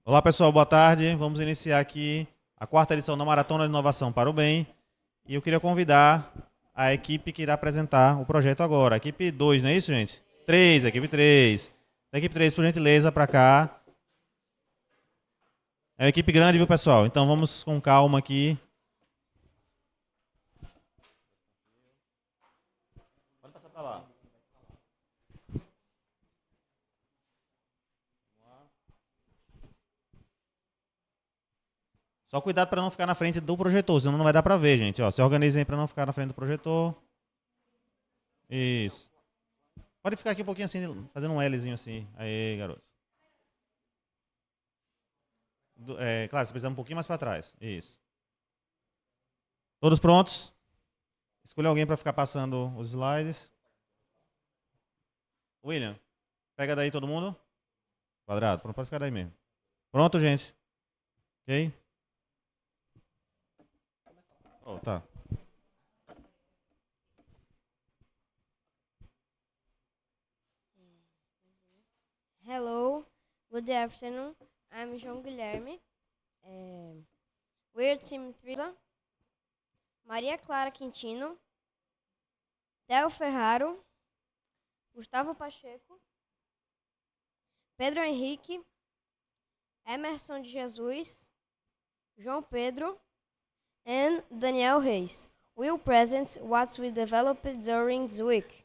Olá pessoal, boa tarde. Vamos iniciar aqui a quarta edição da Maratona de Inovação para o Bem. E eu queria convidar a equipe que irá apresentar o projeto agora. A equipe 2, não é isso, gente? 3, equipe 3. A equipe 3, por gentileza, para cá. É uma equipe grande, viu, pessoal? Então vamos com calma aqui. Pode passar para lá. Só cuidado para não ficar na frente do projetor, senão não vai dar para ver, gente. Ó, se organizem para não ficar na frente do projetor. Isso. Pode ficar aqui um pouquinho assim, fazendo um Lzinho assim. Aí, garoto. Claro, você precisa um pouquinho mais para trás. Isso. Todos prontos? Escolha alguém para ficar passando os slides. William, pega daí todo mundo. Quadrado, pronto, pode ficar daí mesmo. Pronto, gente? Ok? Oh, tá. Hello, good afternoon. I'm João Guilherme. We're Team 3. Maria Clara Quintino, Theo Ferraro, Gustavo Pacheco, Pedro Henrique, Emerson de Jesus, João Pedro, and Daniel Reis will present what we developed during this week.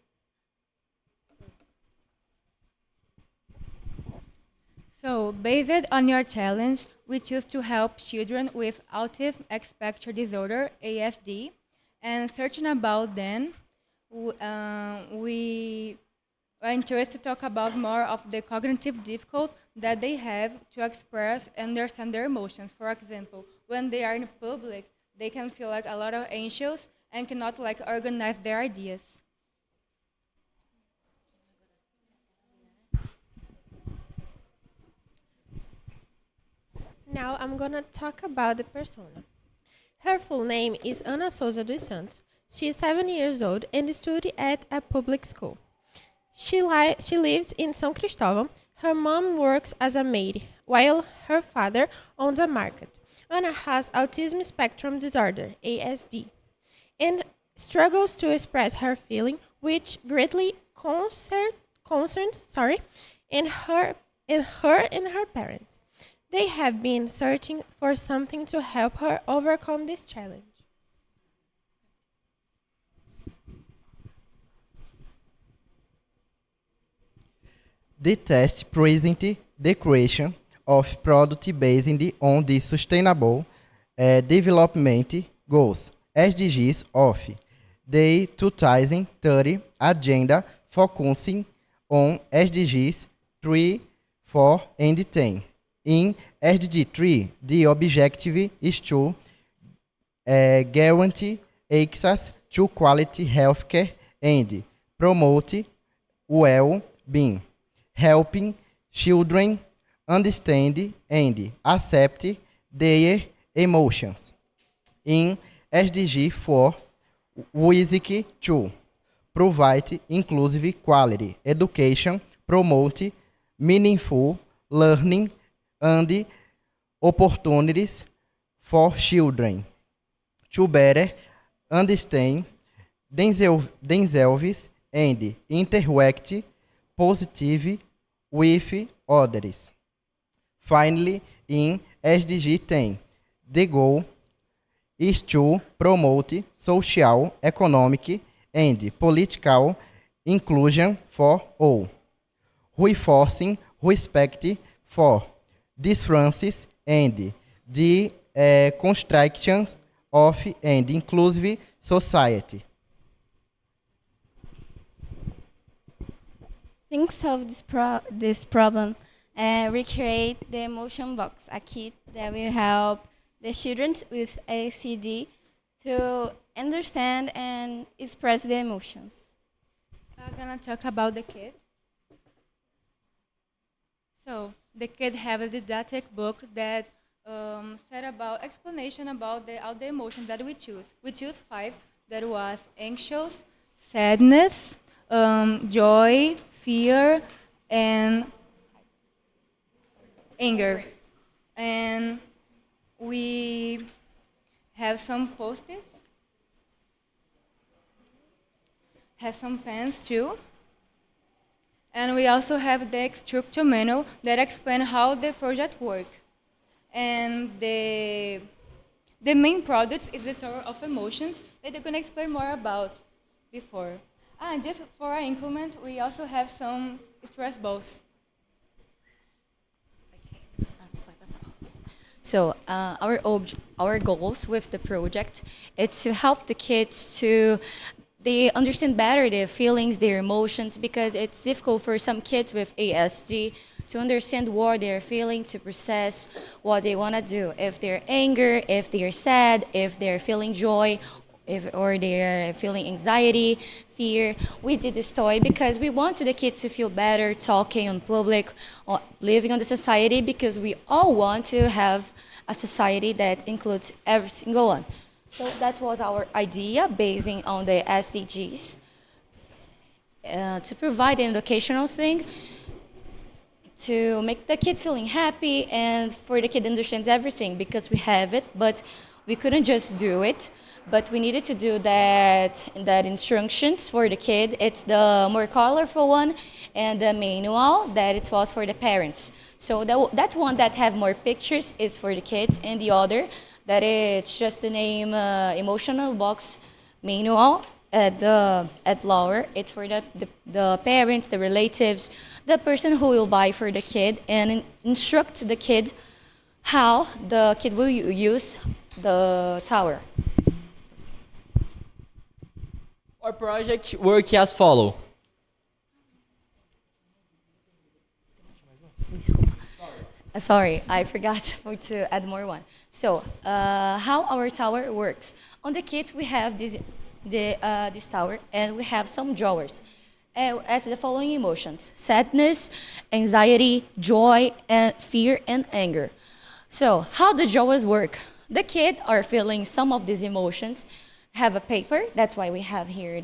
So, based on your challenge, we choose to help children with autism spectrum disorder (ASD), and searching about them, we are interested to talk about more of the cognitive difficulty that they have to express and understand their emotions. For example, when they are in public, they can feel like a lot of anxious and cannot like organize their ideas. Now I'm gonna talk about the persona. Her full name is Ana Souza dos Santos. She is 7 years old and studies at a public school. She lives in São Cristóvão. Her mom works as a maid, while her father owns a market. Ana has autism spectrum disorder (ASD) and struggles to express her feeling, which greatly concerns and her parents. They have been searching for something to help her overcome this challenge. The test presents the creation of products based on the Sustainable Development Goals (SDGs) of the 2030 Agenda, focusing on SDGs 3, 4, and 10. In SDG 3, the objective is to guarantee access to quality healthcare and promote well-being, helping children understand and accept their emotions. In SDG 4, we seek to provide inclusive quality education, promote meaningful learning and opportunities for children to better understand themselves and interact positively with others. Finally, in SDG 10, the goal is to promote social, economic, and political inclusion for all, reinforcing respect for differences and the construction of an inclusive society. Think solve this problem. We create the emotion box, a kit that will help the children with ACD to understand and express the emotions. I'm gonna talk about the kit. So the kid have a didactic book that said about explanation about all the emotions that we choose. We choose 5. That was anxious, sadness, joy, fear, and anger. And we have some post-its, have some pens too. And we also have the structure manual that explain how the project works. And the main product is the tower of emotions that I'm going to explain more about before. And just for our increment, we also have some stress balls. So our goals with the project is to help the kids to they understand better their feelings, their emotions, because it's difficult for some kids with ASD to understand what they're feeling, to process what they want to do. If they're angry, if they're sad, if they're feeling joy, or they're feeling anxiety, fear. We did this toy because we wanted the kids to feel better talking in public, or living on the society, because we all want to have a society that includes every single one. So that was our idea, basing on the SDGs, to provide an educational thing, to make the kid feeling happy, and for the kid understands everything, because we have it, but we couldn't just do it. But we needed to do that instructions for the kid. It's the more colorful one, and the manual that it was for the parents. So that one that have more pictures is for the kids, and the other that it's just the name emotional box manual at lower. It's for the parents, the relatives, the person who will buy for the kid, and instruct the kid how the kid will use the tower. Our project works as follows. Sorry, I forgot to add more one. So, how our tower works. On the kit, we have this tower, and we have some drawers. As the following emotions: sadness, anxiety, joy, and fear, and anger. So, how the drawers work? The kids are feeling some of these emotions, have a paper, that's why we have here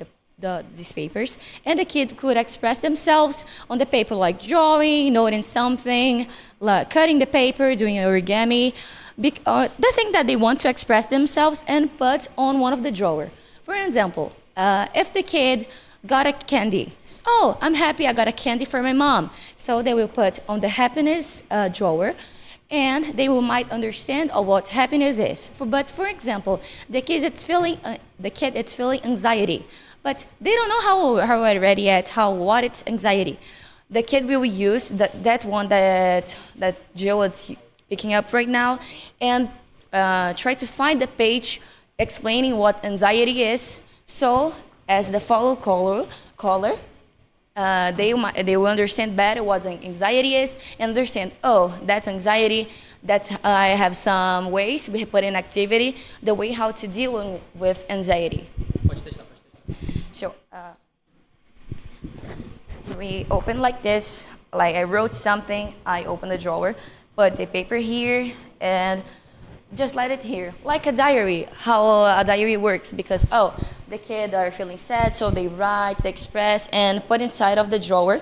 these papers, and the kid could express themselves on the paper, like drawing, noting something, like cutting the paper, doing an origami, the thing that they want to express themselves, and put on one of the drawer. For example, if the kid got a candy, oh, I'm happy I got a candy for my mom, so they will put on the happiness drawer, and they might understand what happiness is. But for example, the kid is feeling anxiety, but they don't know how already yet what it's anxiety. The kid will use that one that Jill is picking up right now, and try to find the page explaining what anxiety is. So as the follow color, they will understand better what anxiety is, and understand, oh, that's anxiety, I have some ways, we put in activity, the way how to deal with anxiety. So we open like this, like I wrote something, I open the drawer, put the paper here, and just let it here, like a diary, how a diary works, because, oh, the kids are feeling sad, so they write, they express, and put inside of the drawer,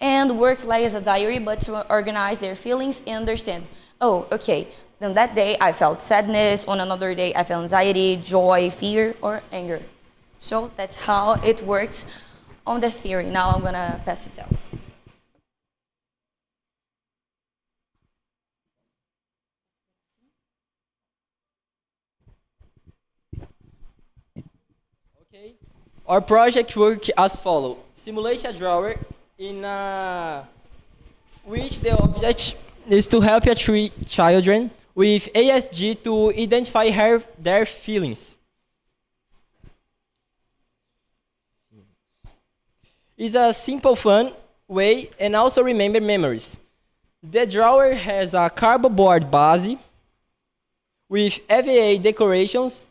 and work like as a diary, but to organize their feelings and understand, oh, okay, then that day I felt sadness, on another day I felt anxiety, joy, fear, or anger. So that's how it works on the theory. Now I'm gonna pass it out. Our project works as follows. Simulate a drawer in which the object is to help children with ASD to identify their feelings. It's a simple, fun way, and also remember memories. The drawer has a cardboard base with EVA decorations,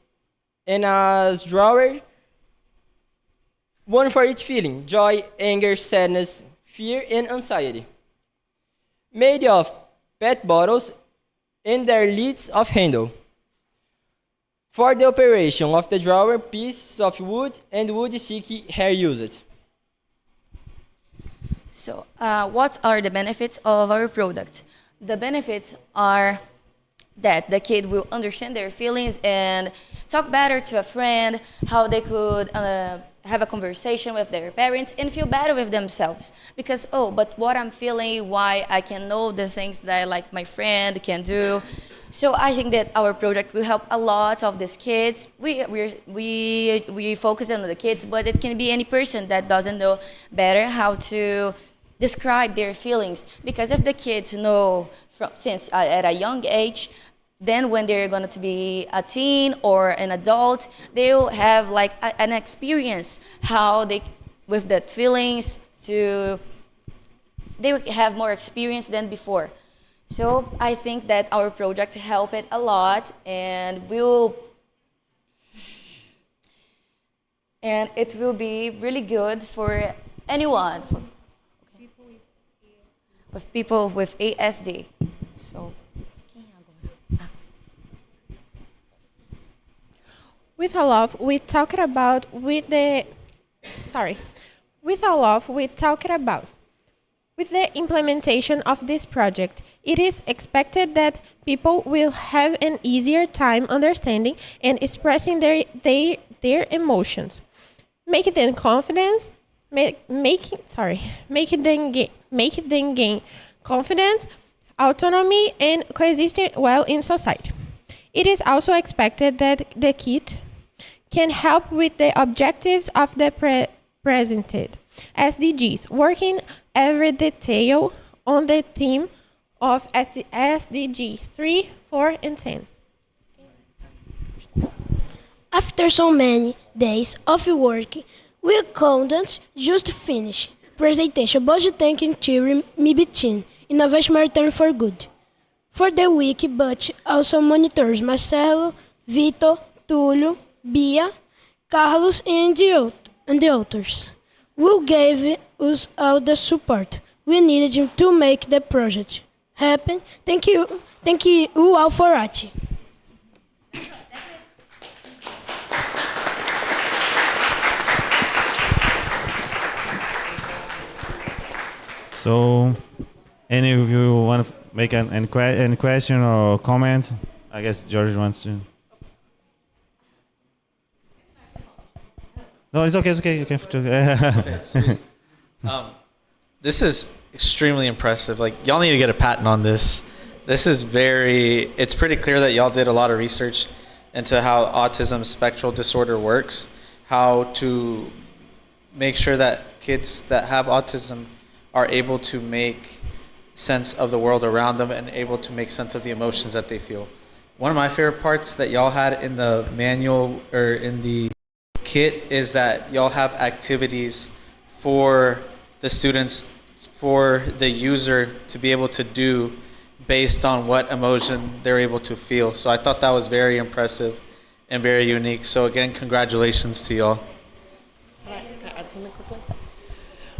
and a drawer one for each feeling: joy, anger, sadness, fear, and anxiety. Made of PET bottles and their lids of handle. For the operation of the drawer, pieces of wood and wood sticky hair used. So what are the benefits of our product? The benefits are that the kid will understand their feelings and talk better to a friend, how they could have a conversation with their parents and feel better with themselves. Because, oh, but what I'm feeling, why I can know the things that like my friend can do. So I think that our project will help a lot of these kids. We focus on the kids, but it can be any person that doesn't know better how to describe their feelings. Because if the kids know since at a young age, then when they're going to be a teen or an adult, they'll have like an experience how they, with that feelings, they will have more experience than before. So I think that our project helped it a lot, and it will be really good for anyone, with people with ASD. So. With all of we talked about with the implementation of this project, it is expected that people will have an easier time understanding and expressing their emotions, making them confidence, making them gain confidence, autonomy, and coexisting well in society. It is also expected that the kit can help with the objectives of the presented SDGs, working every detail on the theme of SDG 3, 4, and 10. After so many days of work, we couldn't just finish presentation, but thank you, MIBTIN, Innovation Maratona for Good, for the week, but also monitors Marcelo, Vitor, Túlio, Bia, Carlos, and the others, who gave us all the support we needed to make the project happen. Thank you all for watching. So, any of you want to make any question or comment? I guess George wants to. No, it's okay. It's okay. You can. This is extremely impressive. Like, y'all need to get a patent on this. This is it's pretty clear that y'all did a lot of research into how autism spectral disorder works, how to make sure that kids that have autism are able to make sense of the world around them and able to make sense of the emotions that they feel. One of my favorite parts that y'all had in the manual or in the kit is that y'all have activities for the students, for the user to be able to do based on what emotion they're able to feel. So I thought that was very impressive and very unique. So again, congratulations to y'all. Can I add something quickly?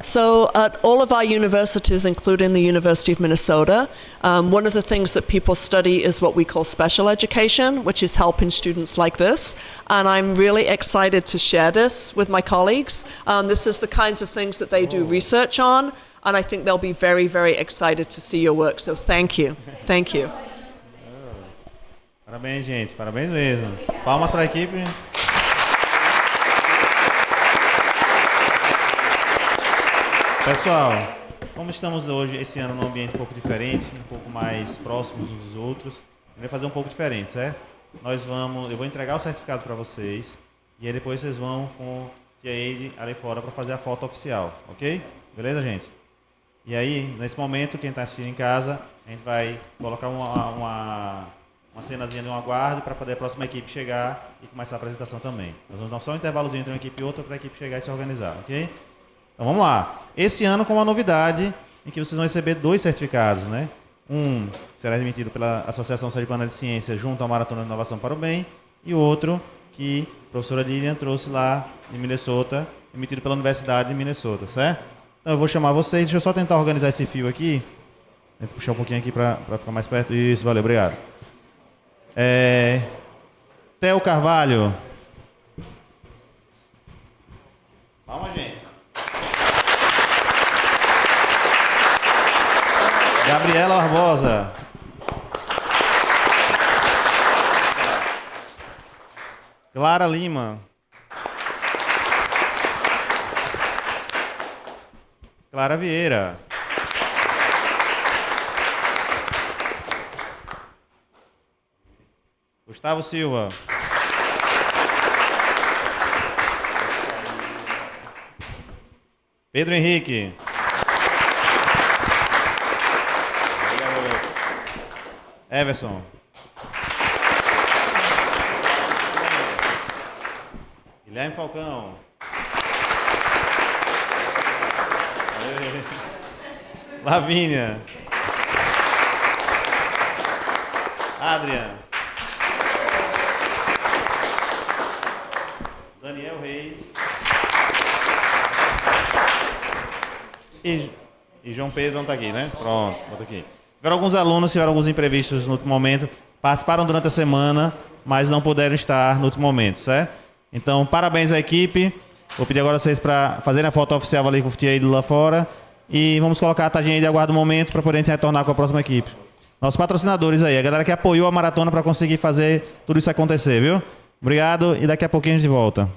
So at all of our universities, including the University of Minnesota, one of the things that people study is what we call special education, which is helping students like this. And I'm really excited to share this with my colleagues. This is the kinds of things that they do research on, and I think they'll be very, very excited to see your work. So thank you. Thank you. Parabéns, gente. Parabéns mesmo. Palmas para a equipe. Pessoal, como estamos hoje, esse ano, num ambiente um pouco diferente, um pouco mais próximos uns dos outros, a gente vai fazer um pouco diferente, certo? Eu vou entregar o certificado para vocês e aí depois vocês vão com Tia Eide ali fora para fazer a foto oficial, ok? Beleza, gente? E aí, nesse momento, quem está assistindo em casa, a gente vai colocar uma cenazinha de um aguardo para poder a próxima equipe chegar e começar a apresentação também. Nós vamos dar só um intervalozinho entre uma equipe e outra para a equipe chegar e se organizar, ok? Então vamos lá. Esse ano com uma novidade em que vocês vão receber 2 certificados, né? Um será emitido pela Associação Sergipana de Ciências junto à Maratona de Inovação para o Bem e o outro que a professora Lilian trouxe lá de Minnesota, emitido pela Universidade de Minnesota, certo? Então eu vou chamar vocês, deixa eu só tentar organizar esse fio aqui. Vou puxar um pouquinho aqui para ficar mais perto. Isso, valeu, obrigado. Theo Carvalho. Calma, gente. Gabriela Barbosa. Clara Lima. Clara Vieira. Gustavo Silva. Pedro Henrique. Everson. Guilherme Falcão. Lavínia. Adrian. Daniel Reis. E João Pedro não está aqui, né? Pronto, bota aqui. Tiveram alguns alunos, tiveram alguns imprevistos no último momento, participaram durante a semana, mas não puderam estar no último momento, certo? Então, parabéns à equipe. Vou pedir agora a vocês para fazerem a foto oficial ali com o Tiaído lá fora. E vamos colocar a tadinha aí de aguardo um momento para poder retornar com a próxima equipe. Nossos patrocinadores aí, a galera que apoiou a maratona para conseguir fazer tudo isso acontecer, viu? Obrigado e daqui a pouquinho a gente volta.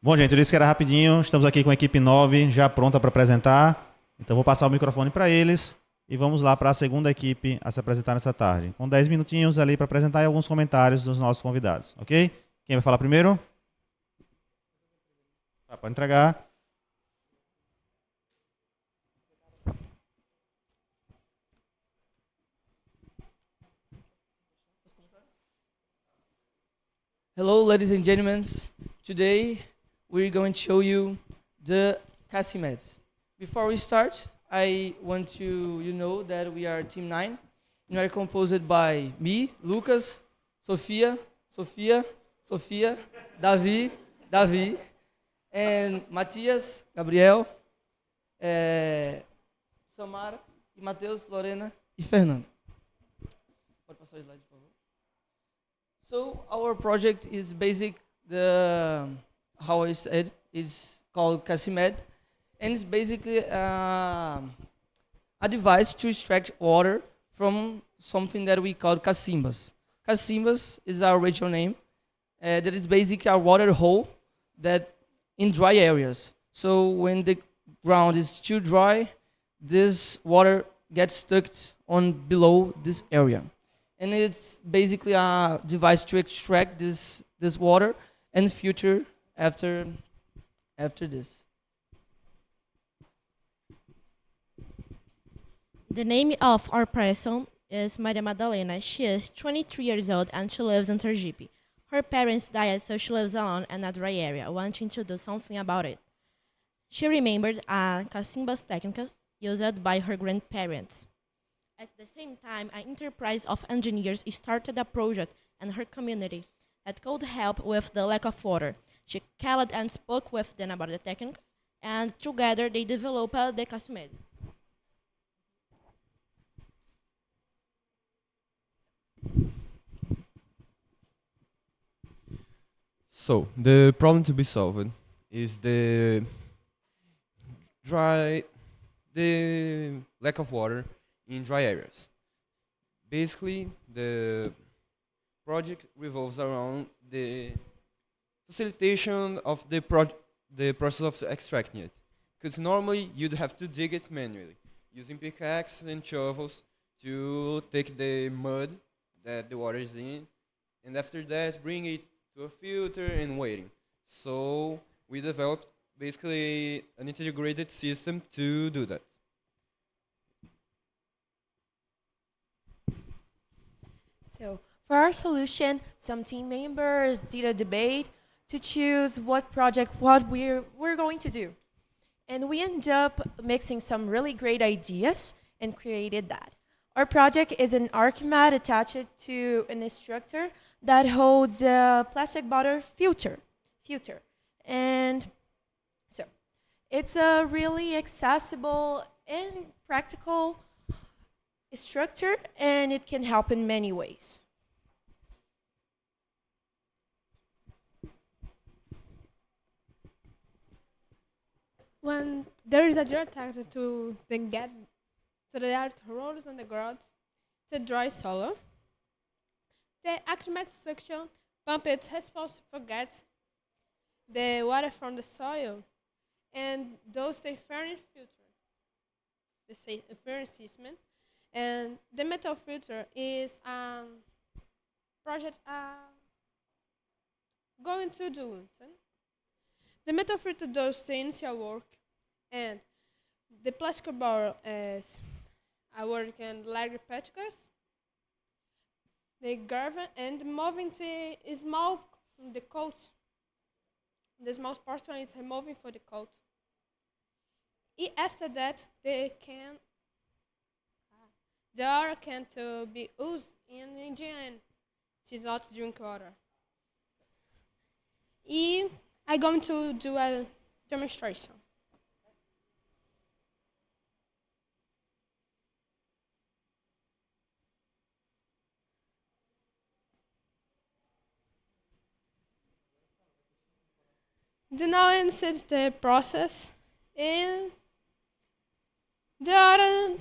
Bom, gente, eu disse que era rapidinho. Estamos aqui com a equipe 9 já pronta para apresentar. Então, vou passar o microfone para eles e vamos lá para a segunda equipe a se apresentar nessa tarde. Com 10 minutinhos ali para apresentar e alguns comentários dos nossos convidados, ok? Quem vai falar primeiro? Pode entregar. Hello, ladies and gentlemen. Today we're going to show you the Cimeds. Before we start, I want to know that we are Team 9. We are composed by me, Lucas, Sofia, Davi, and Matias, Gabriel, Samara, e Matheus, Lorena e Fernando. Pode passar o slide, por favor. So our project is how I said, it's called Cimed, and it's basically a device to extract water from something that we call cacimbas. Cacimbas is our original name. That is basically a water hole that in dry areas. So when the ground is too dry, this water gets stuck on below this area. And it's basically a device to extract this water and filter after this. The name of our person is Maria Madalena. She is 23 years old and she lives in Sergipe. Her parents died, so she lives alone in a dry area, wanting to do something about it. She remembered a cacimbas technique used by her grandparents. At the same time, an enterprise of engineers started a project in her community that could help with the lack of water. She called and spoke with them about the technique, and together they developed the Cacimed. So, the problem to be solved is the lack of water in dry areas. Basically, the project revolves around the facilitation of the process of extracting it. Because normally you'd have to dig it manually, using pickaxes and shovels to take the mud that the water is in, and after that bring it to a filter and waiting. So we developed basically an integrated system to do that. So for our solution, some team members did a debate to choose what we're going to do. And we ended up mixing some really great ideas and created that. Our project is an arc mat attached to an structure that holds a plastic bottle filter. And so it's a really accessible and practical structure, and it can help in many ways. When there is a direct access to the earth rollers on the ground, the dry soil, the acclimate suction pump is responsible for get the water from the soil, and those the furnace filter, the furnace system, and the metal filter is project going to do. The metal filter does the initial work, and the plastic bottle is working larger particles. The garden and moving the small the coat. The small portion is removing for the coat. After that, the water can to be used in hygiene. She's not drink water. I'm going to do a demonstration. The now insert the process, and the other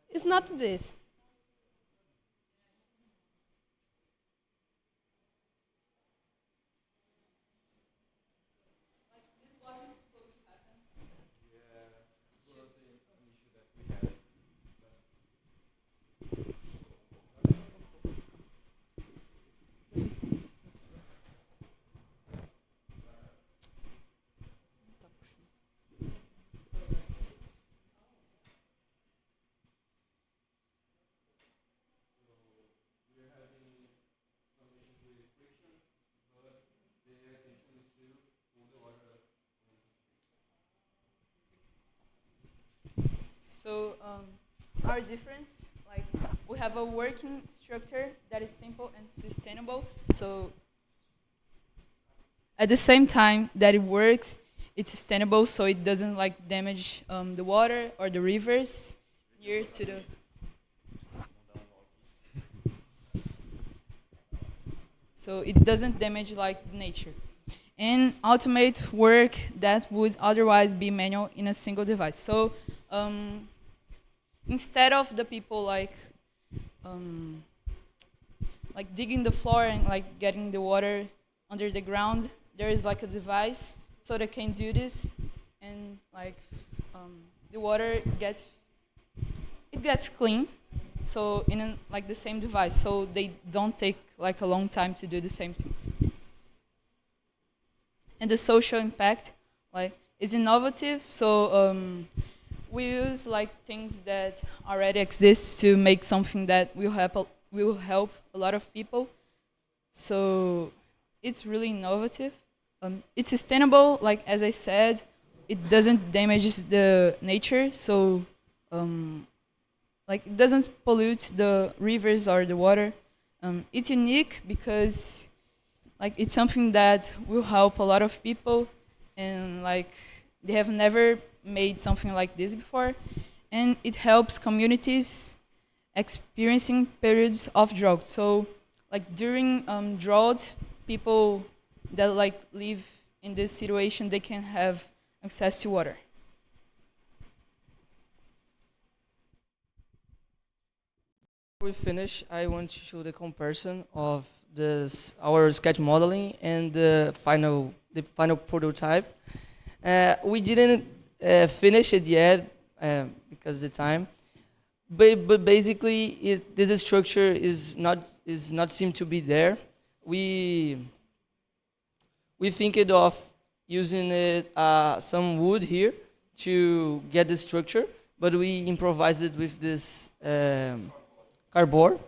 is not this. So our difference, like we have a working structure that is simple and sustainable. So at the same time that it works, it's sustainable, so it doesn't like damage the water or the rivers near to the. So it doesn't damage like nature, and automate work that would otherwise be manual in a single device. So instead of the people like digging the floor and like getting the water under the ground, there is like a device so they can do this, and like the water gets clean. So in like the same device, so they don't take like a long time to do the same thing. And the social impact, like, is innovative. So we use like things that already exist to make something that will help a lot of people. So it's really innovative. It's sustainable, like as I said, it doesn't damage the nature. So like it doesn't pollute the rivers or the water. It's unique because like it's something that will help a lot of people, and like they have never made something like this before, and it helps communities experiencing periods of drought. So like during drought, people that like live in this situation, they can have access to water. We finish, I want to show the comparison of our sketch modeling and the final prototype. We didn't finish it yet because of the time, but basically this structure is not seem to be there. We think of using it some wood here to get the structure, but we improvised it with this cardboard,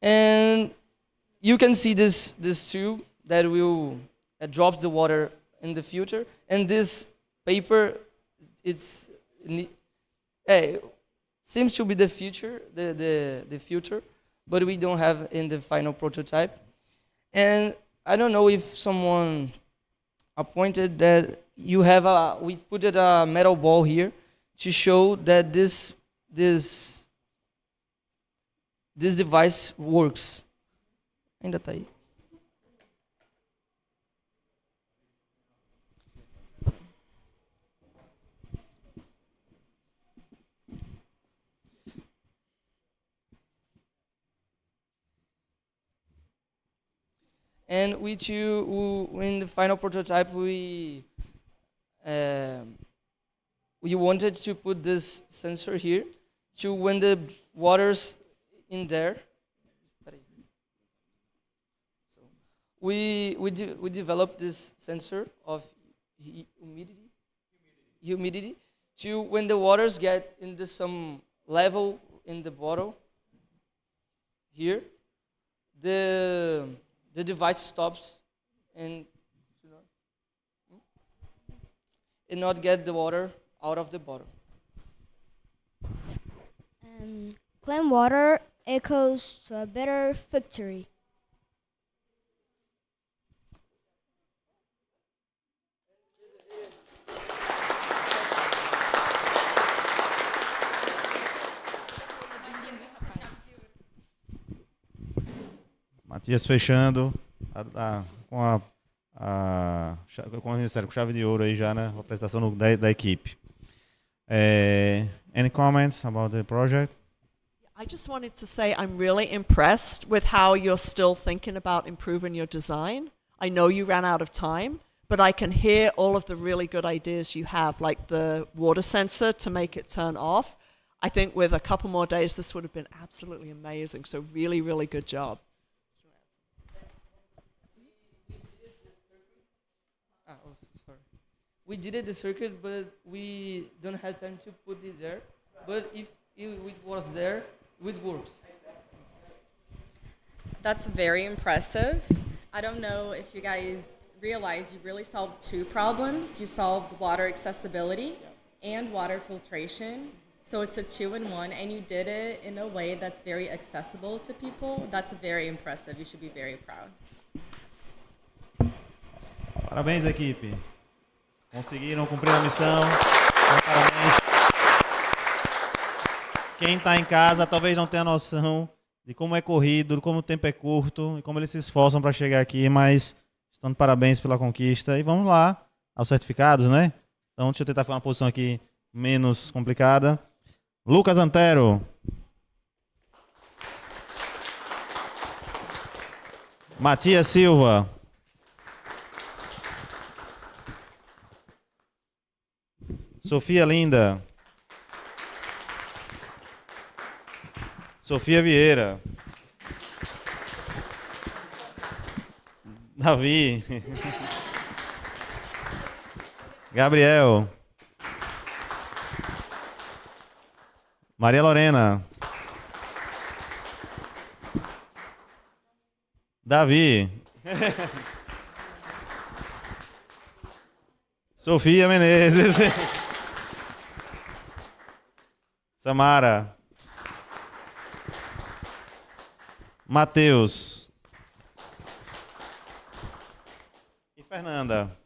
and you can see this tube that will drop the water in the filter, and this paper seems to be the future, the filter, but we don't have in the final prototype. And I don't know if someone appointed that we put a metal ball here to show that this device works. Ainda tá aí. And in the final prototype, we wanted to put this sensor here to when the water's in there. So we developed this sensor of humidity to when the waters get into some level in the bottle here, the device stops and not get the water out of the bottle. Clean water echoes to a better victory. Matias fechando com chave de ouro aí já na apresentação da equipe. Any comments about the project? I just wanted to say I'm really impressed with how you're still thinking about improving your design. I know you ran out of time, but I can hear all of the really good ideas you have, like the water sensor to make it turn off. I think with a couple more days, this would have been absolutely amazing. So really, really good job. We did the circuit, but we don't have time to put it there. But if it was there, it works. That's very impressive. I don't know if you guys realize you really solved two problems. You solved water accessibility and water filtration. So it's a 2-in-1, and you did it in a way that's very accessible to people. That's very impressive. You should be very proud. Parabéns, equipe. Conseguiram cumprir a missão. Então, parabéns. Quem está em casa talvez não tenha noção de como é corrido, de como o tempo é curto e como eles se esforçam para chegar aqui, mas estão de parabéns pela conquista. E vamos lá aos certificados, né? Então, deixa eu tentar ficar uma posição aqui menos complicada. Lucas Antero. Matias Silva. Sofia Linda. Sofia Vieira. Davi. Gabriel. Maria Lorena. Davi. Sofia Menezes. Samara. Matheus. E Fernanda.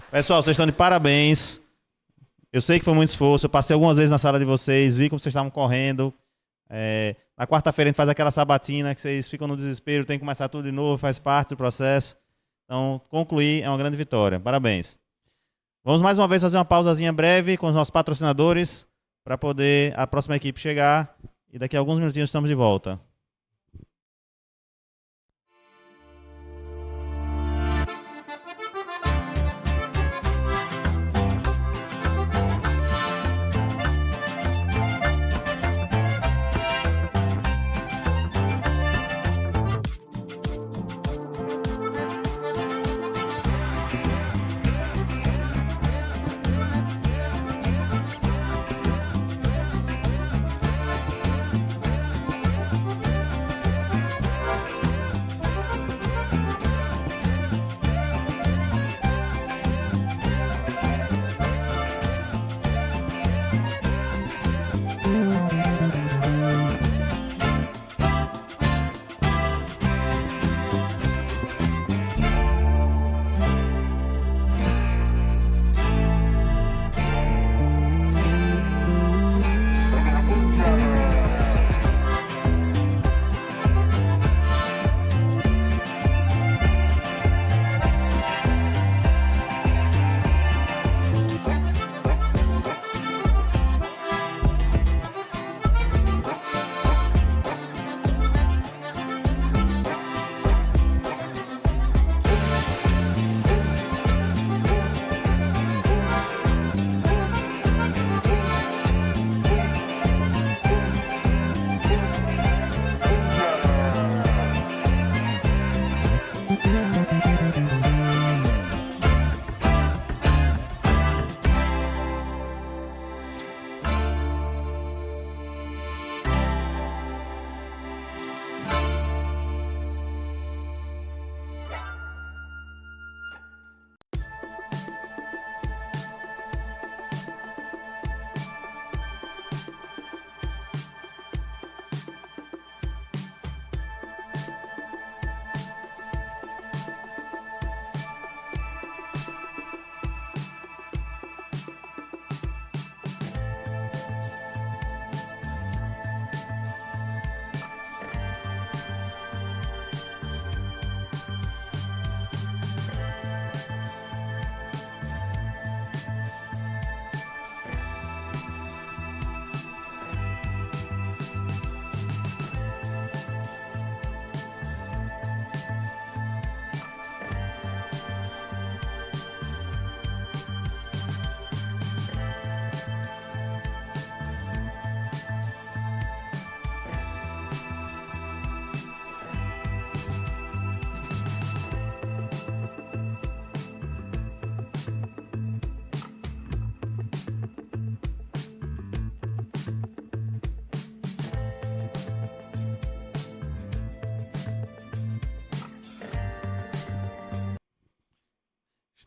Pessoal, vocês estão de parabéns. Eu sei que foi muito esforço. Eu passei algumas vezes na sala de vocês, vi como vocês estavam correndo. Na quarta-feira a gente faz aquela sabatina que vocês ficam no desespero, tem que começar tudo de novo, faz parte do processo. Então, concluir é uma grande vitória. Parabéns. Vamos mais uma vez fazer uma pausazinha breve com os nossos patrocinadores para poder a próxima equipe chegar. E daqui a alguns minutinhos estamos de volta.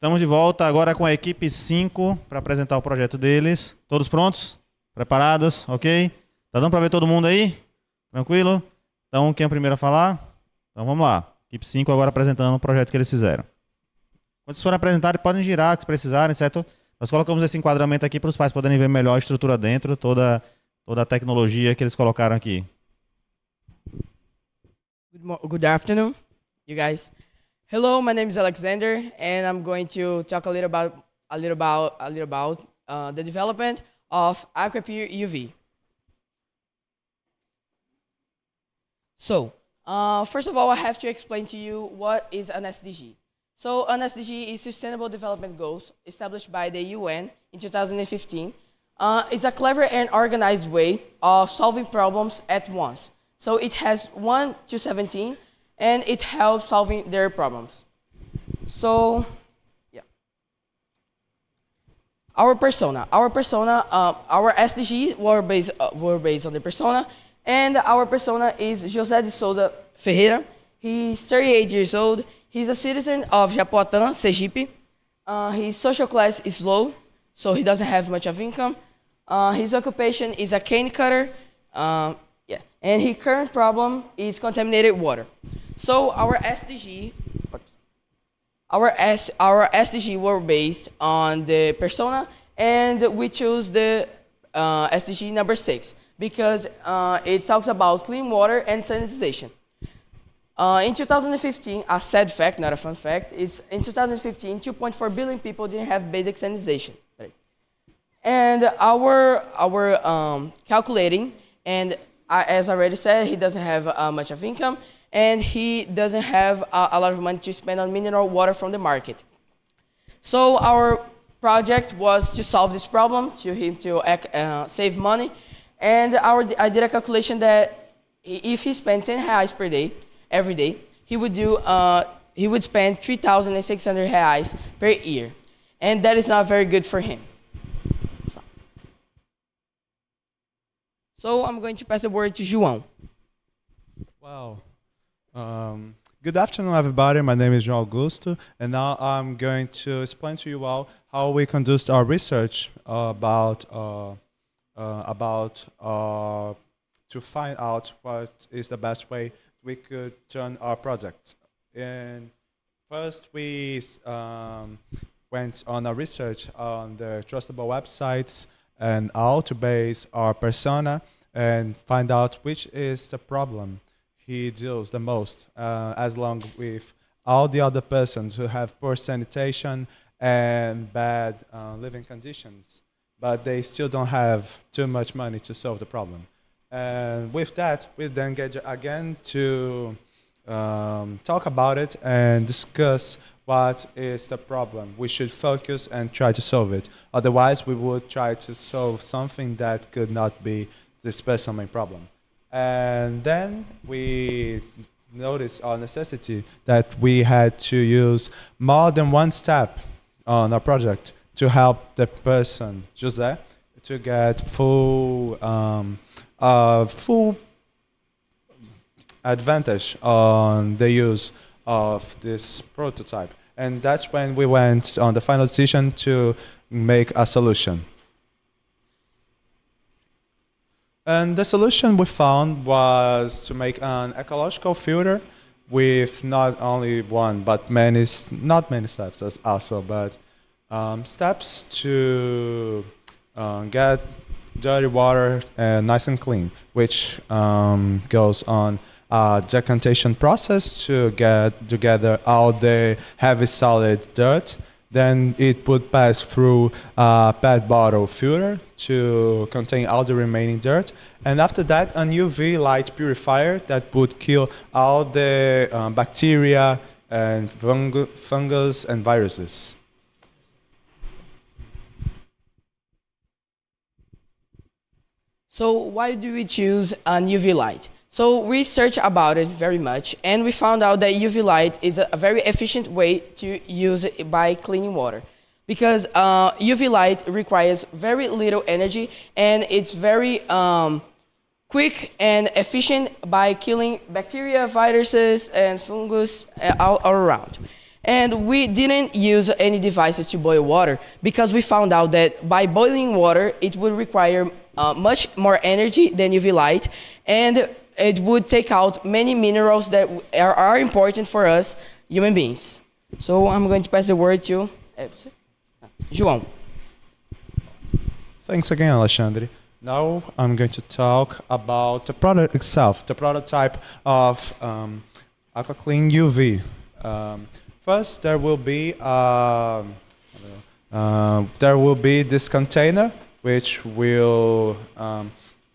Estamos de volta agora com a equipe 5 para apresentar o projeto deles. Todos prontos? Preparados? Ok? Tá dando para ver todo mundo aí? Tranquilo? Então, quem é o primeiro a falar? Então, vamos lá. Equipe 5 agora apresentando o projeto que eles fizeram. Quando vocês forem apresentar, podem girar, se precisarem, certo? Nós colocamos esse enquadramento aqui para os pais poderem ver melhor a estrutura dentro, toda a tecnologia que eles colocaram aqui. Good afternoon, you guys. Hello, my name is Alexander, and I'm going to talk a little about the development of Aqua Clean UV. So, first of all, I have to explain to you what is an SDG. So, an SDG is Sustainable Development Goals established by the UN in 2015. It's a clever and organized way of solving problems at once. So it has 1 to 17, and it helps solving their problems. So, yeah. Our persona, our SDG were based on the persona, and our persona is José de Souza Ferreira. He's 38 years old. He's a citizen of Japoatã, Sergipe. His social class is low, so he doesn't have much of income. His occupation is a cane cutter. And his current problem is contaminated water. So our SDG were based on the persona, and we chose the SDG number 6 because it talks about clean water and sanitization. In 2015, a sad fact, not a fun fact, is in 2015, 2.4 billion people didn't have basic sanitization. Right? And our calculating, and as I already said, he doesn't have much of income, and he doesn't have a lot of money to spend on mineral water from the market. So our project was to solve this problem, to save money, and I did a calculation that if he spent 10 reais per day, every day, he would spend 3,600 reais per year, and that is not very good for him. So I'm going to pass the word to João. Wow. Good afternoon, everybody. My name is João Augusto, and now I'm going to explain to you all how we conducted our research about to find out what is the best way we could turn our project. And first, we went on a research on the trustable websites and how to base our persona and find out which is the problem he deals the most, as long with all the other persons who have poor sanitation and bad living conditions, but they still don't have too much money to solve the problem. And with that, we then get again to talk about it and discuss what is the problem. We should focus and try to solve it. Otherwise, we would try to solve something that could not be this person's main problem. And then we noticed our necessity that we had to use more than one step on our project to help the person, José, to get full advantage on the use of this prototype. And that's when we went on the final decision to make a solution. And the solution we found was to make an ecological filter with not only one, but not many steps also, but steps to get dirty water nice and clean, which goes on a decantation process to get together all the heavy solid dirt. Then it would pass through a PET bottle filter to contain all the remaining dirt. And after that, an UV light purifier that would kill all the bacteria and fungus and viruses. So why do we choose an UV light? So we researched about it very much, and we found out that UV light is a very efficient way to use it by cleaning water. Because UV light requires very little energy, and it's very quick and efficient by killing bacteria, viruses, and fungus all around. And we didn't use any devices to boil water because we found out that by boiling water, it would require much more energy than UV light, and it would take out many minerals that are important for us human beings. So I'm going to pass the word to João. Thanks again, Alexandre. Now I'm going to talk about the product itself, the prototype of Aqua Clean UV. First, there will be this container which will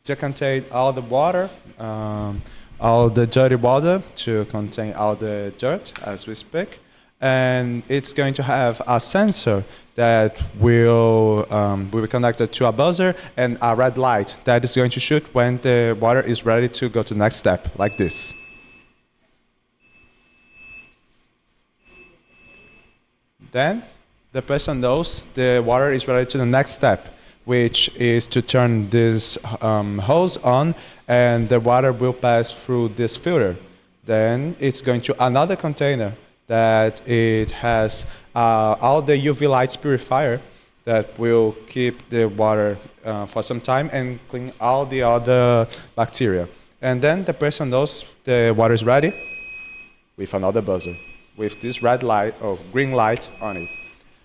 decontain all the water, all the dirty water to contain all the dirt as we speak. And it's going to have a sensor that will be connected to a buzzer and a red light that is going to shoot when the water is ready to go to the next step, like this. Then the person knows the water is ready to the next step, which is to turn this hose on, and the water will pass through this filter. Then it's going to another container that it has all the UV lights purifier that will keep the water for some time and clean all the other bacteria. And then the person knows the water is ready with another buzzer, with this red light or green light on it.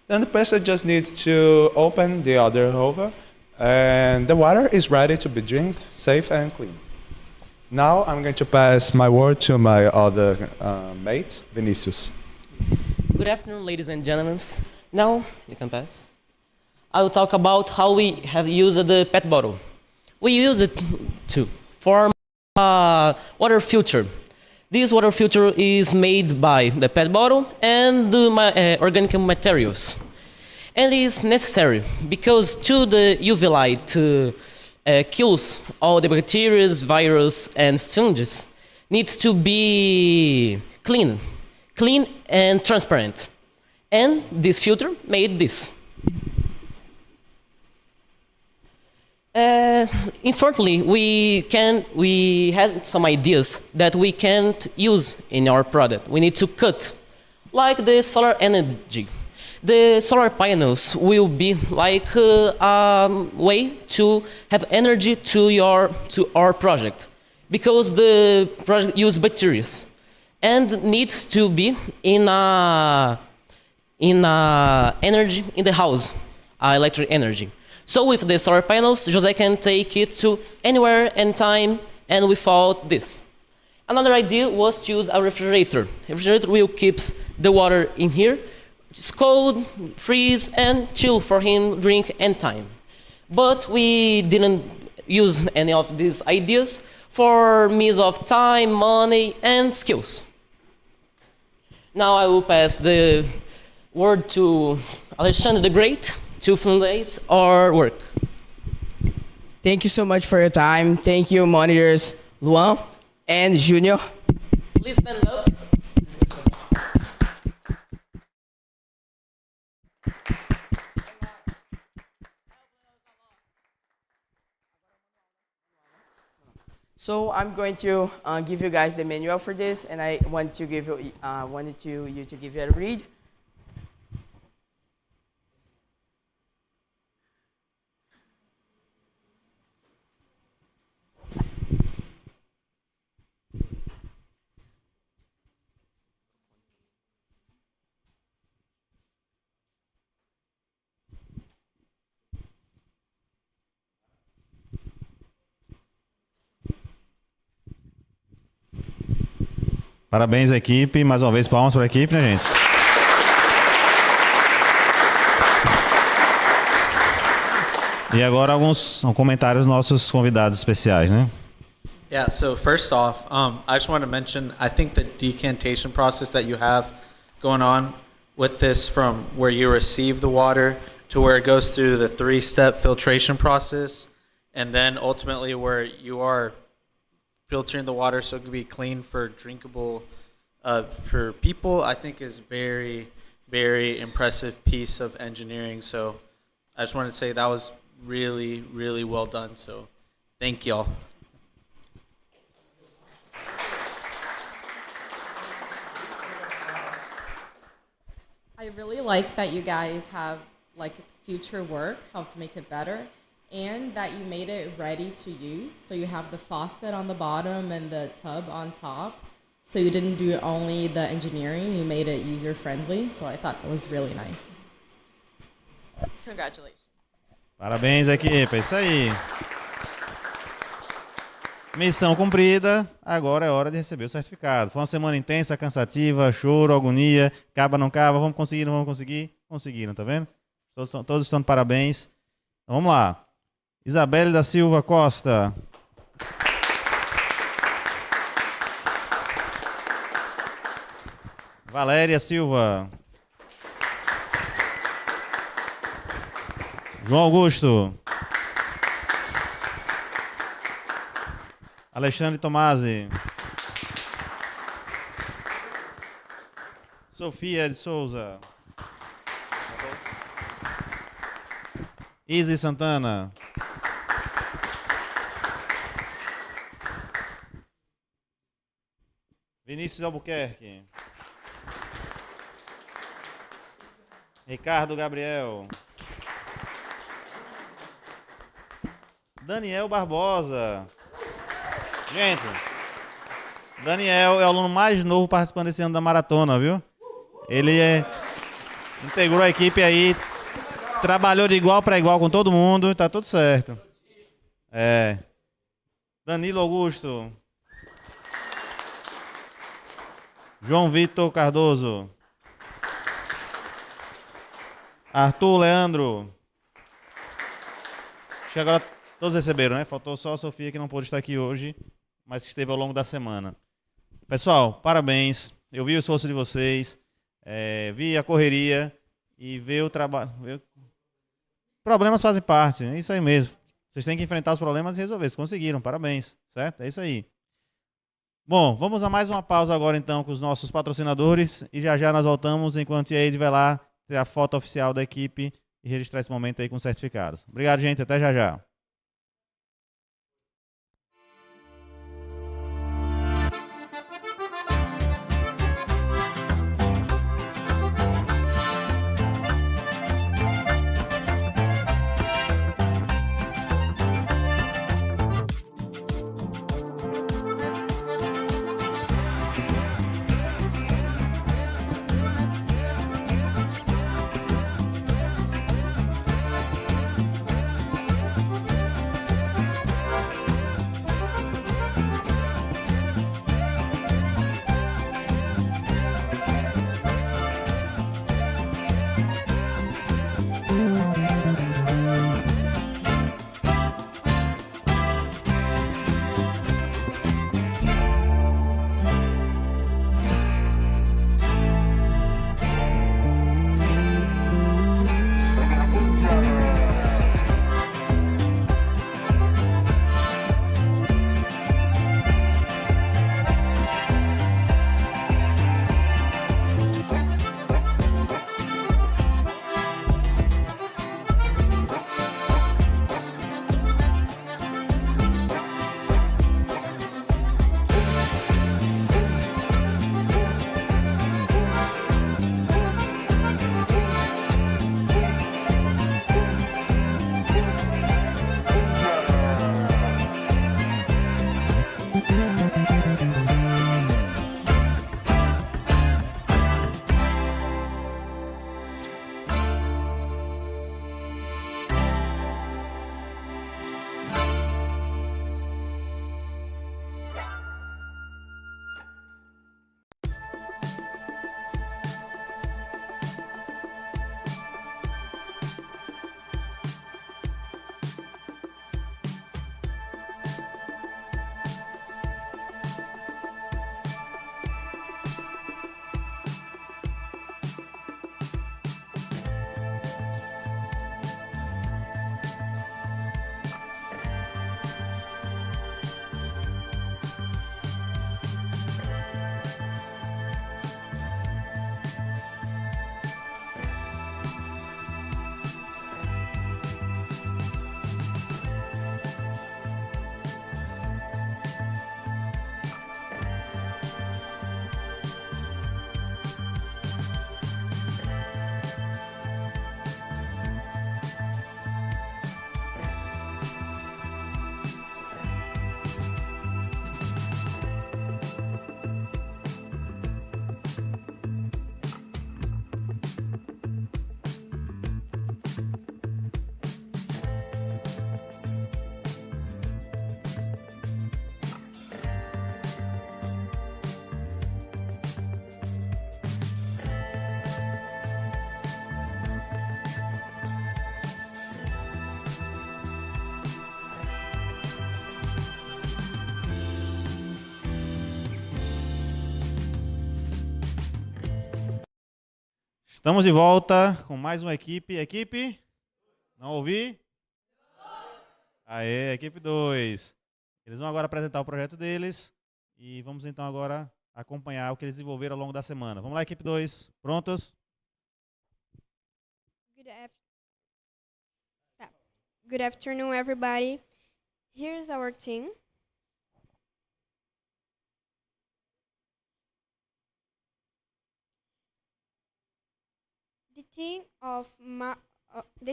Then the person just needs to open the other hoover, and the water is ready to be drank, safe and clean. Now I'm going to pass my word to my other mate, Vinicius. Good afternoon, ladies and gentlemen. Now, you can pass. I will talk about how we have used the PET bottle. We use it to form a water filter. This water filter is made by the PET bottle and the organic materials. And it is necessary because to the UV light kills all the bacteria, virus, and fungus, needs to be clean and transparent. And this filter made this. Unfortunately, we had some ideas that we can't use in our product. We need to cut, like the solar energy. The solar panels will be like a way to have energy to our project, because the project uses bacteria and needs to be in energy in the house, electric energy. So with the solar panels, Jose can take it to anywhere, anytime, and without this. Another idea was to use a refrigerator. A refrigerator will keep the water in here, it's cold, freeze, and chill for him drink anytime. But we didn't use any of these ideas for means of time, money, and skills. Now I will pass the word to Alexandre the Great to finalize our work. Thank you so much for your time. Thank you, monitors Luan and Junior. Please stand up. So I'm going to give you guys the manual for this, and I want to give you, wanted you to give it a read. Parabéns, equipe. Mais uma vez, palmas para a equipe, né, gente? E agora alguns comentários dos nossos convidados especiais, né? Yeah, so first off, I just want to mention, I think the decantation process that you have going on with this, from where you receive the water to where it goes through the 3-step filtration process, and then ultimately where you are filtering the water so it can be clean for drinkable for people, I think is very, very impressive piece of engineering. So I just wanted to say that was really, really well done. So thank y'all. I really like that you guys have like future work, how to make it better, and that you made it ready to use. So you have the faucet on the bottom and the tub on top. So you didn't do only the engineering, you made it user-friendly. So I thought that was really nice. Congratulations. Parabéns, equipe. É isso aí. Missão cumprida. Agora é hora de receber o certificado. Foi uma semana intensa, cansativa, choro, agonia. Acaba, não acaba. Vamos conseguir, não vamos conseguir? Conseguiram, tá vendo? Todos estão de parabéns. Então, vamos lá. Isabelle da Silva Costa. Valéria Silva. João Augusto. Alexandre Tomasi. Sofia de Souza. Izzy Santana. Vinícius Albuquerque. Ricardo Gabriel. Daniel Barbosa. Gente, Daniel é o aluno mais novo participando desse ano da maratona, viu? Ele integrou a equipe aí, trabalhou de igual para igual com todo mundo, tá tudo certo. Danilo Augusto. João Vitor Cardoso. Arthur Leandro. Acho que agora todos receberam, né? Faltou só a Sofia, que não pôde estar aqui hoje, mas que esteve ao longo da semana. Pessoal, parabéns. Eu vi o esforço de vocês, vi a correria e vi o trabalho. Problemas fazem parte, é isso aí mesmo. Vocês têm que enfrentar os problemas e resolver. Vocês conseguiram, parabéns, certo? É isso aí. Bom, vamos a mais uma pausa agora então com os nossos patrocinadores e já já nós voltamos enquanto a Eide vai lá ter a foto oficial da equipe e registrar esse momento aí com certificados. Obrigado, gente. Até já já. Estamos de volta com mais uma equipe. Equipe? Não ouvi? Aê, equipe 2. Eles vão agora apresentar o projeto deles e vamos então agora acompanhar o que eles desenvolveram ao longo da semana. Vamos lá, equipe 2. Prontos? Good afternoon, everybody. Here's our team. The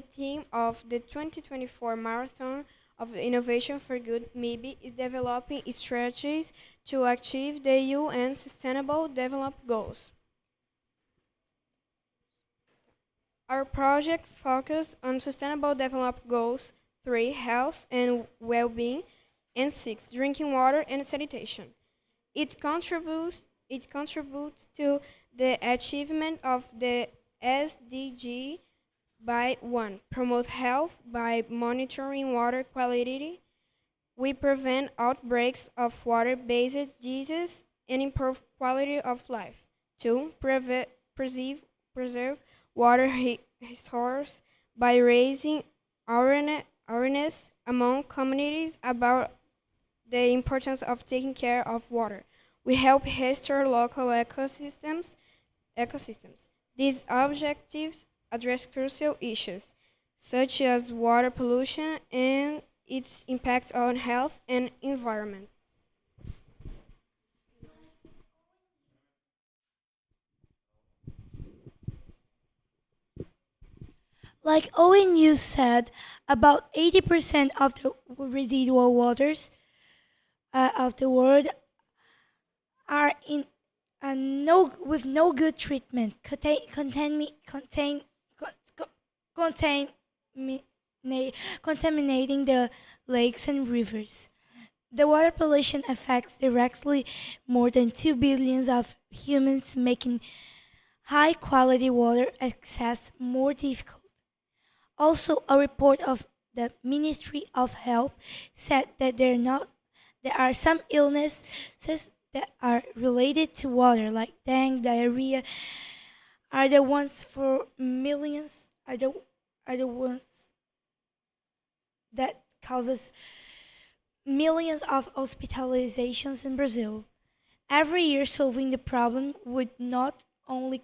theme of the 2024 Marathon of Innovation for Good (MIB) is developing strategies to achieve the UN Sustainable Development Goals. Our project focuses on Sustainable Development Goals 3, health and well-being, and 6, drinking water and sanitation. It contributes to the achievement of the SDG by 1, promote health by monitoring water quality. We prevent outbreaks of water-based diseases and improve quality of life. 2, preserve water resources by raising awareness among communities about the importance of taking care of water. We help restore local ecosystems. These objectives address crucial issues, such as water pollution and its impacts on health and environment. Like Owen you said, about 80% of the residual waters of the world are in with no good treatment, contaminating the lakes and rivers. The water pollution affects directly more than 2 billion of humans, making high quality water access more difficult. Also, a report of the Ministry of Health said that there are some illnesses that are related to water, like dengue, diarrhea, are the ones for millions, are the ones that causes millions of hospitalizations in Brazil. Every year, solving the problem would not only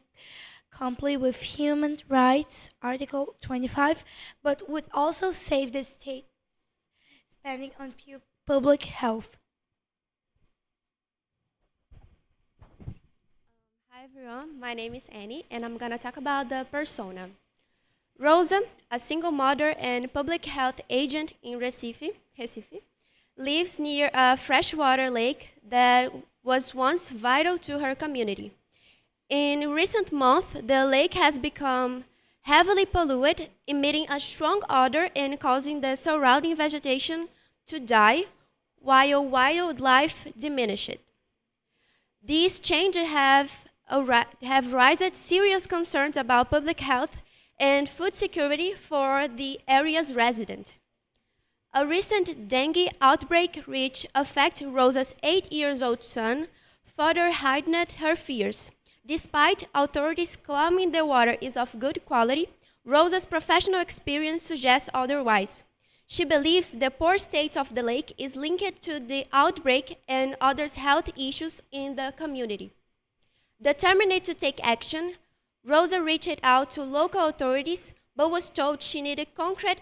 comply with Human Rights Article 25, but would also save the state spending on public health. Hi everyone, my name is Annie and I'm gonna talk about the persona. Rosa, a single mother and public health agent in Recife, lives near a freshwater lake that was once vital to her community. In recent months, the lake has become heavily polluted, emitting a strong odor and causing the surrounding vegetation to die, while wildlife diminished. These changes have raised serious concerns about public health and food security for the area's residents. A recent dengue outbreak which affected Rosa's 8-year-old son further heightened her fears. Despite authorities claiming the water is of good quality, Rosa's professional experience suggests otherwise. She believes the poor state of the lake is linked to the outbreak and other health issues in the community. Determined to take action, Rosa reached out to local authorities but was told she needed concrete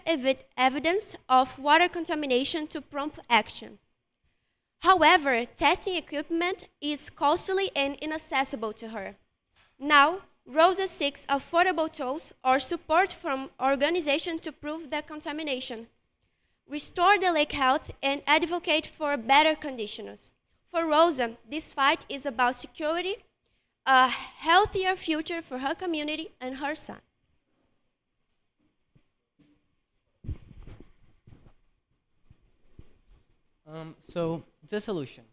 evidence of water contamination to prompt action. However, testing equipment is costly and inaccessible to her. Now, Rosa seeks affordable tools or support from organizations to prove the contamination, restore the lake health, and advocate for better conditions. For Rosa, this fight is about security, a healthier future for her community and her son. So the solution,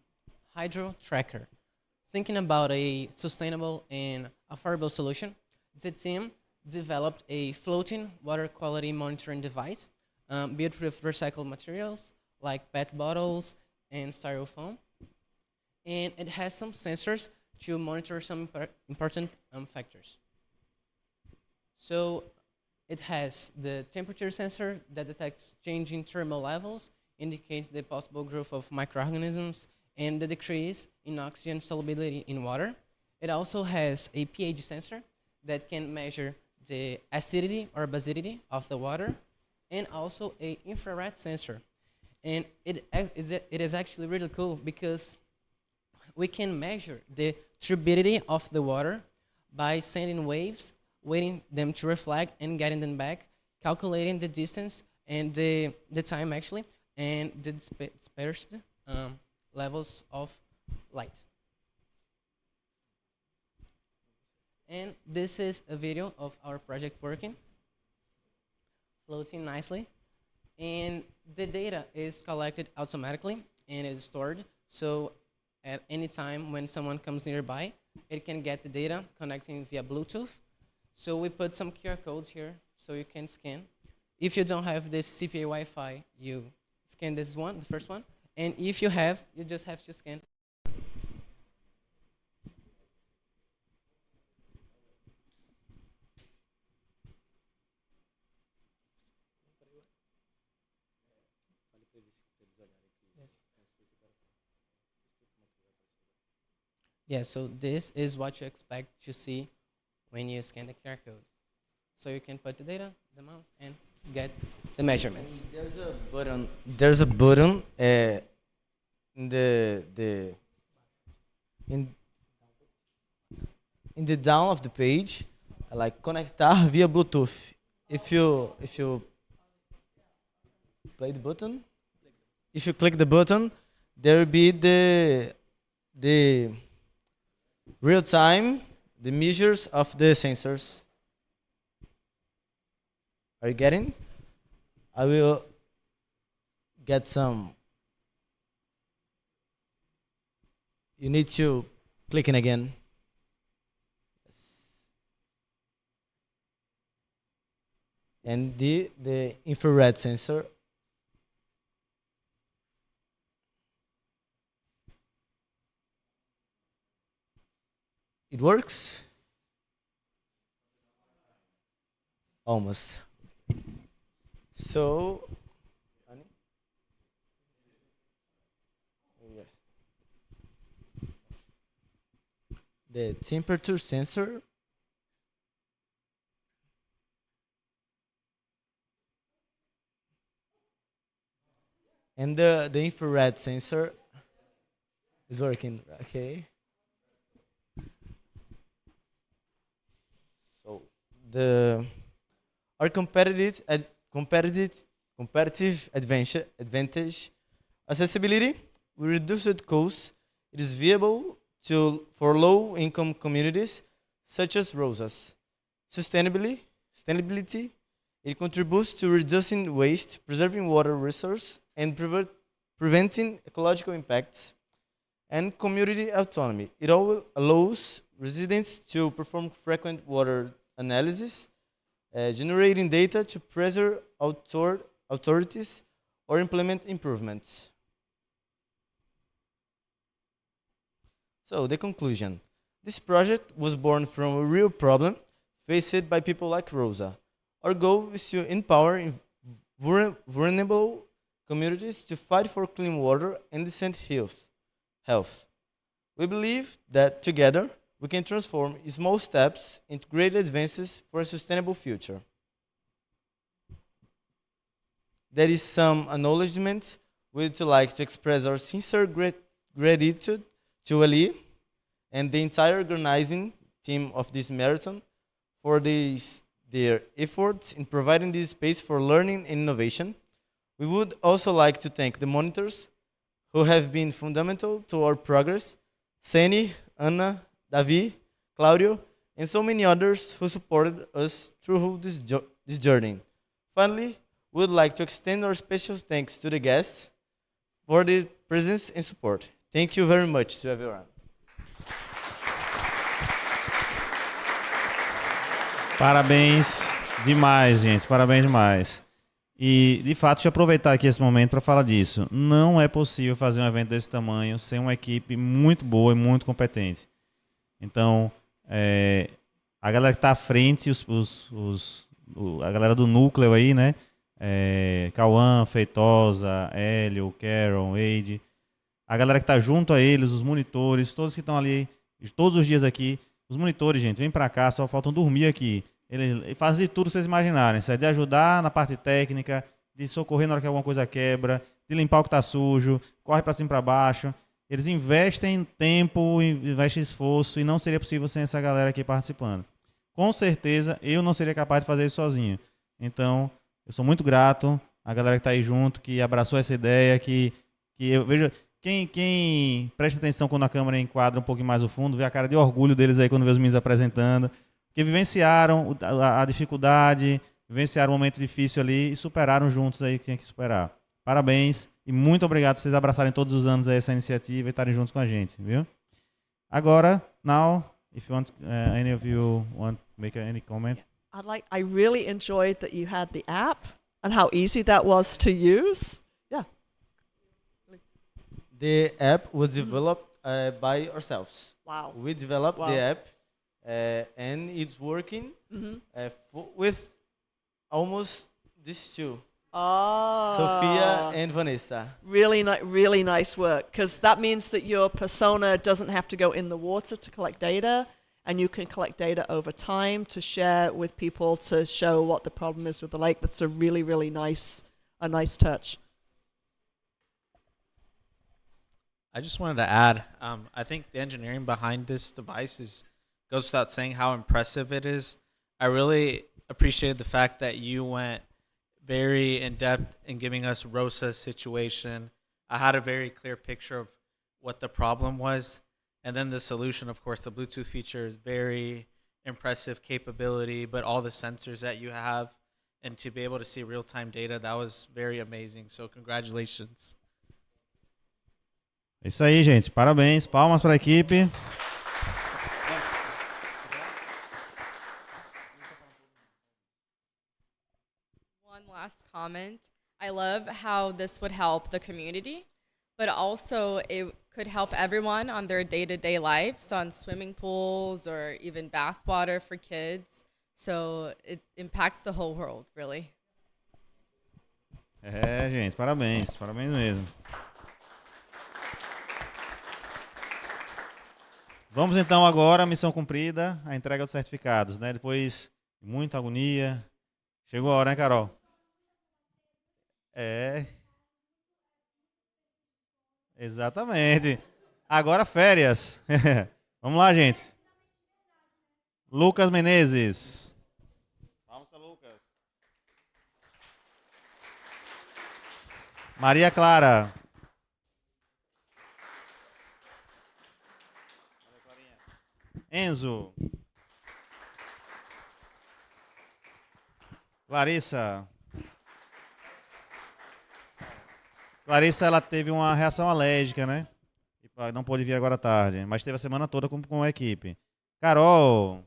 Hydro Tracker. Thinking about a sustainable and affordable solution, the team developed a floating water quality monitoring device built with recycled materials like PET bottles and styrofoam. And it has some sensors to monitor some important factors. So it has the temperature sensor that detects changing thermal levels, indicates the possible growth of microorganisms, and the decrease in oxygen solubility in water. It also has a pH sensor that can measure the acidity or basicity of the water, and also a infrared sensor. And it is actually really cool because we can measure the turbidity of the water by sending waves, waiting them to reflect and getting them back, calculating the distance and the time actually, and the dispersed levels of light. And this is a video of our project working, floating nicely. And the data is collected automatically and is stored. So at any time when someone comes nearby, it can get the data connecting via Bluetooth. So we put some QR codes here so you can scan. If you don't have this CPA Wi-Fi, you scan this one, the first one. And if you have, you just have to scan. Yeah, so this is what you expect to see when you scan the QR code. So you can put the data, the month, and get the measurements. There's a button. There's a button in the down of the page, like conectar via Bluetooth. If you play the button, if you click the button, there will be the real time, the measures of the sensors. Are you getting? I will get some. You need to click in again. Yes. And the infrared sensor. It works? Almost. So, yes. The temperature sensor and the infrared sensor is working, okay? So our competitive advantage, accessibility, we reduced costs. It is viable for low-income communities such as Rosas. Sustainability, it contributes to reducing waste, preserving water resources, and preventing ecological impacts. And community autonomy, it allows residents to perform frequent water analysis, generating data to pressure authorities or implement improvements. So the conclusion. This project was born from a real problem faced by people like Rosa. Our goal is to empower vulnerable communities to fight for clean water and decent health. We believe that together we can transform small steps into great advances for a sustainable future. There is some acknowledgement. We'd like to express our sincere gratitude to Ali and the entire organizing team of this marathon for their efforts in providing this space for learning and innovation. We would also like to thank the monitors who have been fundamental to our progress, Seni, Anna, Davi, Claudio, and so many others who supported us through this journey. Finally, we would like to extend our special thanks to the guests for their presence and support. Thank you very much to everyone. Parabéns demais, gente. Parabéns demais. E, de fato, deixa eu aproveitar aqui esse momento para falar disso. Não é possível fazer um evento desse tamanho sem uma equipe muito boa e muito competente. Então, a galera que está à frente, a galera do núcleo aí, né? Cauã, Feitosa, Hélio, Carol, Wade, a galera que está junto a eles, os monitores, todos que estão ali, todos os dias aqui. Os monitores, gente, vêm para cá, só faltam dormir aqui. Eles fazem de tudo que vocês imaginarem, certo? De ajudar na parte técnica, de socorrer na hora que alguma coisa quebra, de limpar o que está sujo, corre para cima e para baixo. Eles investem tempo, investem esforço e não seria possível sem essa galera aqui participando. Com certeza, eu não seria capaz de fazer isso sozinho. Então, eu sou muito grato à galera que está aí junto, que abraçou essa ideia, que eu vejo... Quem presta atenção quando a câmera enquadra um pouquinho mais o fundo, vê a cara de orgulho deles aí quando vê os meninos apresentando, que vivenciaram a dificuldade, vivenciaram um momento difícil ali e superaram juntos aí o que tinha que superar. Parabéns e muito obrigado por vocês abraçarem todos os anos aí essa iniciativa e estarem juntos com a gente, viu? Agora, now, if you want, any of you want to make any comment? I really enjoyed that you had the app and how easy that was to use. Yeah. The app was developed by ourselves. Wow. We developed Wow. the app, and it's working with almost these two, Sophia and Vanessa. Really nice work, because that means that your persona doesn't have to go in the water to collect data, and you can collect data over time to share with people to show what the problem is with the lake. That's a really nice touch. I just wanted to add, I think the engineering behind this device goes without saying how impressive it is. I really appreciated the fact that you went very in-depth in giving us Rosa's situation. I had a very clear picture of what the problem was. And then the solution, of course, the Bluetooth feature is very impressive capability, but all the sensors that you have and to be able to see real-time data, that was very amazing. So congratulations. É isso aí, gente. Parabéns. Palmas para a equipe. One last comment. I love how this would help the community, but also it could help everyone on their day-to-day lives, on swimming pools or even bath water for kids. So it impacts the whole world, really. Gente, parabéns. Parabéns mesmo. Vamos então agora, missão cumprida, a entrega dos certificados, né? Depois de muita agonia. Chegou a hora, né, Carol? Exatamente. Agora férias. Vamos lá, gente. Lucas Menezes. Vamos, Lucas. Maria Clara. Enzo. Clarissa. Clarissa, ela teve uma reação alérgica, né? Não pôde vir agora à tarde, mas teve a semana toda com a equipe. Carol.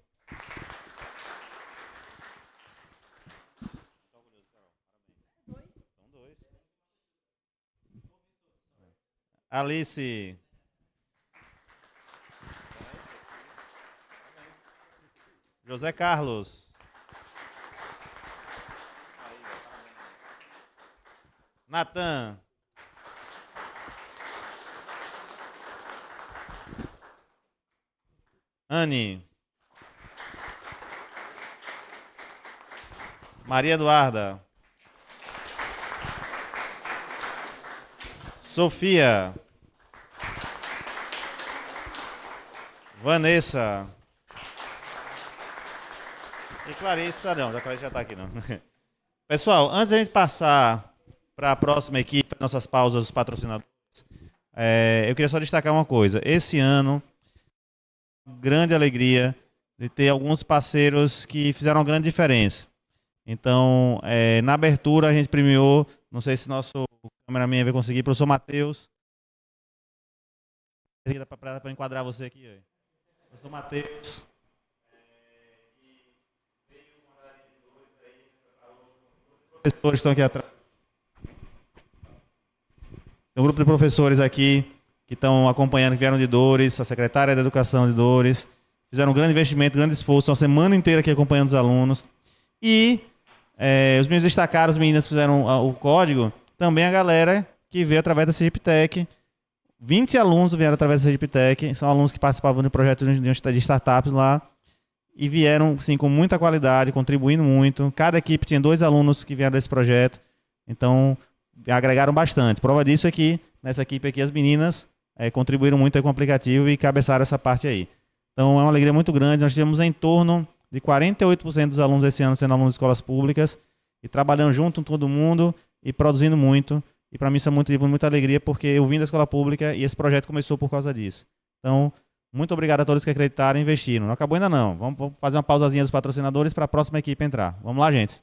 São dois. Alice. José Carlos. Natan. Anne. Maria Eduarda. Sofia. Vanessa. E Clarissa, não, a Clarissa já está aqui, não. Pessoal, antes da gente passar para a próxima equipe, nossas pausas dos patrocinadores, eu queria só destacar uma coisa. Esse ano, grande alegria de ter alguns parceiros que fizeram uma grande diferença. Então, na abertura a gente premiou, não sei se nosso cameraman vai conseguir, professor Matheus. Para enquadrar você aqui, aí. Professor Matheus. Professores estão aqui atrás. Tem um grupo de professores aqui que estão acompanhando, que vieram de Dores, a secretária da Educação de Dores, fizeram um grande investimento, grande esforço, uma semana inteira aqui acompanhando os alunos. E os meninos destacaram, as meninas fizeram o código, também a galera que veio através da Sergipe Tech. 20 alunos vieram através da Sergipe Tech, são alunos que participavam de projetos de startups lá, e vieram, sim, com muita qualidade, contribuindo muito. Cada equipe tinha 2 alunos que vieram desse projeto, então agregaram bastante. Prova disso é que, nessa equipe aqui, as meninas contribuíram muito com o aplicativo e cabeçaram essa parte aí. Então, é uma alegria muito grande. Nós tivemos em torno de 48% dos alunos esse ano sendo alunos de escolas públicas, e trabalhando junto com todo mundo, e produzindo muito. E para mim isso é muito, muita alegria, porque eu vim da escola pública e esse projeto começou por causa disso. Então, muito obrigado a todos que acreditaram e investiram. Não acabou ainda não. Vamos fazer uma pausazinha dos patrocinadores para a próxima equipe entrar. Vamos lá, gente.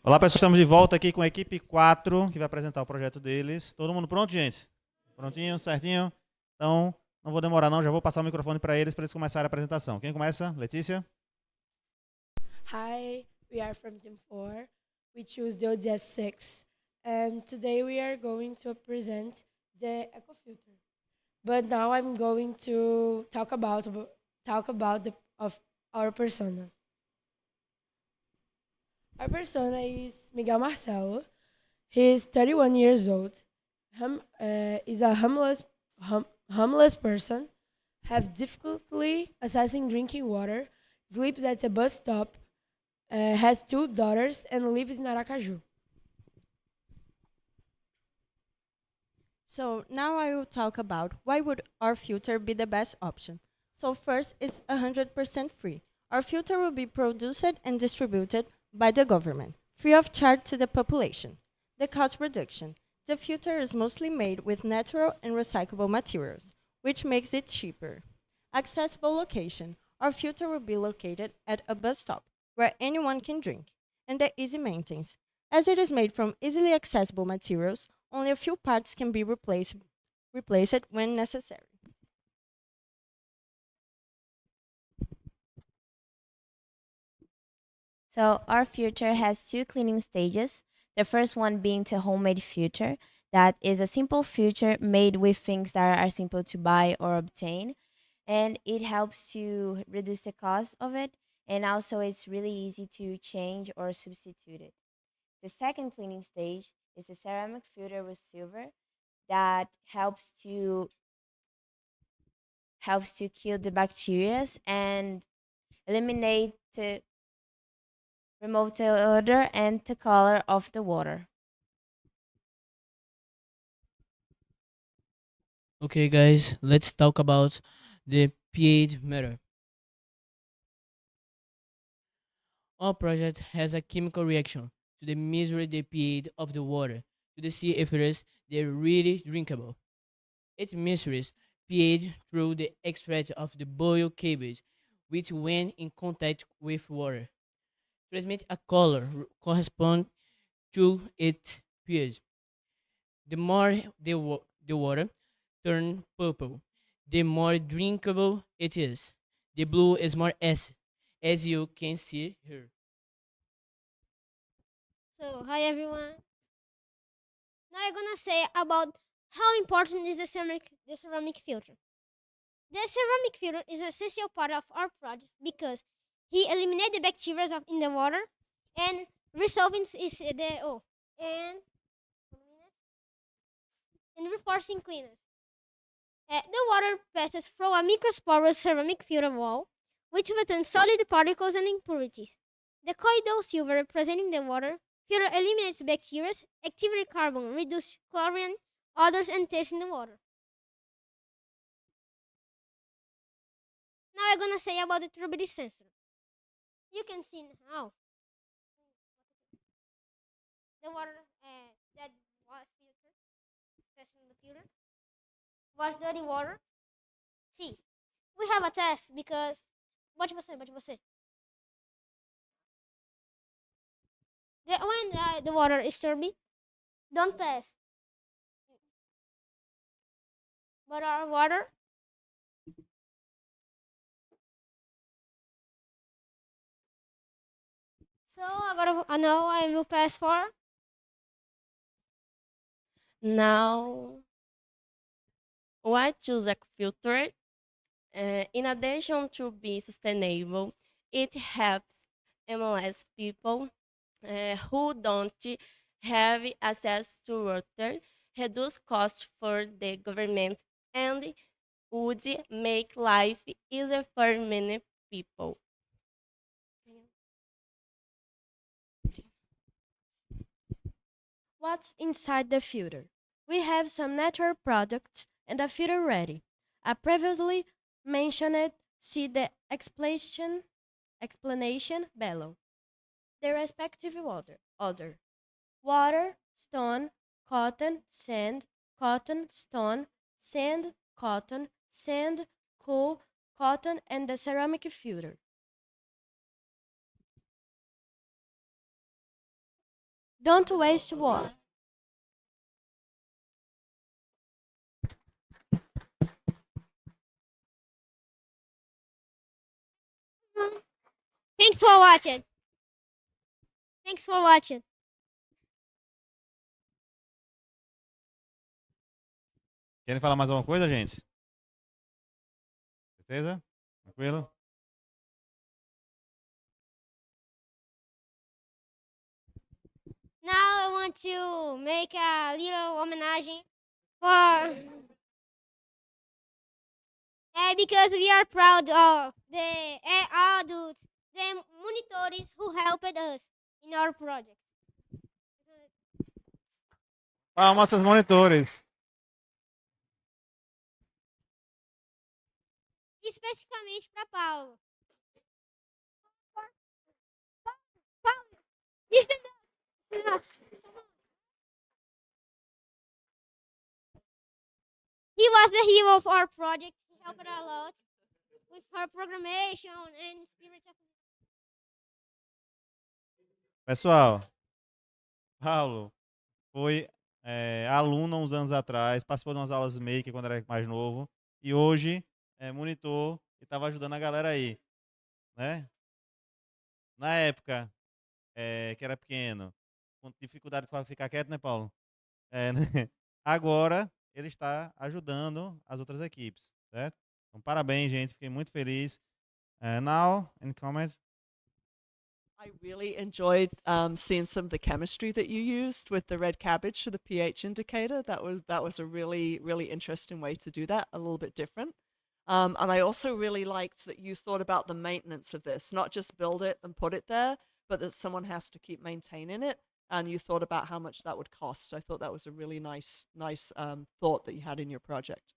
Olá, pessoal, estamos de volta aqui com a equipe 4, que vai apresentar o projeto deles. Todo mundo pronto, gente? Prontinho, certinho? Então, não vou demorar não, já vou passar o microfone para eles começarem a apresentação. Quem começa? Letícia? Hi, we are from Team 4. We choose the ODS 6. And today we are going to present the Eco Filter. But now I'm going to talk about our persona. Our persona is Miguel Marcelo. He is 31 years old. Is a homeless person. Have difficulty accessing drinking water. Sleeps at a bus stop. Has 2 daughters and lives in Aracaju. So now I will talk about why would our filter be the best option. So first, it's 100% free. Our filter will be produced and distributed by the government, free of charge to the population. The cost reduction. The filter is mostly made with natural and recyclable materials, which makes it cheaper. Accessible location. Our filter will be located at a bus stop, where anyone can drink, and the easy maintenance. As it is made from easily accessible materials, only a few parts can be replaced when necessary. So our filter has 2 cleaning stages. The first one being the homemade filter. That is a simple filter made with things that are simple to buy or obtain. And it helps to reduce the cost of it. And also it's really easy to change or substitute it. The second cleaning stage is a ceramic filter with silver that helps to kill the bacteria and remove the odor and the color of the water. Okay, guys, let's talk about the pH meter. Our project has a chemical reaction to measure the pH of the water to see if it is really drinkable. It measures pH through the extract of the boiled cabbage, which when in contact with water, transmit a color correspond to its pH. The more the water turn purple, the more drinkable it is. The blue is more acid, as you can see here. So, hi everyone. Now I'm gonna say about how important is the ceramic filter. The ceramic filter is an essential part of our project because he eliminates the bacteria in the water and resolving and reinforcing cleanness. The water passes through a microsporous ceramic filter wall, which retains solid particles and impurities. The colloidal silver representing the water filter eliminates bacteria, activate carbon, reduce chlorine, odors, and taste in the water. Now I'm gonna say about the turbidity sensor. You can see now the water that was filtered, passing the filter, was dirty water. See, we have a test because what you say? When the water is turbid, don't pass. But our water. So now I will pass for. Now, why choose a filter? In addition to be sustainable, it helps MLS people who don't have access to water, reduce costs for the government, and would make life easier for many people. What's inside the filter? We have some natural products and a filter ready. I previously mentioned, see the explanation below. The respective order. Water, stone, cotton, sand, stone, sand, cotton, sand, coal, cotton, and the ceramic filter. Don't waste water. Thanks for watching. Thanks for watching. Querem falar mais alguma coisa, gente? Certeza? Tranquilo? Now I want to make a little homenagem for because we are proud of the adults, the monitors who helped us in our project. Palmas aos monitores. Especificamente para Paulo. Paulo, stand up. He was the hero of our project. He helped a lot with her programmation and spirit of. Pessoal, Paulo foi aluno há uns anos atrás, participou de umas aulas Maker quando era mais novo, e hoje é monitor e estava ajudando a galera aí, né? Na época que era pequeno, com dificuldade para ficar quieto, né, Paulo? Né? Agora ele está ajudando as outras equipes, certo? Então, parabéns, gente, fiquei muito feliz. Now, any comments? I really enjoyed seeing some of the chemistry that you used with the red cabbage for the pH indicator. That was a really interesting way to do that, a little bit different. And I also really liked that you thought about the maintenance of this, not just build it and put it there, but that someone has to keep maintaining it. And you thought about how much that would cost. I thought that was a really nice thought that you had in your project.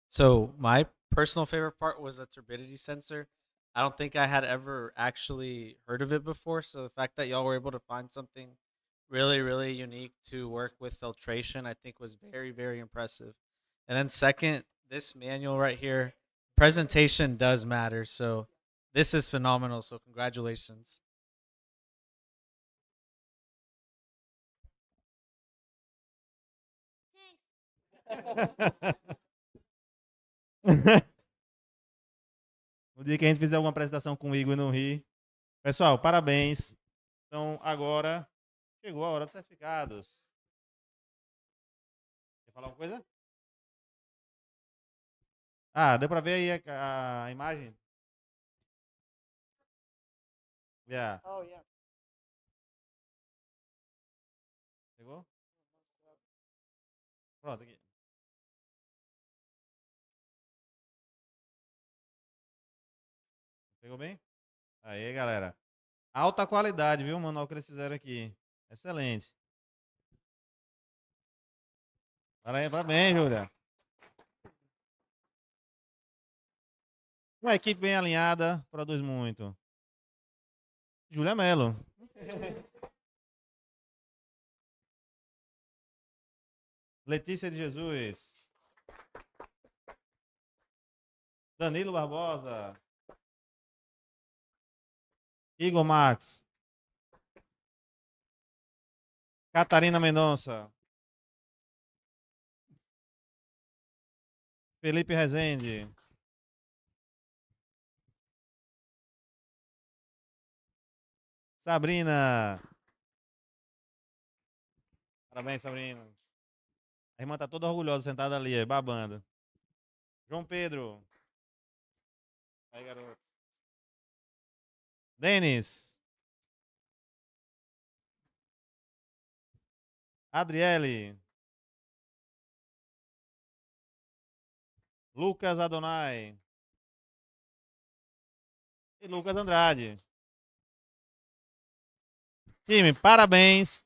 So my personal favorite part was the turbidity sensor. I don't think I had ever actually heard of it before. So the fact that y'all were able to find something really unique to work with filtration, I think was very impressive. And then second, this manual right here, presentation does matter. So this is phenomenal. So congratulations. No dia que a gente fizer alguma apresentação comigo e não rir. Pessoal, parabéns. Então, agora chegou a hora dos certificados. Quer falar alguma coisa? Ah, deu pra ver aí a imagem? Yeah. Oh, yeah. Pegou? Pronto, aqui. Pegou bem? Aí, galera. Alta qualidade, viu, o manual que eles fizeram aqui. Excelente. Parabéns, Júlia. Uma equipe bem alinhada, produz muito. Júlia Mello. Letícia de Jesus. Danilo Barbosa. Igor Max. Catarina Mendonça. Felipe Rezende. Sabrina. Parabéns, Sabrina. A irmã tá toda orgulhosa, sentada ali, babando. João Pedro. Aí, garoto. Denis. Adriele. Lucas Adonai. E Lucas Andrade. Time, parabéns.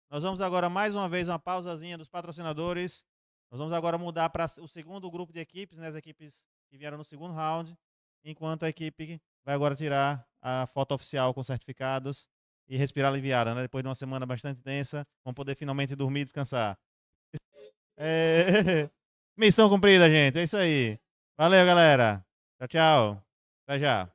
Nós vamos agora mais uma vez uma pausazinha dos patrocinadores. Nós vamos agora mudar para o segundo grupo de equipes, né, as equipes que vieram no segundo round, enquanto a equipe vai agora tirar a foto oficial com certificados e respirar aliviada, né? Depois de uma semana bastante tensa, vão poder finalmente dormir e descansar. Missão cumprida, gente. É isso aí. Valeu, galera. Tchau, tchau. Até já.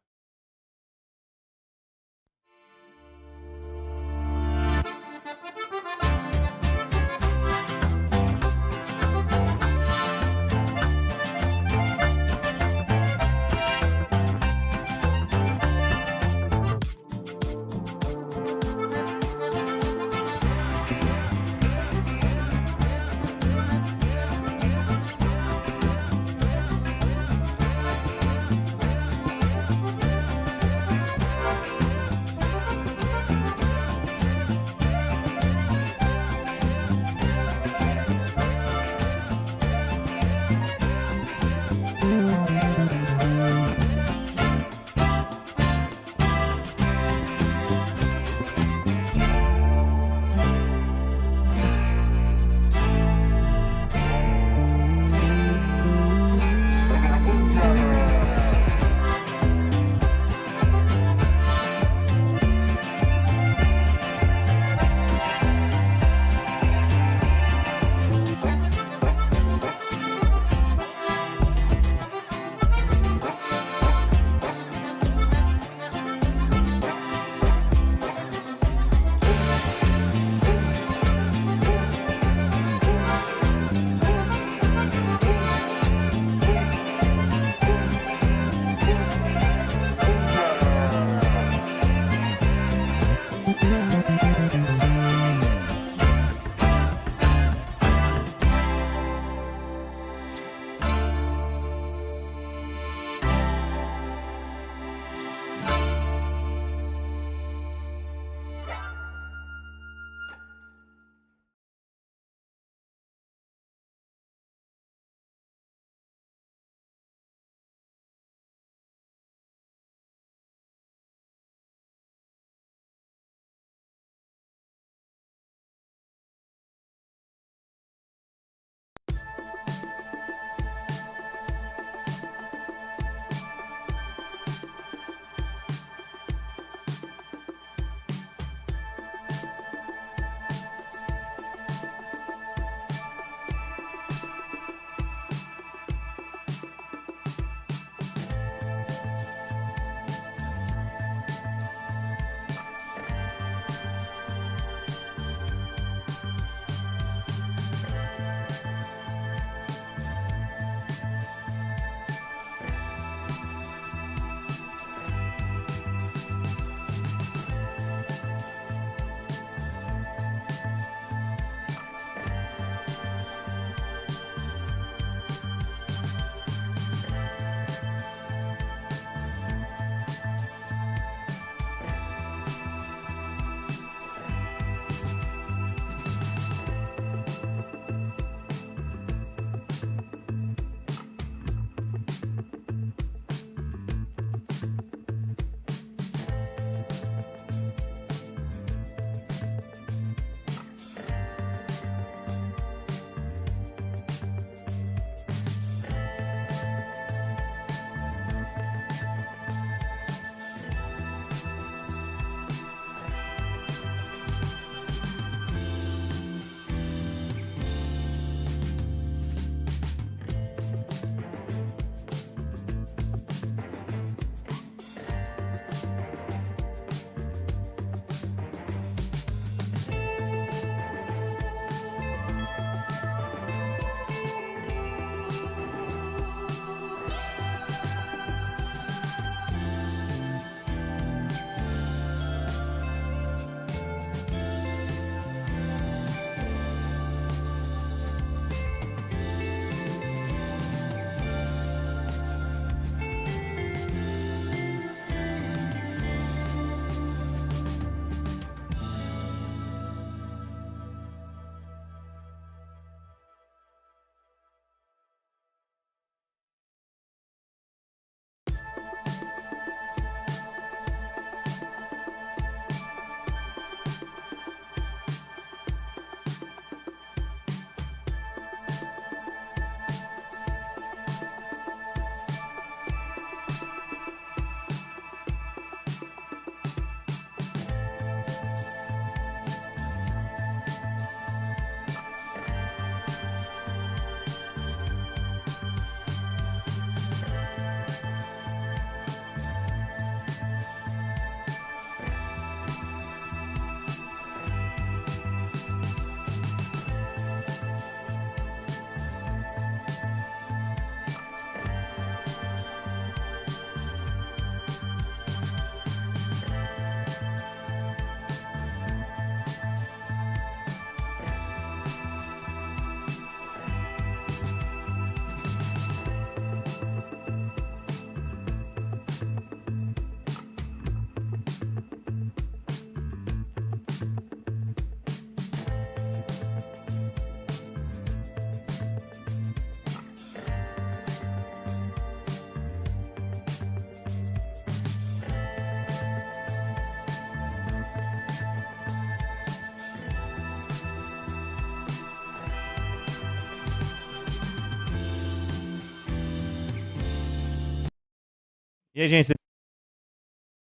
E aí, gente,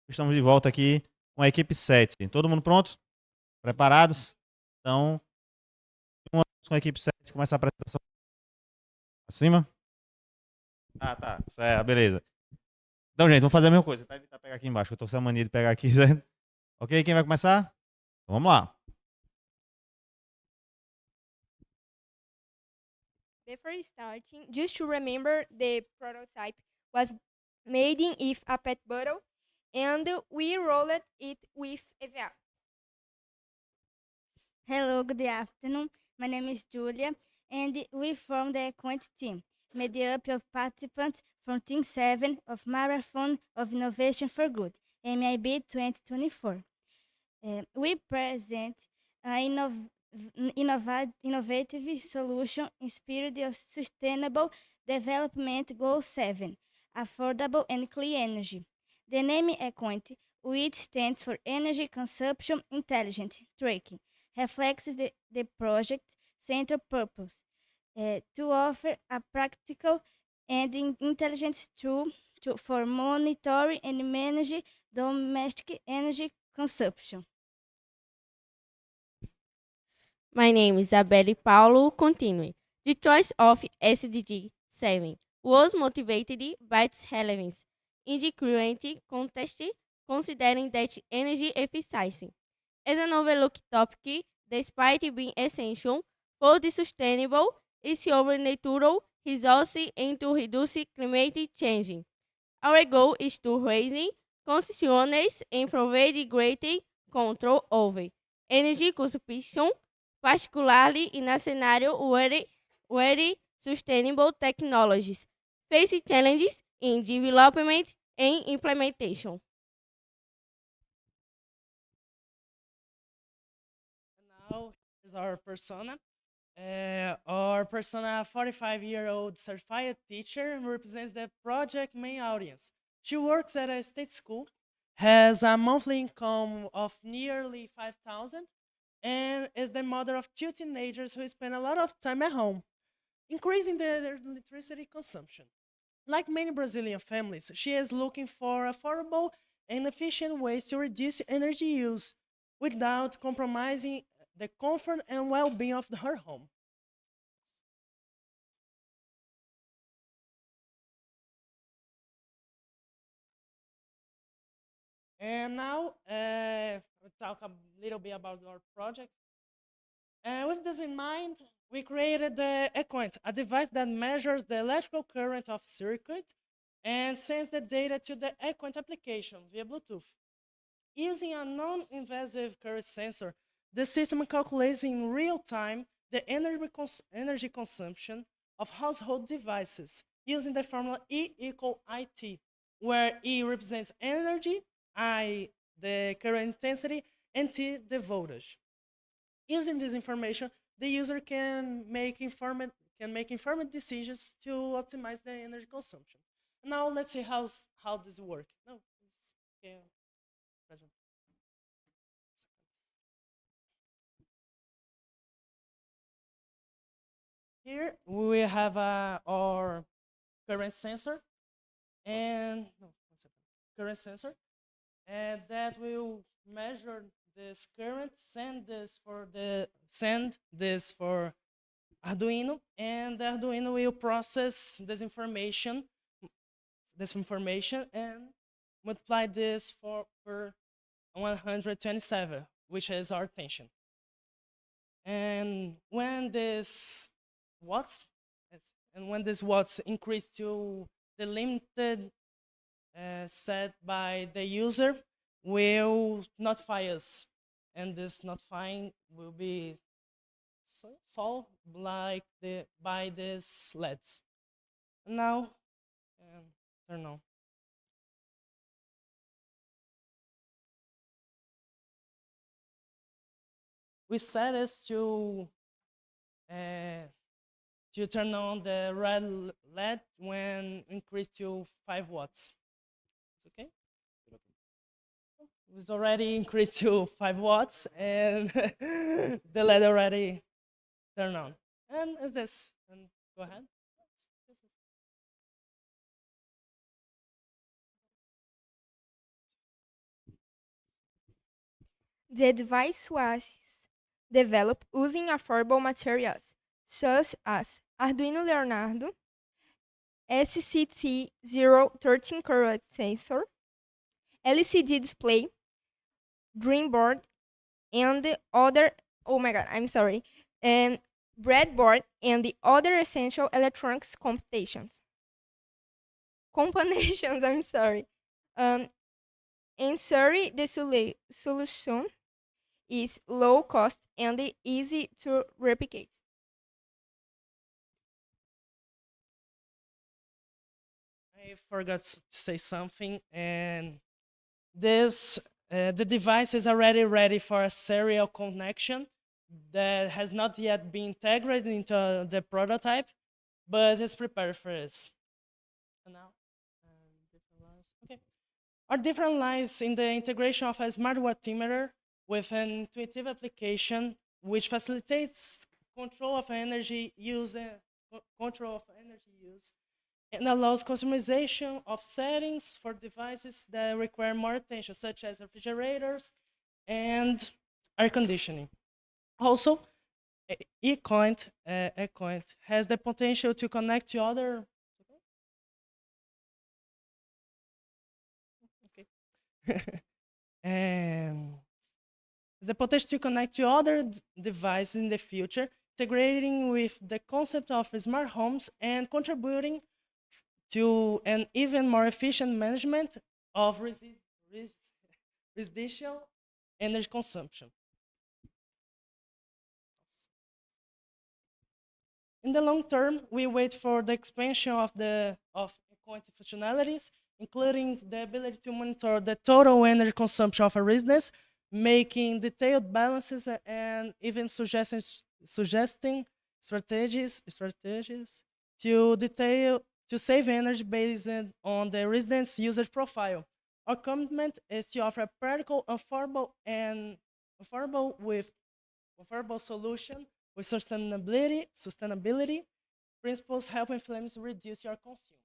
estamos de volta aqui com a equipe 7. Todo mundo pronto? Preparados? Então, com a equipe 7, começa a apresentação. Acima? Ah, tá. Beleza. Então, gente, vamos fazer a mesma coisa. Tentar evitar pegar aqui embaixo, eu tô com essa mania de pegar aqui, certo? Ok, quem vai começar? Então, vamos lá. Before starting, just to remember the prototype was made with a pet bottle and we rolled it with EVA. Hello, good afternoon. My name is Julia, and we from the E-coint team, made up of participants from Team 7 of Marathon of Innovation for Good, MIB 2024. We present an innovative solution inspired of Sustainable Development Goal 7, affordable and clean energy. The name E-coint, which stands for Energy Consumption Intelligent Tracking, reflects the project's central purpose to offer a practical and intelligent tool for monitoring and manage domestic energy consumption. My name is Isabelle Paulo. Continue. The choice of SDG 7 was motivated by its relevance in the current context, considering that energy efficiency is an overlooked topic despite being essential for the sustainable use of natural resources and to reduce climate change. Our goal is to raise consciousness and provide greater control over energy consumption, particularly in a scenario where sustainable technologies face challenges in development and implementation. Now, here's our persona. Our persona, 45-year-old certified teacher, represents the project main audience. She works at a state school, has a monthly income of nearly 5,000, and is the mother of two teenagers who spend a lot of time at home, increasing their electricity consumption. Like many Brazilian families, she is looking for affordable and efficient ways to reduce energy use without compromising the comfort and well-being of her home. And now, we'll talk a little bit about our project. With this in mind, we created the E-coint, a device that measures the electrical current of circuit and sends the data to the E-coint application via Bluetooth. Using a non-invasive current sensor, the system calculates in real time the energy consumption of household devices using the formula E equal IT, where E represents energy, I the current intensity, and T the voltage. Using this information, the user can make informed decisions to optimize the energy consumption. Now let's see how this works. No, okay, present. Here we have our current sensor, and and that will measure this current, send this for Arduino, and the Arduino will process this information and multiply this per 127, which is our tension. And when this watts increase to the limited set by the user, will notify us, and this notifying will be solved by these LEDs. Now, turn on. We set us to turn on the red LED when increased to 5 watts. Okay? It's already increased to 5 watts, and the LED already turned on. And is this? And go ahead. The device was developed using affordable materials such as Arduino Leonardo, SCT-013 current sensor, LCD display, Dreamboard, and the other, oh my god, I'm sorry, and breadboard and the other essential electronics combinations, I'm sorry. In theory, the solution is low cost and easy to replicate. I forgot to say something, and this the device is already ready for a serial connection that has not yet been integrated into the prototype, but is prepared for this. And now, different lines. Okay. Are different lines in the integration of a smart altimeter with an intuitive application which facilitates control of energy use and allows customization of settings for devices that require more attention, such as refrigerators and air conditioning. Also, E-coint has the potential to connect to other. And the potential to connect to other devices in the future, integrating with the concept of smart homes and contributing to an even more efficient management of residential energy consumption. In the long term, we wait for the expansion of E-coint functionalities, including the ability to monitor the total energy consumption of a residence, making detailed balances and even suggesting strategies to save energy based on the resident's usage profile. Our commitment is to offer a practical, affordable solution with sustainability principles, helping families reduce your consumption.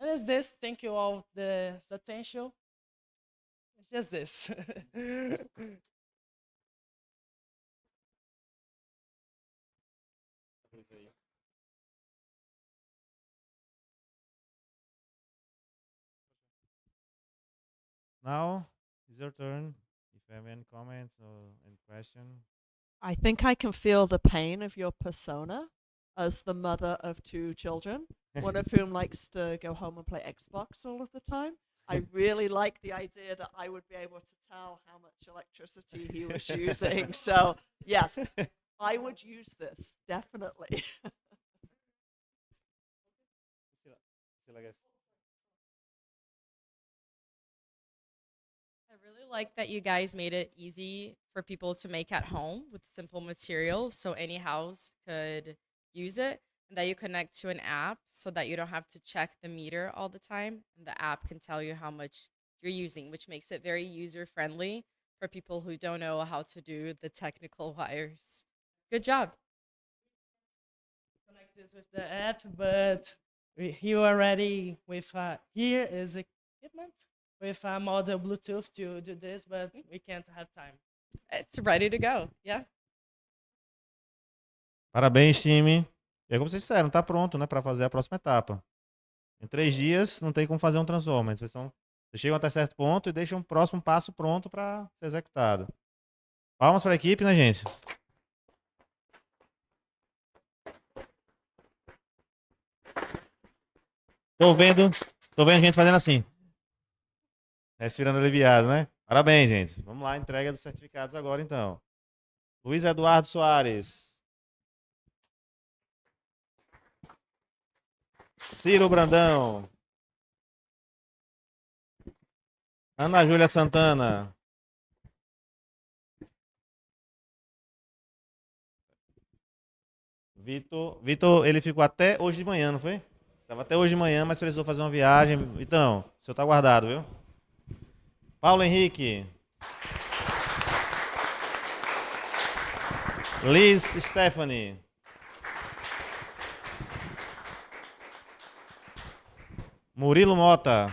And as this, thank you all the attention. Just this. Now it's your turn. If you have any comments or any question. I think I can feel the pain of your persona as the mother of two children, one of whom likes to go home and play Xbox all of the time. I really like the idea that I would be able to tell how much electricity he was using. So, yes, I would use this, definitely. I really like that you guys made it easy for people to make at home with simple materials so any house could use it, and that you connect to an app so that you don't have to check the meter all the time, and the app can tell you how much you're using, which makes it very user friendly for people who don't know how to do the technical wires. Good job. Connect this with the app, but you already with here is equipment with a model Bluetooth to do this, but we can't have time. It's ready to go. Yeah. Parabéns, time. E é como vocês disseram, tá pronto, né, para fazer a próxima etapa. Em 3 dias não tem como fazer um transformer. Vocês chegam até certo ponto e deixam o próximo passo pronto para ser executado. Palmas para a equipe, né, gente? Tô vendo a gente fazendo assim. Respirando aliviado, né? Parabéns, gente. Vamos lá, entrega dos certificados agora, então. Luiz Eduardo Soares. Ciro Brandão. Ana Júlia Santana. Vitor, ele ficou até hoje de manhã, não foi? Estava até hoje de manhã, mas precisou fazer uma viagem. Então, o senhor está guardado, viu? Paulo Henrique. Liz Stephanie. Murilo Mota.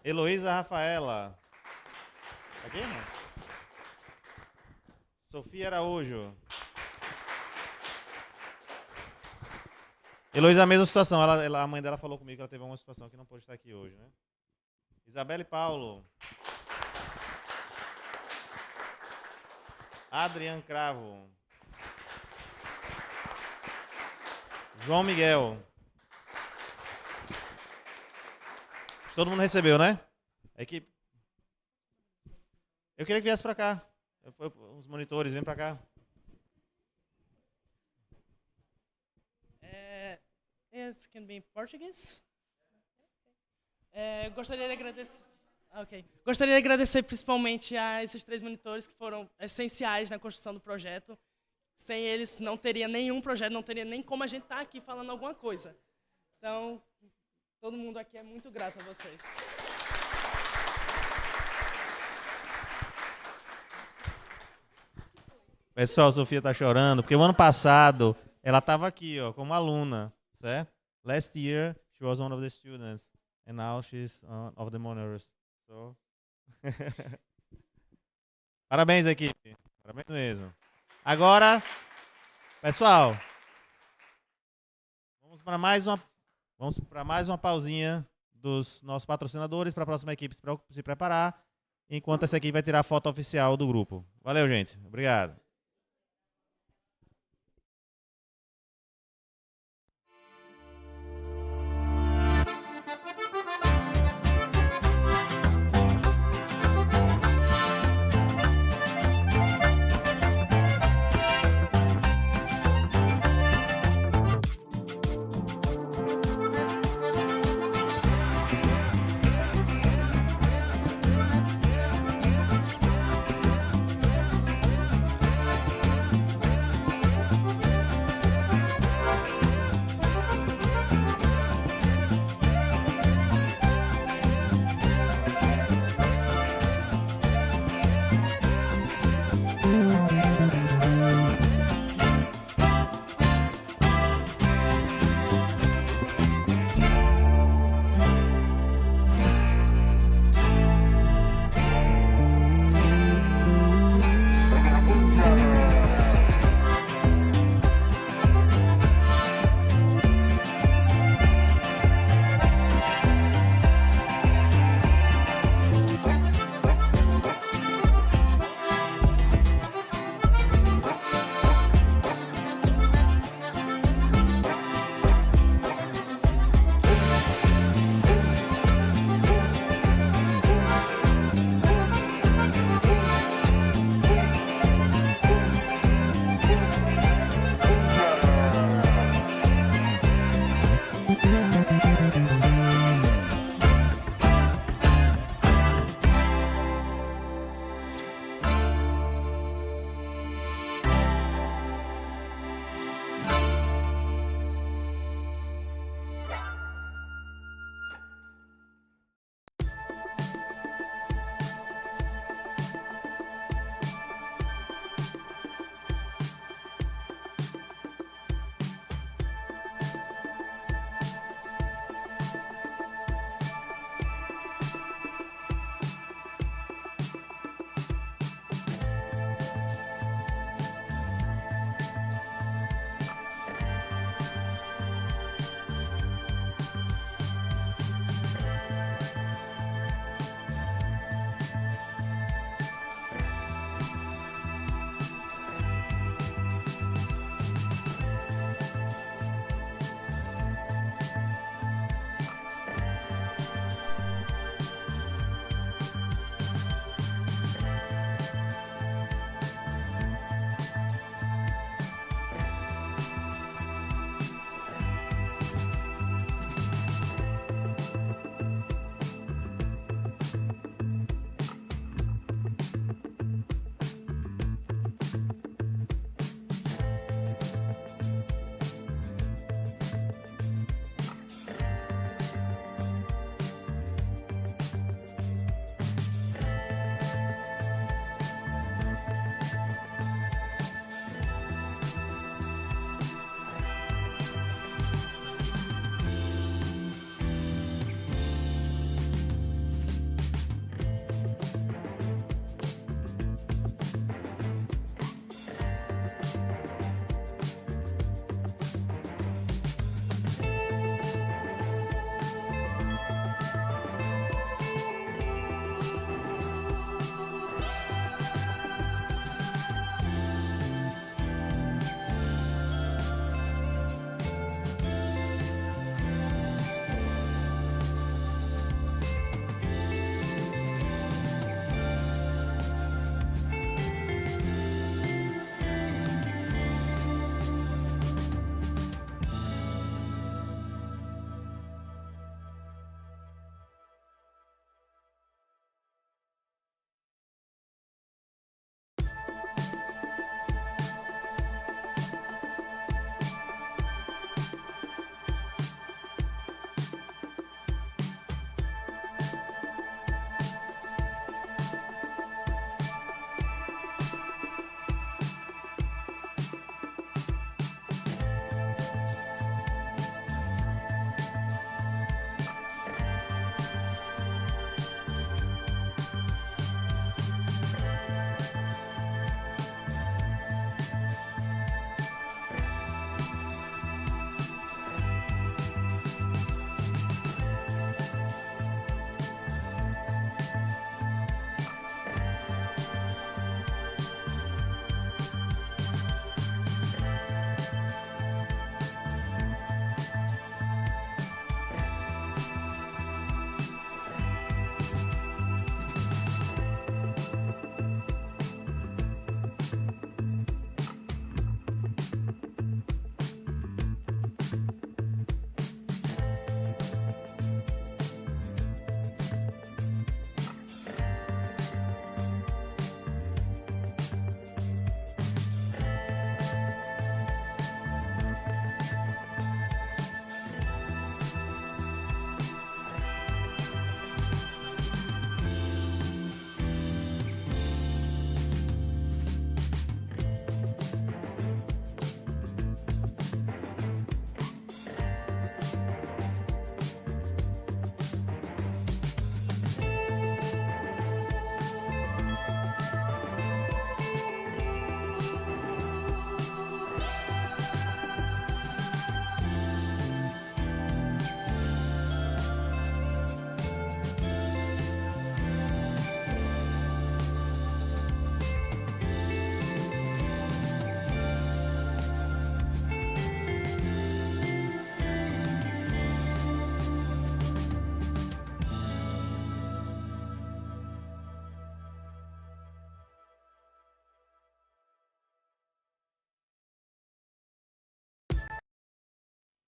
Heloísa Rafaela. Aqui, irmão? Sofia Araújo. Heloísa, a mesma situação. A mãe dela falou comigo que ela teve uma situação que não pôde estar aqui hoje, né? Isabelle Paulo. Adrian Cravo. João Miguel. Todo mundo recebeu, né? Equipe. Eu queria que viesse para cá. Os monitores, vem para cá. Yes, can be in Portuguese. Gostaria de agradecer. Ok. Gostaria de agradecer principalmente a esses 3 monitores que foram essenciais na construção do projeto. Sem eles não teria nenhum projeto, não teria nem como a gente estar aqui falando alguma coisa. Então, todo mundo aqui é muito grato a vocês. Pessoal, a Sofia tá chorando, porque o ano passado ela estava aqui, ó, como aluna, certo? Last year she was one of the students, and now she's one of the monitors. So parabéns, equipe. Parabéns mesmo. Agora, pessoal, vamos para mais uma pausinha dos nossos patrocinadores para a próxima equipe se preparar, enquanto essa equipe vai tirar a foto oficial do grupo. Valeu, gente. Obrigado.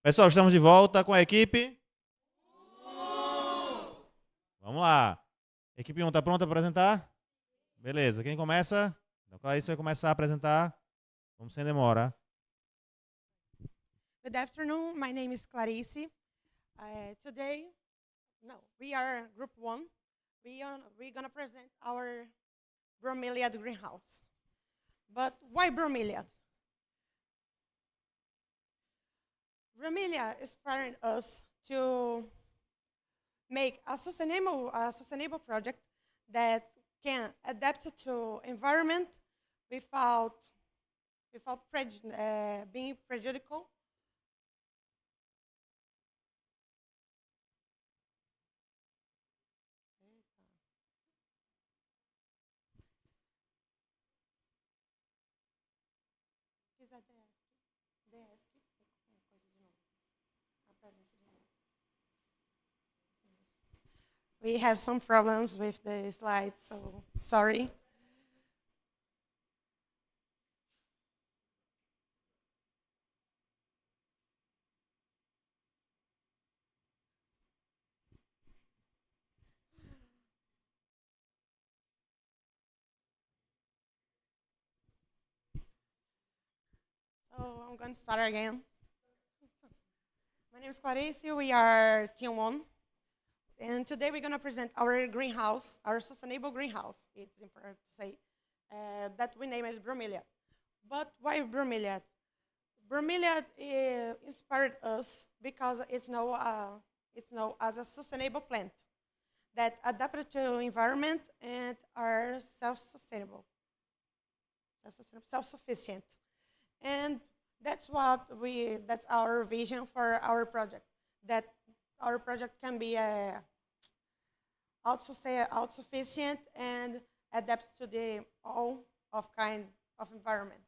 Pessoal, estamos de volta com a equipe. Vamos lá. Equipe 1 está pronta para apresentar? Beleza. Quem começa? Então, Clarice vai começar a apresentar. Vamos sem demora. Good afternoon. My name is Clarice. Today, we are Group 1. We're going to present our Brilia Greenhouse. But why Brilia? Brilia inspired us to make a sustainable project that can adapt to environment without being prejudicial. We have some problems with the slides, so sorry. So I'm going to start again. My name is Clarice. We are Team 1. And today we're going to present our greenhouse, our sustainable greenhouse. It's important to say that we named it Brilia. But why Brilia? Brilia inspired us because it's known as a sustainable plant that adapted to environment and are self-sufficient. And that's our vision for our project, that our project can be autosufficient and adapt to the all of kind of environment.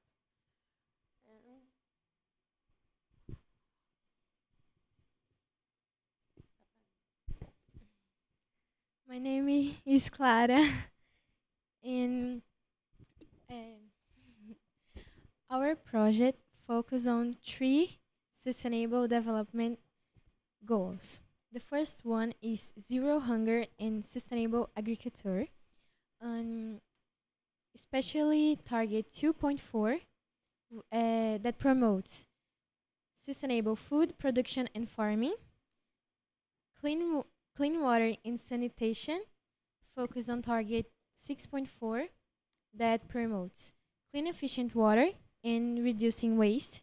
My name is Clara, and our project focuses on 3 sustainable development goals. The first one is zero hunger and sustainable agriculture, especially target 2.4 that promotes sustainable food production and farming, clean water and sanitation, focus on target 6.4 that promotes clean efficient water and reducing waste,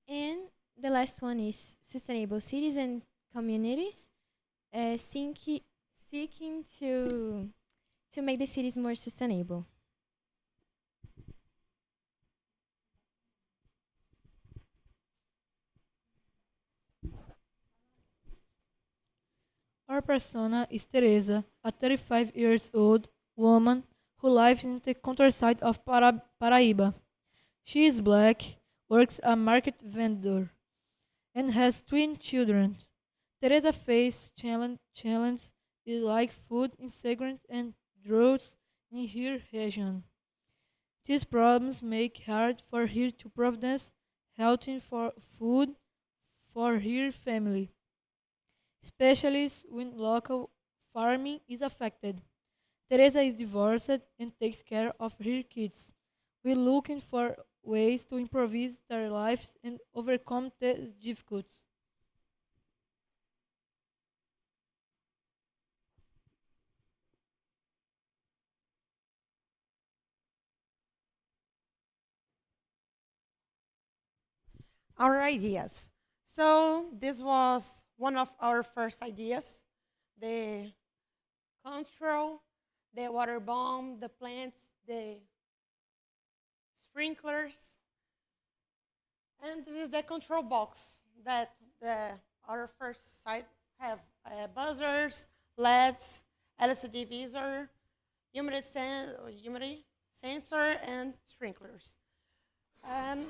and the last one is sustainable cities and communities, seeking to make the cities more sustainable. Our persona is Teresa, a 35 years old woman who lives in the countryside of Paraíba. She is black, works a market vendor, and has twin children. Teresa faces challenges like food insecurity and droughts in her region. These problems make it hard for her to provide healthy for food for her family, especially when local farming is affected. Teresa is divorced and takes care of her kids. We're looking for ways to improve their lives and overcome the difficulties. Our ideas. So this was one of our first ideas, the control, the water bomb, the plants, the sprinklers. And this is the control box that our first site have buzzers, LEDs, LCD visor, humidity sensor, and sprinklers. And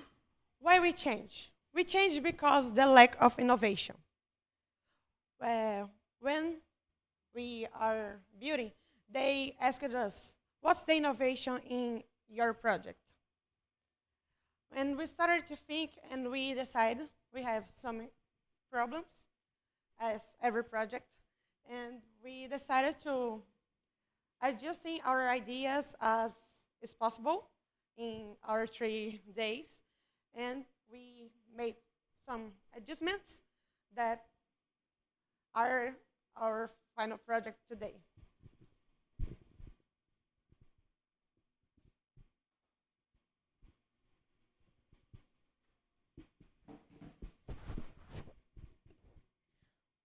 why we change? We change because the lack of innovation. When we are building, they asked us, what's the innovation in your project? And we started to think, and we decided we have some problems, as every project, and we decided to adjusting our ideas as is possible in our 3 days, and we made some adjustments that are our final project today.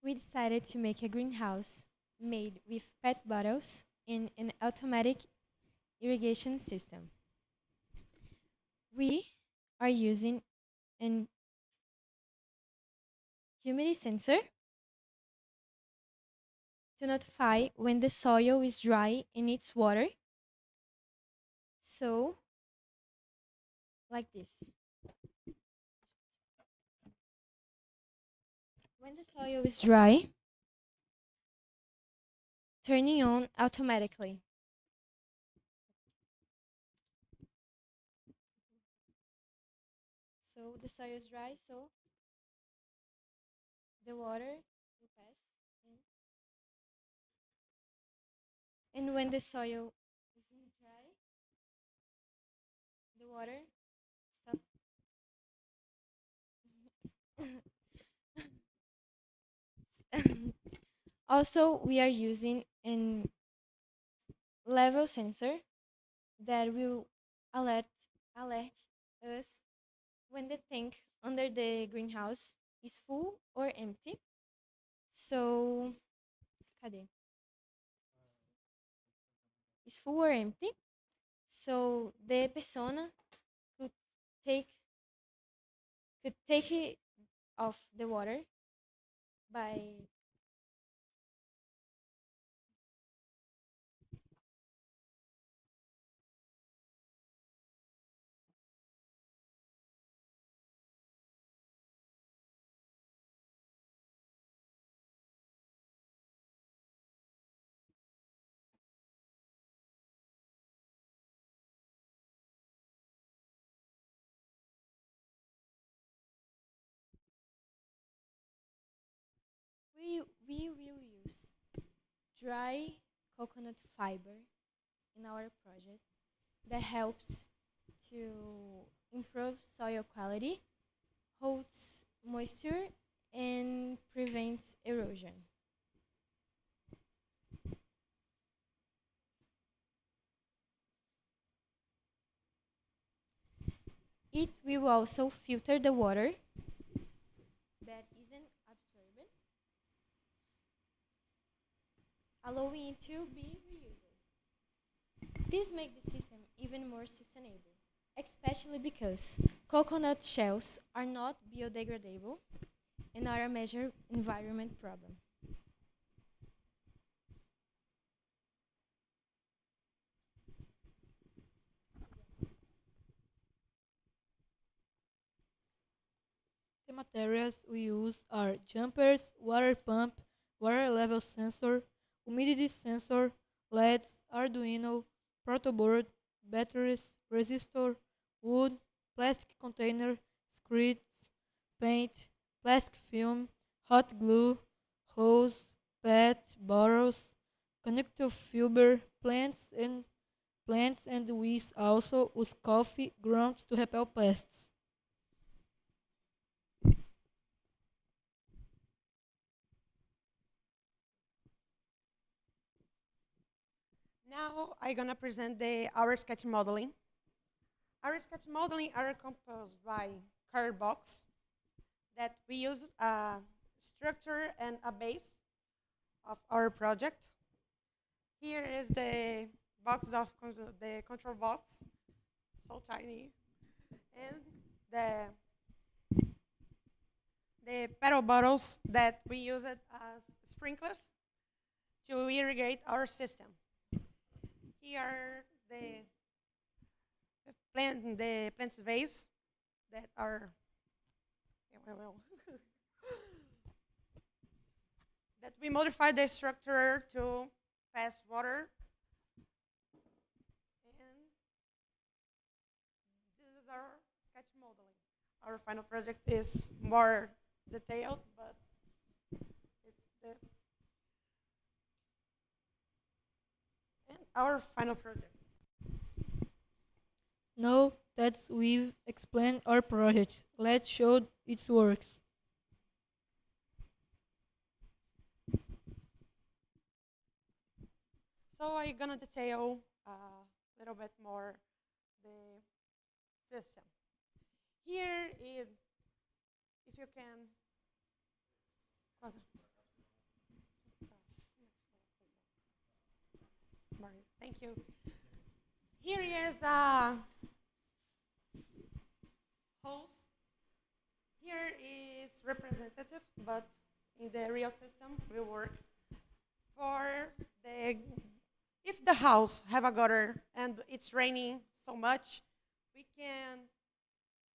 We decided to make a greenhouse made with PET bottles and an automatic irrigation system. We are using an humidity sensor to notify when the soil is dry and needs water. So, like this. When the soil is dry, turning on automatically. So the soil is dry, so the water will pass in. And when the soil isn't dry, the water stop. Also, we are using an level sensor that will alert alert us when the tank under the greenhouse is full or empty. So, cadê? Is full or empty. So the persona could take it off the water by we will use dry coconut fiber in our project that helps to improve soil quality, holds moisture, and prevents erosion. It will also filter the water that isn't absorbed, allowing it to be reused. This makes the system even more sustainable, especially because coconut shells are not biodegradable and are a major environment problem. The materials we use are jumpers, water pump, water level sensor, humidity sensor, LEDs, Arduino, protoboard, batteries, resistor, wood, plastic container, screeds, paint, plastic film, hot glue, hose, PET, bottles, conductive fiber, plants and we also use coffee grounds to repel pests. Now I'm gonna present our sketch modeling. Our sketch modeling are composed by card box that we use a structure and a base of our project. Here is the box of the control box, so tiny, and the pedal bottles that we use it as sprinklers to irrigate our system. Here the plants vase that are that we modify the structure to pass water. And this is our sketch modeling. Our final project is more detailed, but it's the and our final project. Now that we've explained our project, let's show its works. So I'm gonna detail a little bit more the system. Here is, if you can, thank you. Here is a hose. Here is representative, but in the real system we work for the, if the house have a gutter and it's raining so much, we can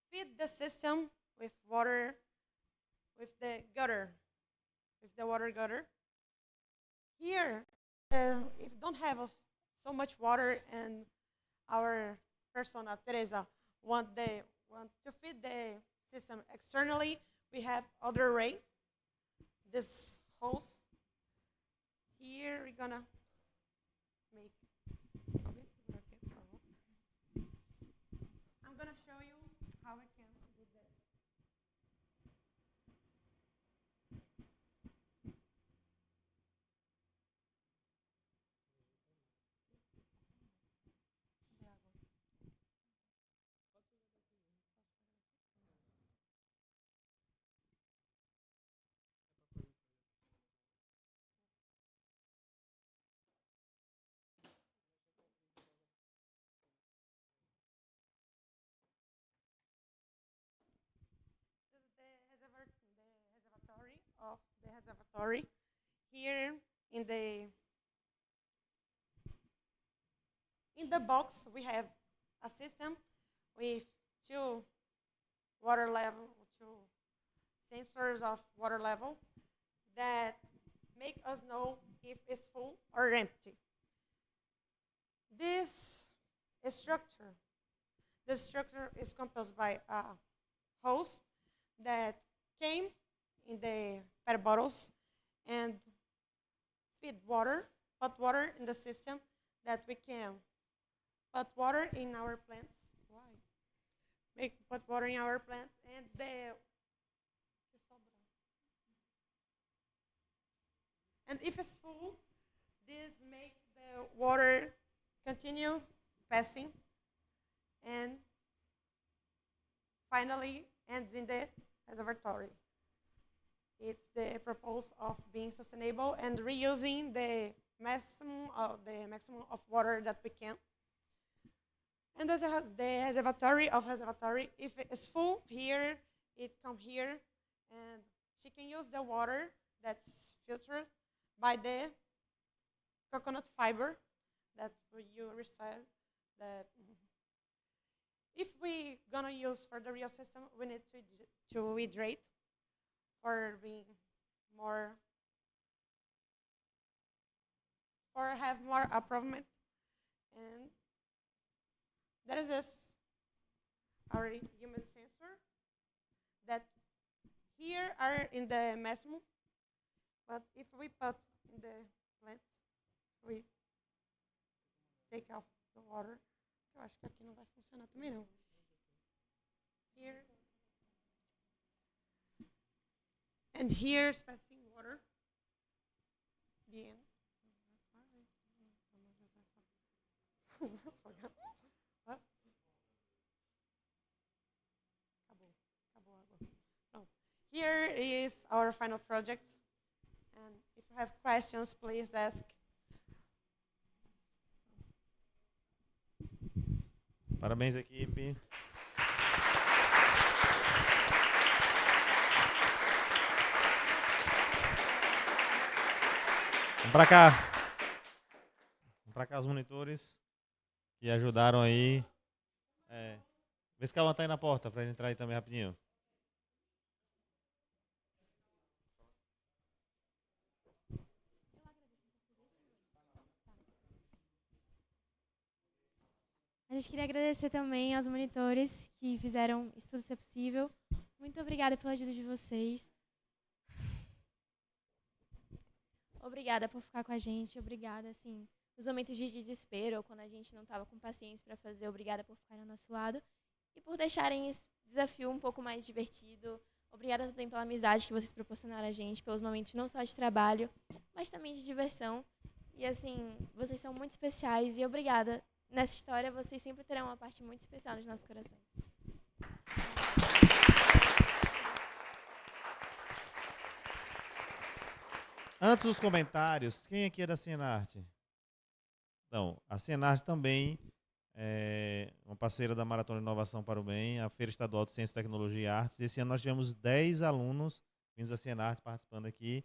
feed the system with water, with the gutter, with the water gutter. Here, if don't have so much water and our persona, Teresa, want to feed the system externally, we have other way. This hose. Here we're gonna make. I'm gonna show you how we can do this. Of the reservatory. Here in the box we have a system with two water level, two sensors of water level that make us know if it's full or empty. This structure is composed by a hose that came in the PET bottles and feed water, put water in the system that we can put water in our plants. Why? Put water in our plants and if it's full, this make the water continue passing and finally ends in the reservatory. It's the purpose of being sustainable and reusing the maximum of water that we can. And as the reservatory, if it is full here, it come here, and she can use the water that's filtered by the coconut fiber that you recycle. That if we gonna use for the real system, we need to hydrate for being more, for have more improvement. And that is this our human sensor that here are in the maximum, but if we put in the plant, we take off the water. Eu acho que aqui não vai funcionar também não. Here. And here's passing water. The end. Forgot. What? Acabou água. No. Here is our final project. And if you have questions, please ask. Parabéns, equipe. Vamos pra cá. Vamos pra cá os monitores que ajudaram aí. Vê se Calma tá aí na porta pra ele entrar aí também rapidinho. A gente queria agradecer também aos monitores que fizeram isso tudo ser possível. Muito obrigada pela ajuda de vocês. Obrigada por ficar com a gente, obrigada, assim, nos momentos de desespero, ou quando a gente não estava com paciência para fazer, obrigada por ficarem ao nosso lado e por deixarem esse desafio um pouco mais divertido. Obrigada também pela amizade que vocês proporcionaram a gente, pelos momentos não só de trabalho, mas também de diversão. E, assim, vocês são muito especiais e obrigada. Nessa história, vocês sempre terão uma parte muito especial nos nossos corações. Antes dos comentários, quem aqui é da Cienarte? Então, a Cienarte também é uma parceira da Maratona de Inovação para o Bem, a Feira Estadual de Ciência, Tecnologia e Artes. Esse ano nós tivemos 10 alunos vindos da Cienarte participando aqui,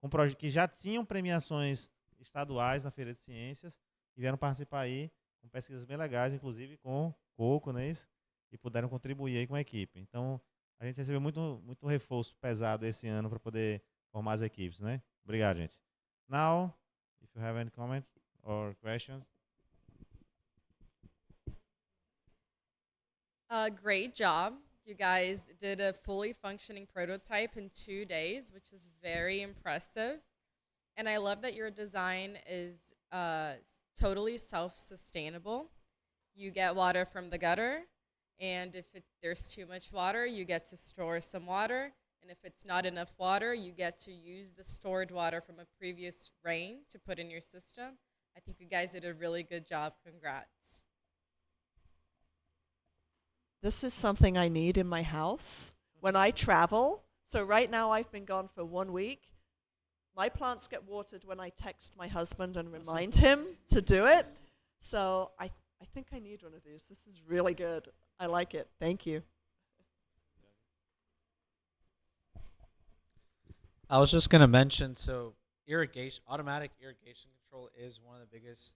com projetos que já tinham premiações estaduais na Feira de Ciências e vieram participar aí com pesquisas bem legais, inclusive com pouco, né, isso? E puderam contribuir aí com a equipe. Então, a gente recebeu muito reforço pesado esse ano para poder formar as equipes, né? Obrigado, gente. Now, if you have any comments or questions. Great job. You guys did a fully functioning prototype in 2 days, which is very impressive. And I love that your design is totally self-sustainable. You get water from the gutter, and if there's too much water, you get to store some water. And if it's not enough water, you get to use the stored water from a previous rain to put in your system. I think you guys did a really good job. Congrats. This is something I need in my house when I travel. So right now I've been gone for 1 week. My plants get watered when I text my husband and remind him to do it. So I think I need one of these. This is really good. I like it. Thank you. I was just going to mention, so automatic irrigation control is one of the biggest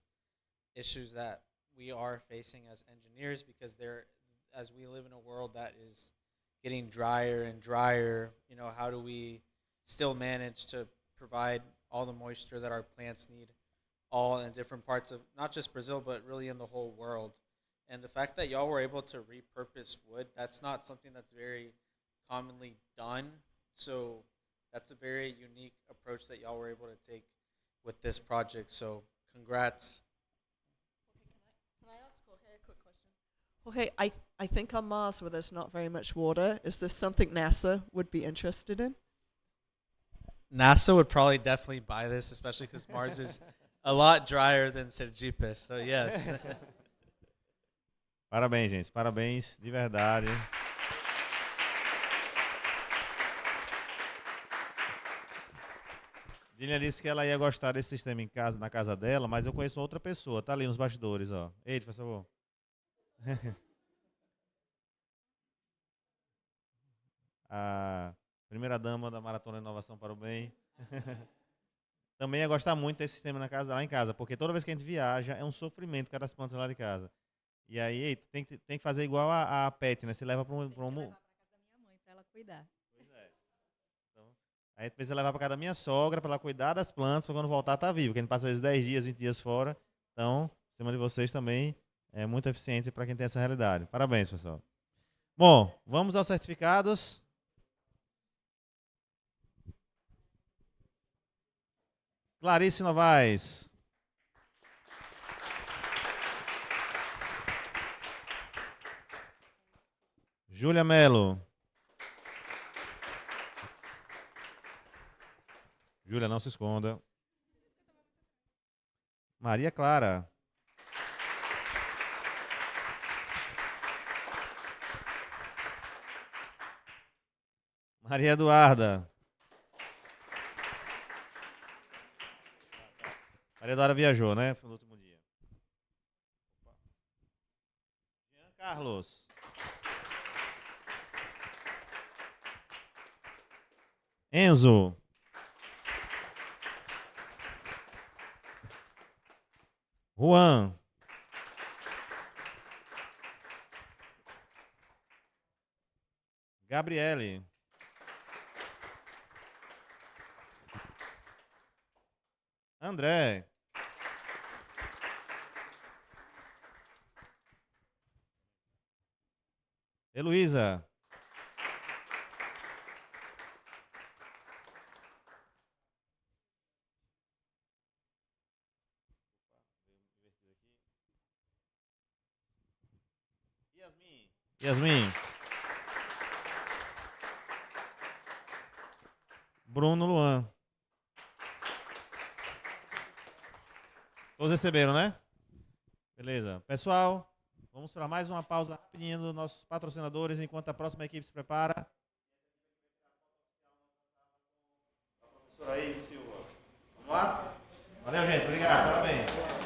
issues that we are facing as engineers, because as we live in a world that is getting drier and drier, how do we still manage to provide all the moisture that our plants need all in different parts of not just Brazil, but really in the whole world. And the fact that y'all were able to repurpose wood, that's not something that's very commonly done. So that's a very unique approach that y'all were able to take with this project. So congrats. Can I ask Jorge a quick question? Jorge, I think on Mars, where there's not very much water, is this something NASA would be interested in? NASA would probably definitely buy this, especially because Mars is a lot drier than Sergipe. So yes. Parabéns, gente. Parabéns, de verdade. Dilha disse que ela ia gostar desse sistema na casa dela, mas eu conheço outra pessoa, tá ali nos bastidores, ó. Ei, por favor. A primeira dama da Maratona de Inovação para o Bem. Também ia gostar muito desse sistema lá em casa, porque toda vez que a gente viaja é um sofrimento cada as plantas lá de casa. E aí, tem que fazer igual a Pet, né? Você leva para um... Levar para casa da minha mãe para ela cuidar. Pois é. Então, aí precisa levar para casa da minha sogra para ela cuidar das plantas, para quando voltar tá vivo, porque a gente passa às vezes 10 dias, 20 dias fora. Então, o sistema de vocês também é muito eficiente para quem tem essa realidade. Parabéns, pessoal. Bom, vamos aos certificados. Clarice Novaes. Júlia Melo. Júlia, não se esconda. Maria Clara. Maria Eduarda. Maria Eduarda viajou, né? Foi no último dia. Jean Carlos. Enzo. Juan. Gabriele. André. Heloísa. Yasmin. Bruno Luan. Todos receberam, né? Beleza. Pessoal, vamos para mais uma pausa rapidinha dos nossos patrocinadores enquanto a próxima equipe se prepara. Professora aí, Silva. Vamos lá? Valeu, gente. Obrigado. Parabéns.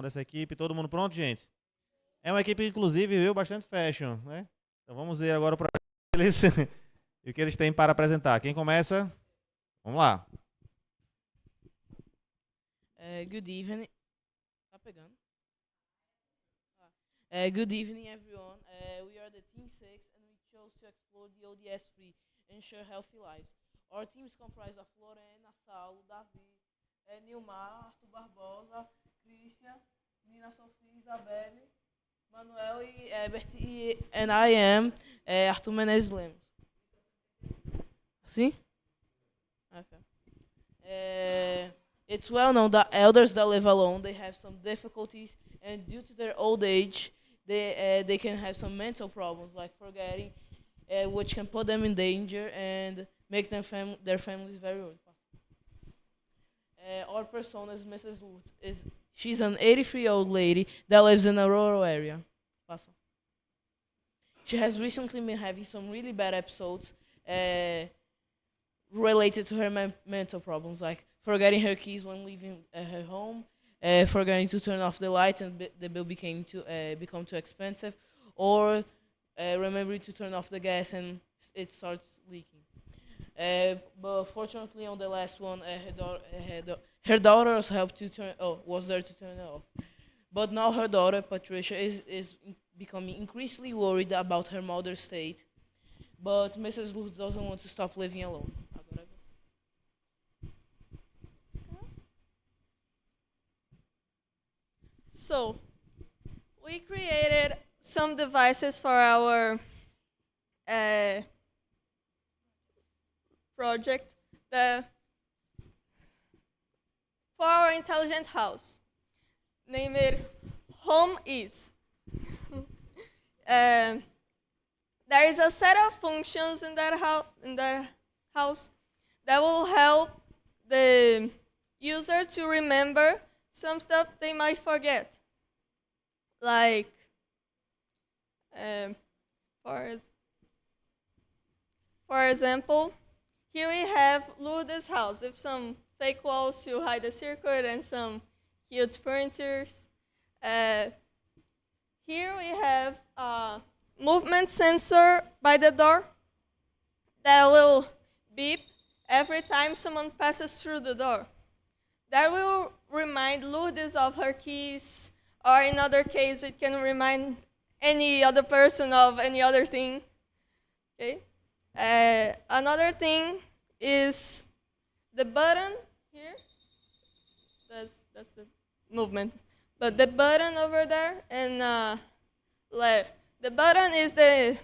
dessa equipe. Todo mundo pronto, gente? É uma equipe, inclusive, viu, bastante fashion, né? Então vamos ver agora para eles e o que eles têm para apresentar. Quem começa? Vamos lá. Good evening. Tá pegando? Good evening, everyone. We are the Team 6 and we chose to explore the ODS free and ensure healthy lives. Our teams comprise of Lorena, Saulo, Davi, Nilmar, Arthur Barbosa, Christian, Nina Sofia, Isabelle, Manuel e Herbert, and I am Arthur Menezes Lemos. Sim? Okay. It's well known that elders that live alone, they have some difficulties, and due to their old age, they can have some mental problems like forgetting, which can put them in danger and make them their families very old. Our persona is Mrs. Lutz. She's an 83-year-old lady that lives in a rural area. She has recently been having some really bad episodes related to her mental problems, like forgetting her keys when leaving her home, forgetting to turn off the lights and the bill become too expensive, or remembering to turn off the gas and it starts leaking. But fortunately, on the last one, her daughter was there to turn it off. But now her daughter, Patricia, is becoming increasingly worried about her mother's state. But Mrs. Lutz doesn't want to stop living alone. So, we created some devices for our project, for our intelligent house. Name it Home Is. There is a set of functions in that house that will help the user to remember some stuff they might forget. Like, for example, here we have Lourdes' house with some fake walls to hide the circuit and some huge furnitures. Here we have a movement sensor by the door that will beep every time someone passes through the door. That will remind Lourdes of her keys, or in other case, it can remind any other person of any other thing. Okay. Another thing is the button here. That's the movement. But the button over there, and the button is the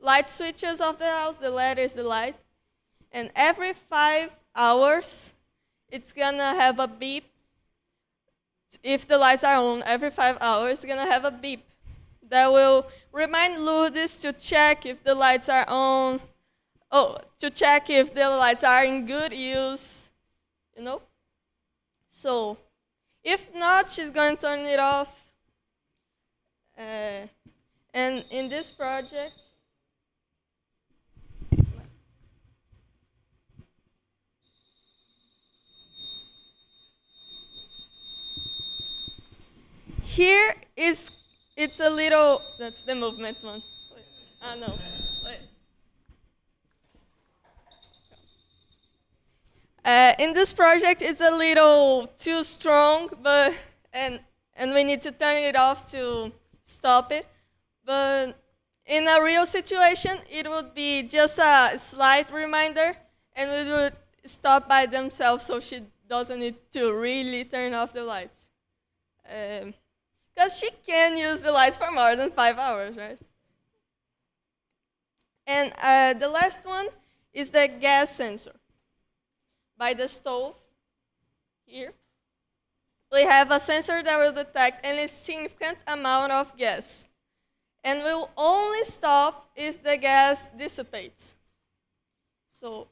light switches of the house. The LED is the light, and every 5 hours, it's gonna have a beep. If the lights are on, every 5 hours, it's gonna have a beep that will remind Lourdes to check if the lights are on. To check if the lights are in good use, you know? So, if not, she's going to turn it off. And in this project, here it's a little, that's the movement one. Wait, no, wait. In this project, it's a little too strong, but and we need to turn it off to stop it. But in a real situation, it would be just a slight reminder, and it would stop by themselves, so she doesn't need to really turn off the lights. Because she can use the lights for more than 5 hours, right? And the last one is the gas sensor. By the stove, here, we have a sensor that will detect any significant amount of gas, and will only stop if the gas dissipates. So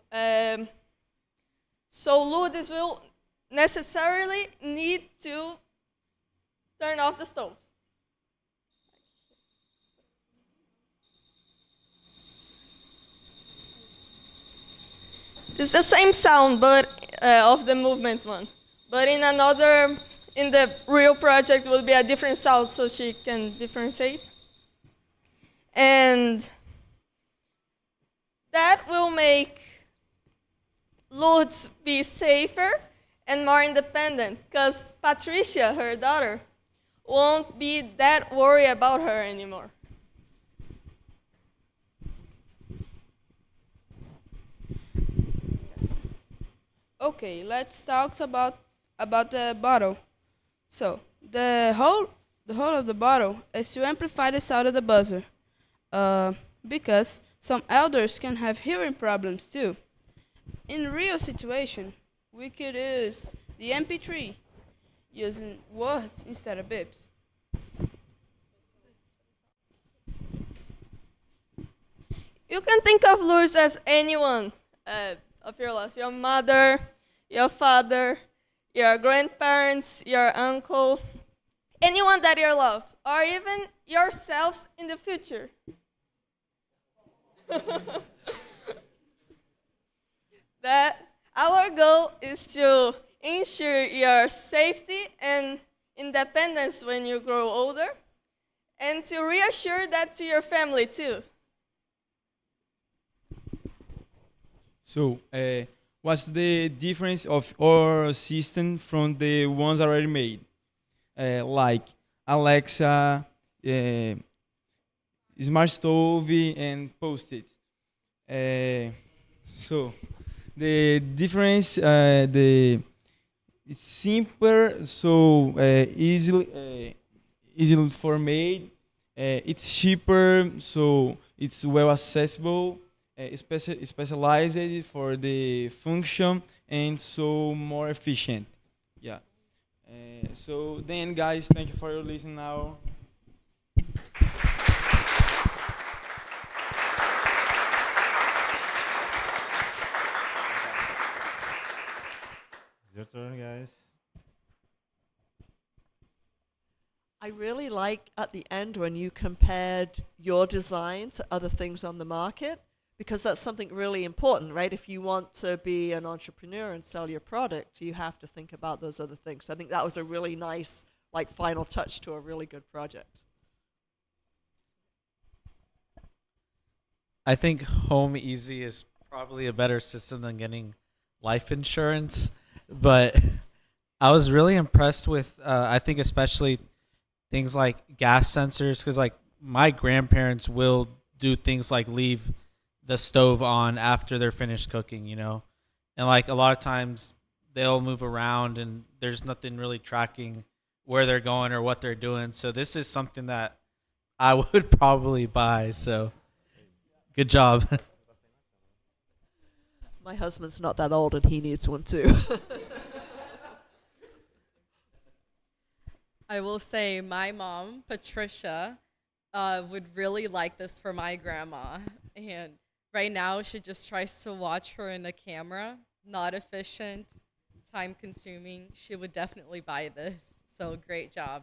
Lourdes will necessarily need to turn off the stove. It's the same sound, but of the movement one, but in another in the real project will be a different salt so she can differentiate. And that will make Lourdes be safer and more independent because Patricia, her daughter, won't be that worried about her anymore. Okay, let's talk about the bottle. So the whole of the bottle is to amplify the sound of the buzzer, because some elders can have hearing problems too. In real situation, we could use the MP3, using words instead of bips. You can think of Lourdes as anyone of your life. Your mother, your father, your grandparents, your uncle, anyone that you love, or even yourselves in the future. That our goal is to ensure your safety and independence when you grow older, and to reassure that to your family too. So, what's the difference of our system from the ones already made? Like Alexa, smart stove, and post-it. So, the difference, it's simpler, so easily for made. It's cheaper, so it's well accessible. Specialized for the function, and so more efficient. Yeah. So then, guys, thank you for your listening now. Your turn, guys. I really like at the end when you compared your design to other things on the market, because that's something really important, right? If you want to be an entrepreneur and sell your product, you have to think about those other things. I think that was a really nice, like, final touch to a really good project. I think Home Easy is probably a better system than getting life insurance, but I was really impressed with, I think especially things like gas sensors, because like my grandparents will do things like leave the stove on after they're finished cooking, you know, and like a lot of times they'll move around and there's nothing really tracking where they're going or what they're doing. So this is something that I would probably buy. So good job. My husband's not that old and he needs one too. I will say my mom, Patricia, would really like this for my grandma. And right now, she just tries to watch her in a camera. Not efficient, time consuming. She would definitely buy this. So great job.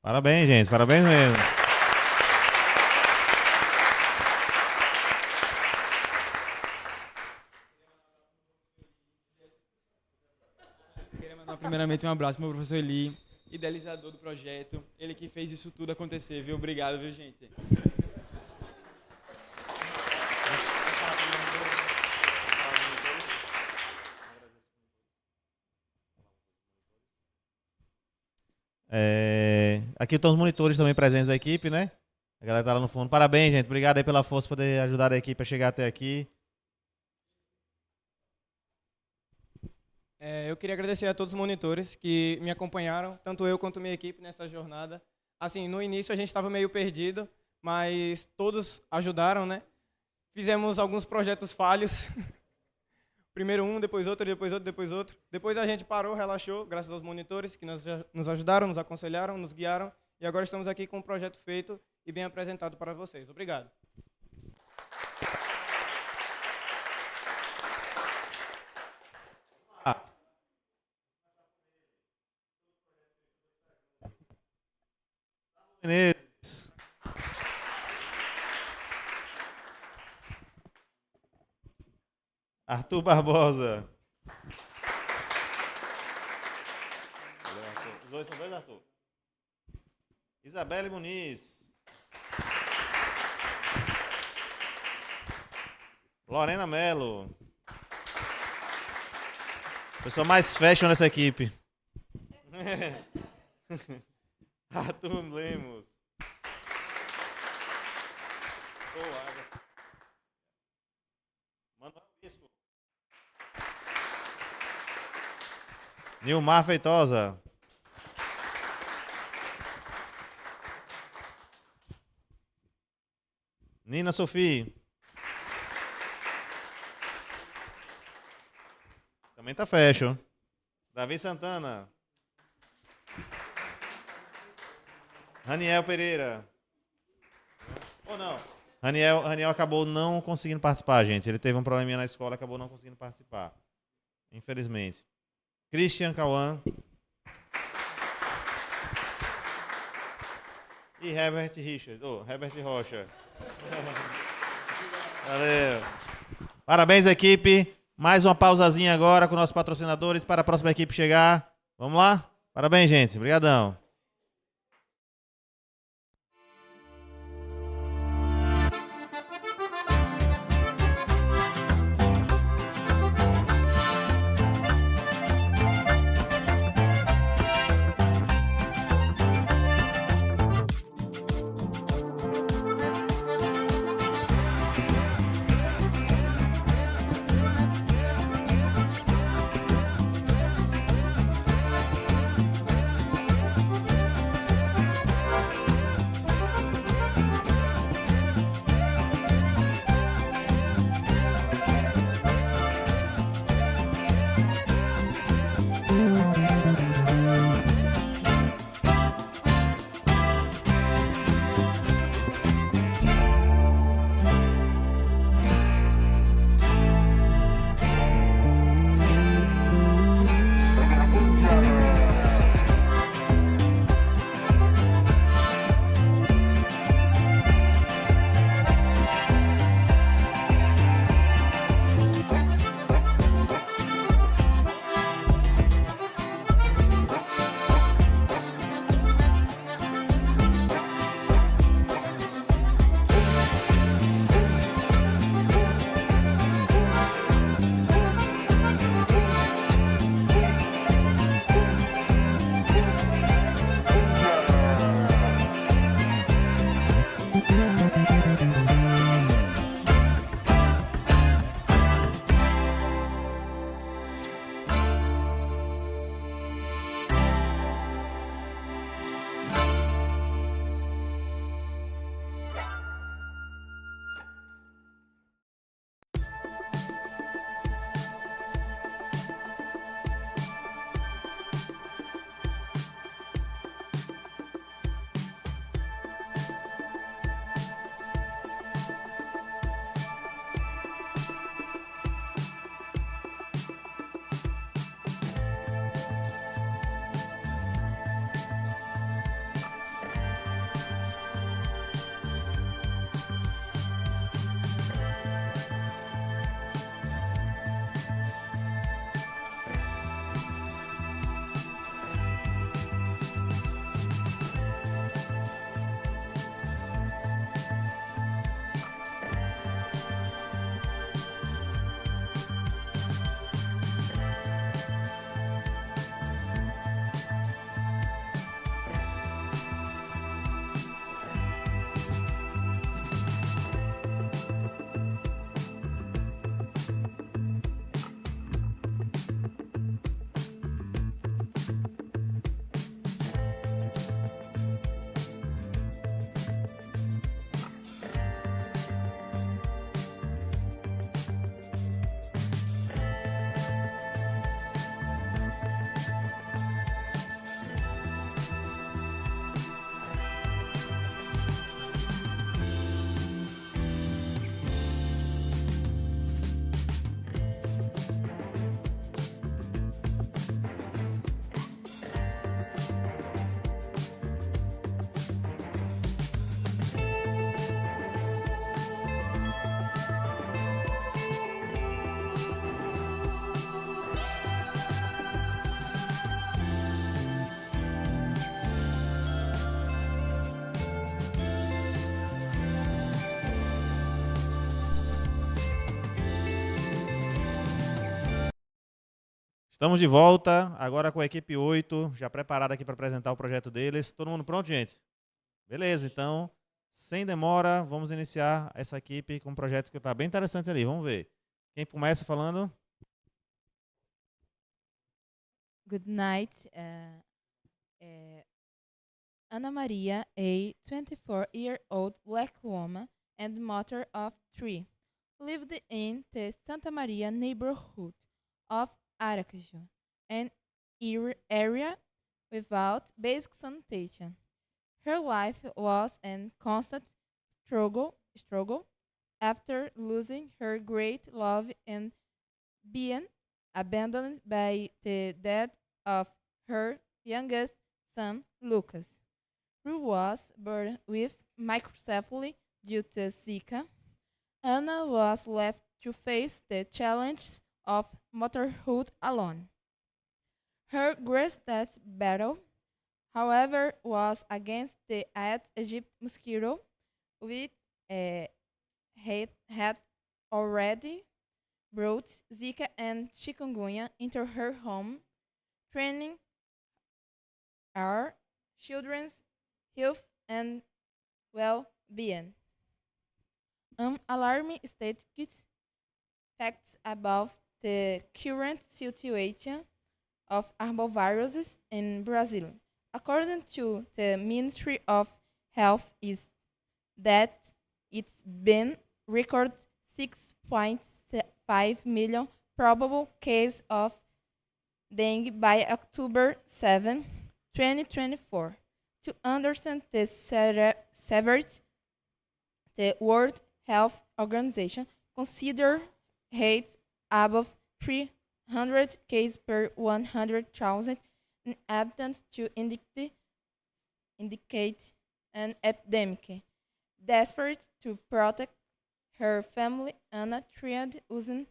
Parabéns, gente. Parabéns mesmo. Queria mandar primeiramente um abraço pro meu professor Eli, idealizador do projeto. Ele que fez isso tudo acontecer, viu? Obrigado, viu, gente? Aqui estão os monitores também presentes da equipe, né? A galera tá lá no fundo. Parabéns, gente. Obrigado aí pela força por poder ajudar a equipe a chegar até aqui. Eu queria agradecer a todos os monitores que me acompanharam, tanto eu quanto minha equipe nessa jornada. Assim, no início a gente estava meio perdido, mas todos ajudaram, né? Fizemos alguns projetos falhos. Primeiro um, depois outro, depois outro, depois outro. Depois a gente parou, relaxou, graças aos monitores que nos ajudaram, nos aconselharam, nos guiaram. E agora estamos aqui com um projeto feito e bem apresentado para vocês. Obrigado. Menezes. Arthur Barbosa. Os dois são dois, Arthur. Isabelle Muniz. Lorena Mello. Pessoa mais fashion dessa equipe. Arthur Lemos. Manuel Bispo. Nilmar Feitosa. Nina Sofia. Também tá fashion. Davi Santana. Raniel Pereira. Ou não? Raniel acabou não conseguindo participar, gente. Ele teve um probleminha na escola e acabou não conseguindo participar. Infelizmente. Christian Cauã. E Herbert Richard. Herbert Rocha. Valeu. Parabéns, equipe. Mais uma pausazinha agora com nossos patrocinadores para a próxima equipe chegar. Vamos lá? Parabéns, gente. Obrigadão. Estamos de volta, agora com a equipe 8, já preparada aqui para apresentar o projeto deles. Todo mundo pronto, gente? Beleza, então, sem demora, vamos iniciar essa equipe com um projeto que está bem interessante ali. Vamos ver. Quem começa falando? Good night. Ana Maria, a 24-year-old black woman and mother of 3, lived in the Santa Maria neighborhood of Aracaju, an area without basic sanitation. Her life was a constant struggle after losing her great love and being abandoned by the death of her youngest son, Lucas, who was born with microcephaly due to Zika. Anna was left to face the challenges of motherhood alone. Her greatest battle, however, was against the Aedes aegypti mosquito, which had already brought Zika and chikungunya into her home, threatening our children's health and well-being. Alarming statistics facts about the current situation of arboviruses in Brazil. According to the Ministry of Health, is that it's been recorded 6.5 million probable cases of dengue by October 7, 2024. To understand the severity, the World Health Organization consider rates above 300 cases per 100,000 inhabitants to indicate an epidemic. Desperate to protect her family, Anna tried using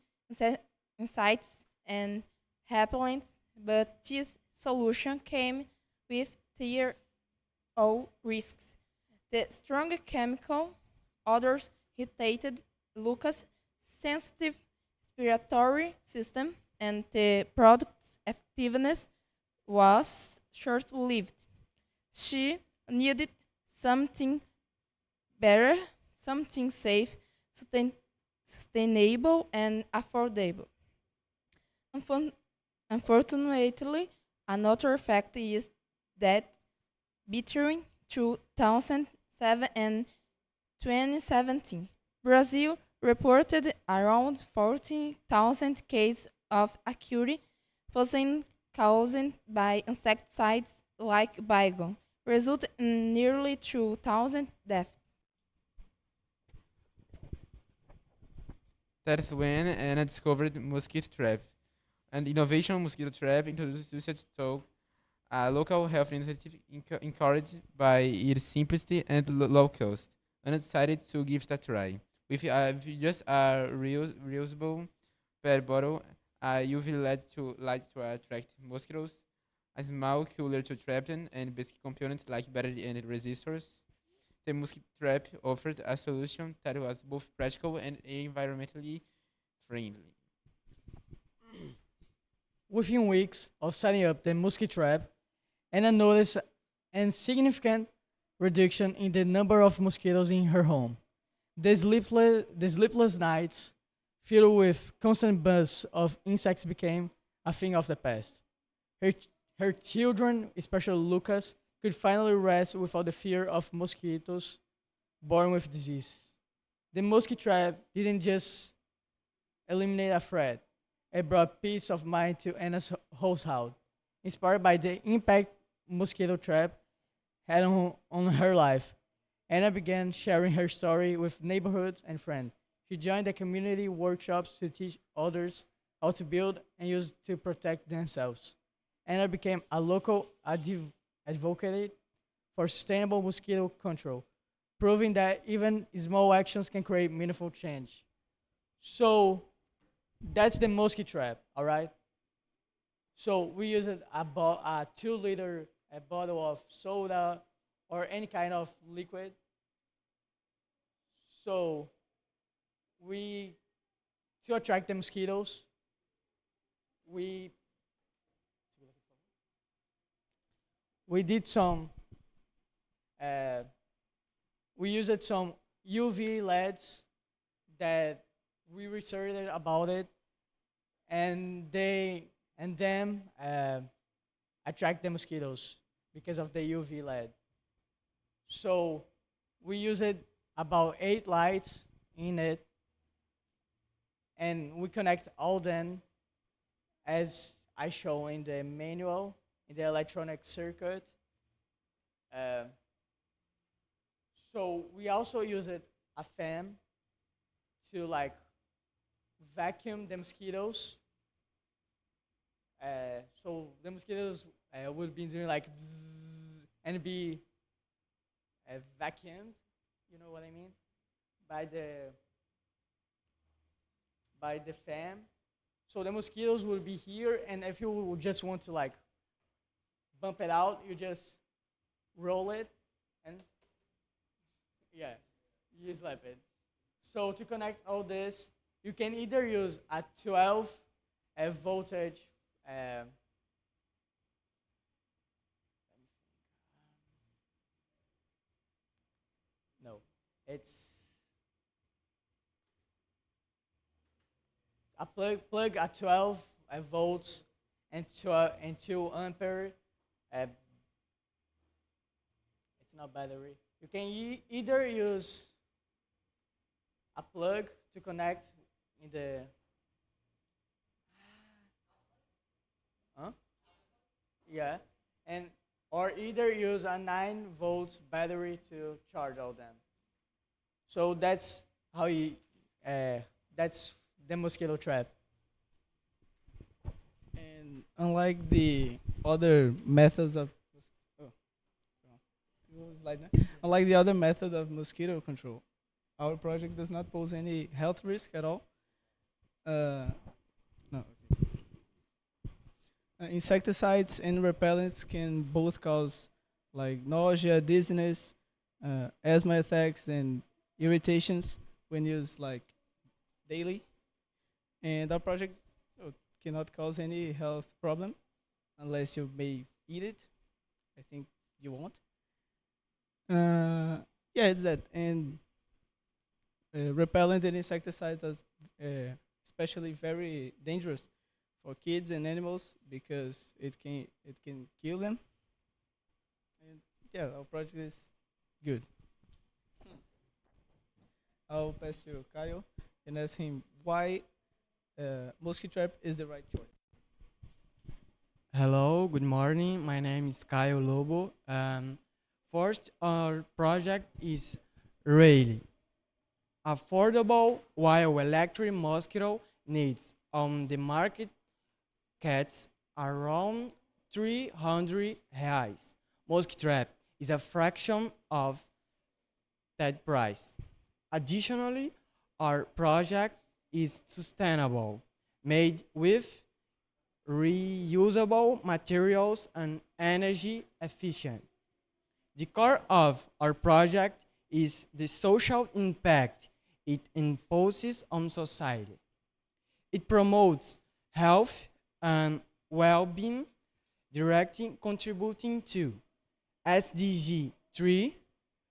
insights and repellents, but this solution came with all risks. The strong chemical odors irritated Lucas' sensitive respiratory system, and the product's effectiveness was short-lived. She needed something better, something safe, sustainable, and affordable. Unfortunately, another fact is that between 2007 and 2017, Brazil reported around 14,000 cases of acute poisoning caused by insecticides like Baygon, resulting in nearly 2,000 deaths. That's when Anna discovered Mosk Trap, an innovation mosquito trap introduced to a local health initiative encouraged by its simplicity and low cost. Anna decided to give it a try. With just a reusable PET bottle, a UV light to attract mosquitoes, a small cooler to trap them, and basic components like battery and resistors, the Mosk Trap offered a solution that was both practical and environmentally friendly. Within weeks of setting up the Mosk Trap, Anna noticed a significant reduction in the number of mosquitoes in her home. The sleepless nights, filled with constant buzz of insects, became a thing of the past. Her children, especially Lucas, could finally rest without the fear of mosquitoes born with disease. The Mosk Trap didn't just eliminate a threat, it brought peace of mind to Anna's household. Inspired by the impact mosquito trap had on her life, Anna began sharing her story with neighborhoods and friends. She joined the community workshops to teach others how to build and use to protect themselves. Anna became a local advocate for sustainable mosquito control, proving that even small actions can create meaningful change. So that's the Mosk Trap, all right? So we use a 2-liter bottle of soda or any kind of liquid. So to attract the mosquitoes, we we did some, we used some UV LEDs that we researched about it, and them attract the mosquitoes because of the UV LED. So we used about 8 lights in it, and we connect all them as I show in the manual, in the electronic circuit. So we also used a fan to like vacuum the mosquitoes. So the mosquitoes would be doing like bzzz and be vacuumed, you know what I mean, by the fan. So the mosquitoes will be here, and if you just want to like bump it out, you just roll it, and yeah, you slap it. So to connect all this, you can either use a 12 voltage no, it's a plug a 12 volts and 2 ampere. It's not battery. You can either use a plug to connect in the yeah, and or either use a 9 volts battery to charge all them. So that's how you that's the mosquito trap. And unlike the other methods of unlike the other method of mosquito control, our project does not pose any health risk at all. No. Insecticides and repellents can both cause like nausea, dizziness, asthma attacks, and irritations when used like daily. And our project cannot cause any health problem unless you may eat it. I think you won't. Yeah, it's that. And repellent and insecticides are especially very dangerous for kids and animals because it can kill them. And yeah, our project is good. I'll pass you Kyle and ask him why Mosk Trap is the right choice. Hello, good morning. My name is Caio Lobo. First, our project is really affordable while electric mosquito needs on the market cats around 300 reais. Mosk Trap is a fraction of that price. Additionally, our project is sustainable, made with reusable materials and energy efficient. The core of our project is the social impact it imposes on society. It promotes health and well-being, contributing to SDG 3,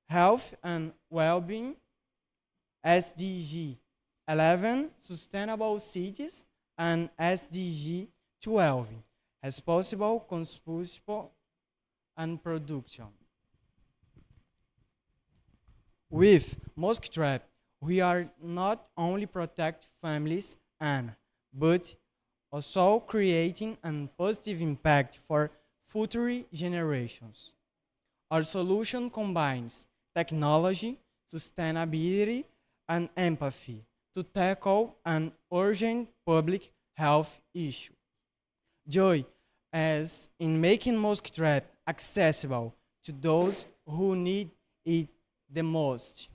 health and well-being, SDG 11, sustainable cities, and SDG 12, responsible consumption and production. With Mosk Trap, we are not only protect families but also creating a positive impact for future generations. Our solution combines technology, sustainability, and empathy to tackle an urgent public health issue. Joy as in making Mosk Trap accessible to those who need it the most.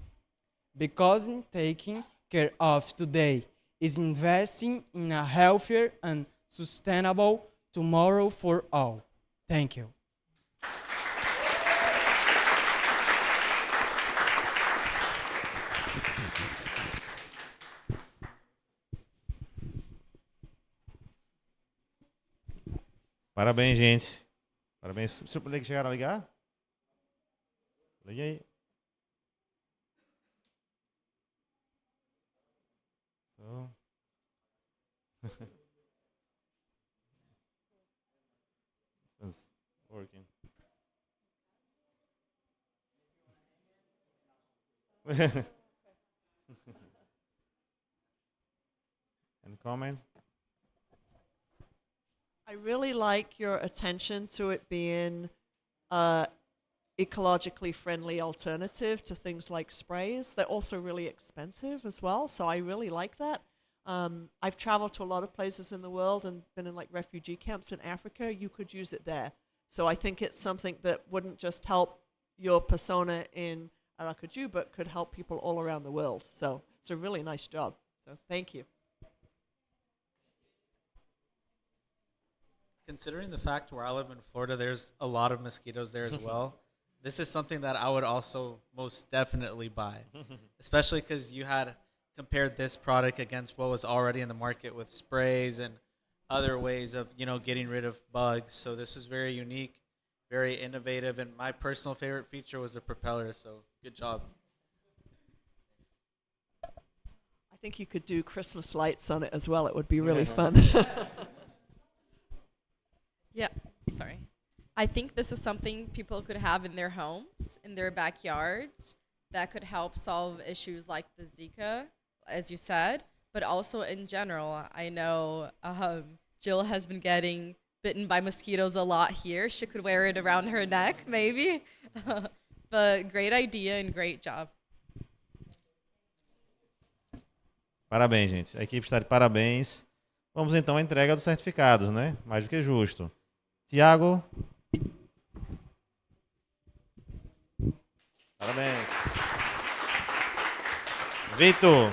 Because taking care of today is investing in a healthier and sustainable tomorrow for all. Thank you. Parabéns, gente. Parabéns. Chegaram a ligar? Liga aí. So. It's working. Any comments? I really like your attention to it being a ecologically friendly alternative to things like sprays. They're also really expensive as well, so I really like that. I've traveled to a lot of places in the world and been in like refugee camps in Africa. You could use it there. So I think it's something that wouldn't just help your persona in Aracaju, but could help people all around the world. So it's a really nice job. So thank you. Considering the fact where I live in Florida, there's a lot of mosquitoes there as well. This is something that I would also most definitely buy, especially because you had compared this product against what was already in the market with sprays and other ways of, you know, getting rid of bugs. So this was very unique, very innovative, and my personal favorite feature was the propeller. So good job. I think you could do Christmas lights on it as well. It would be really fun. Yeah, sorry. I think this is something people could have in their homes, in their backyards, that could help solve issues like the Zika, as you said, but also in general. I know Jill has been getting bitten by mosquitoes a lot here. She could wear it around her neck, maybe. But great idea and great job. Parabéns, gente. A equipe está de parabéns. Vamos então à entrega dos certificados, né? Mais do que justo. Tiago. Parabéns. Vitor.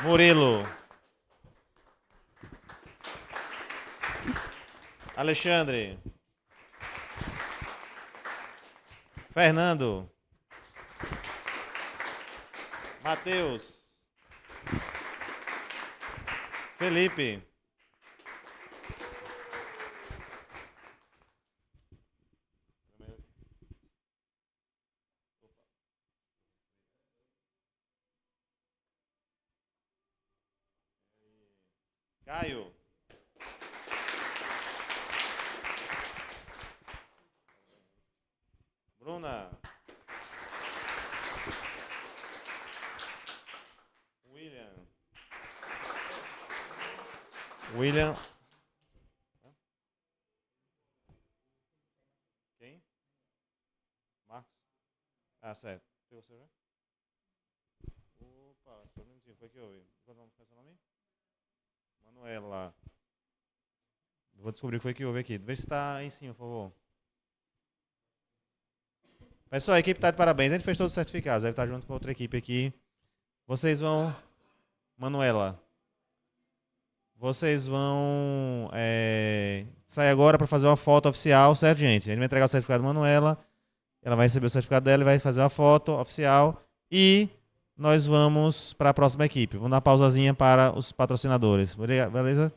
Murilo. Alexandre. Fernando. Matheus. Felipe. Caio. Bruna. William. Quem? Marcos? Ah, certo. Pegou o seu já? Opa, só um minutinho, foi que houve. Qual é o seu nome? Manuela. Vou descobrir o que foi que houve aqui. Vê se está aí em cima, por favor. Pessoal, a equipe está de parabéns. A gente fez todos os certificados. Deve estar junto com outra equipe aqui. Vocês vão... Manuela. Vocês vão sair agora para fazer uma foto oficial, certo, gente? A gente vai entregar o certificado da Manuela, ela vai receber o certificado dela e vai fazer uma foto oficial. E nós vamos para a próxima equipe. Vamos dar uma pausazinha para os patrocinadores. Beleza?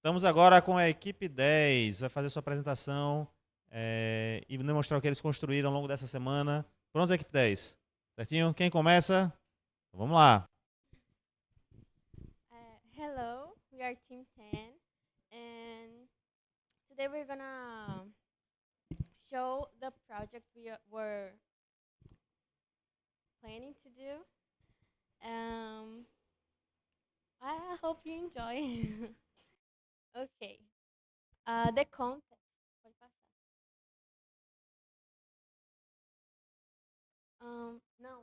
Estamos agora com a equipe 10. Vai fazer sua apresentação e demonstrar o que eles construíram ao longo dessa semana. Prontos, equipe 10? Certinho? Quem começa? Então, vamos lá. Hello, we are Team 10, and today we're gonna show the project we were planning to do. I hope you enjoy. Okay. The context. Pode passar. No.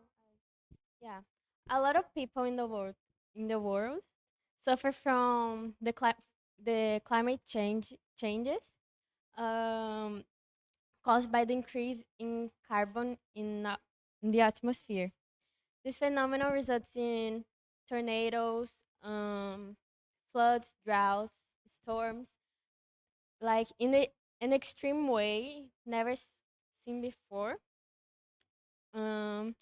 Yeah. A lot of people in the world suffer from the climate changes caused by the increase in carbon in the atmosphere. This phenomenon results in tornadoes, floods, droughts, storms, like in an extreme way never seen before. And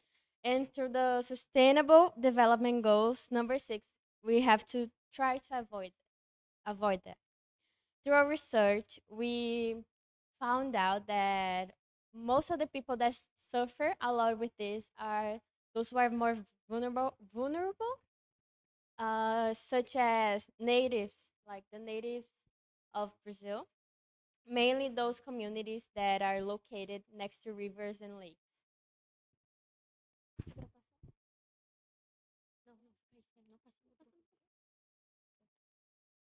through the Sustainable Development Goals number 6, we have to try to avoid that. Through our research, we found out that most of the people that suffer a lot with this are those who are more vulnerable, such as natives, like the natives of Brazil, mainly those communities that are located next to rivers and lakes.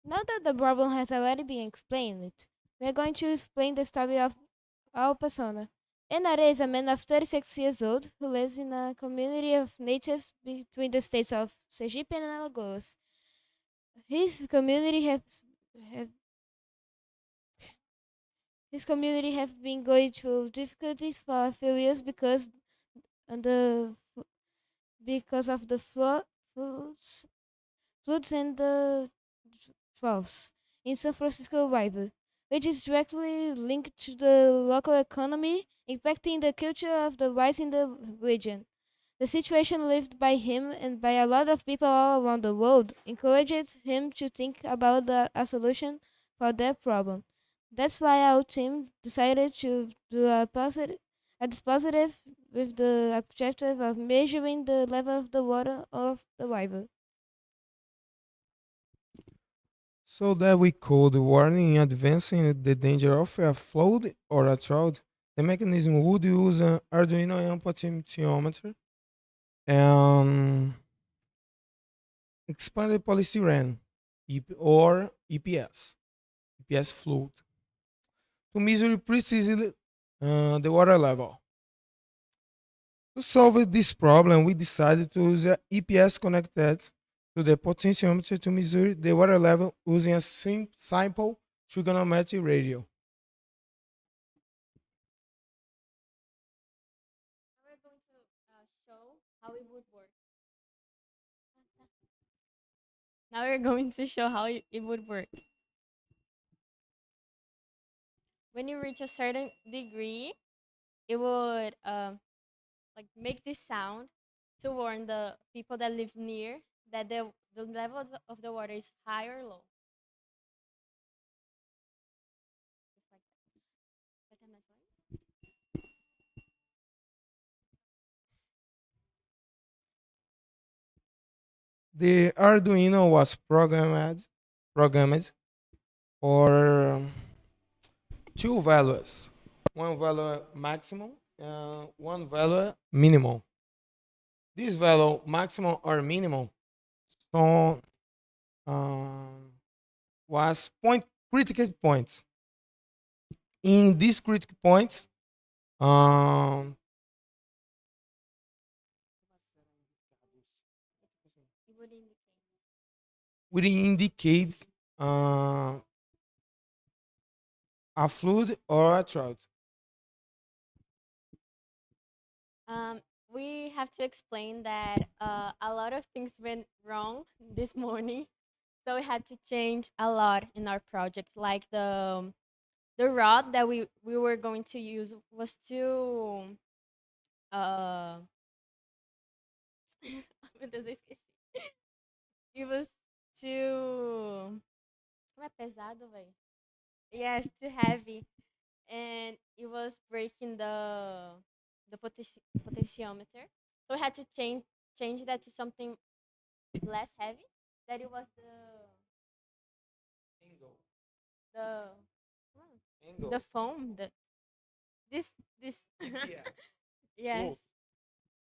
Now that the problem has already been explained, we are going to explain the story of our persona. Enare is a man of 36 years old who lives in a community of natives between the states of Sergipe and Alagoas. His community have been going through difficulties for a few years because of the floods and the droughts in San Francisco River, which is directly linked to the local economy, impacting the culture of the rice in the region. The situation lived by him and by a lot of people all around the world encouraged him to think about a solution for that problem. That's why our team decided to do a dispositive with the objective of measuring the level of the water of the river. So that we could warn in advance the danger of a flood or a drought, the mechanism would use an Arduino and potentiometer and expanded polystyrene or EPS fluid to measure precisely the water level. To solve this problem, we decided to use a EPS connected to the potentiometer to measure the water level using a simple trigonometry radio. We're going to show how it would work. Now we're going to show how it would work. When you reach a certain degree, it would like make this sound to warn the people that live near that the level of the water is high or low. Just like that. But I'm not going. The Arduino was programmed for two values, one value maximum and one value minimum. This value maximum or minimum so, was critical points. In these critical points, um, it indicates a flood or a drought. We have to explain that a lot of things went wrong this morning, so we had to change a lot in our project. Like the rod that we were going to use was too Meu Deus, eu esqueci. It was too. Não é pesado, velho? Yes, too heavy. And it was breaking the potentiometer. So we had to change that to something less heavy. That it was the the foam, this yes.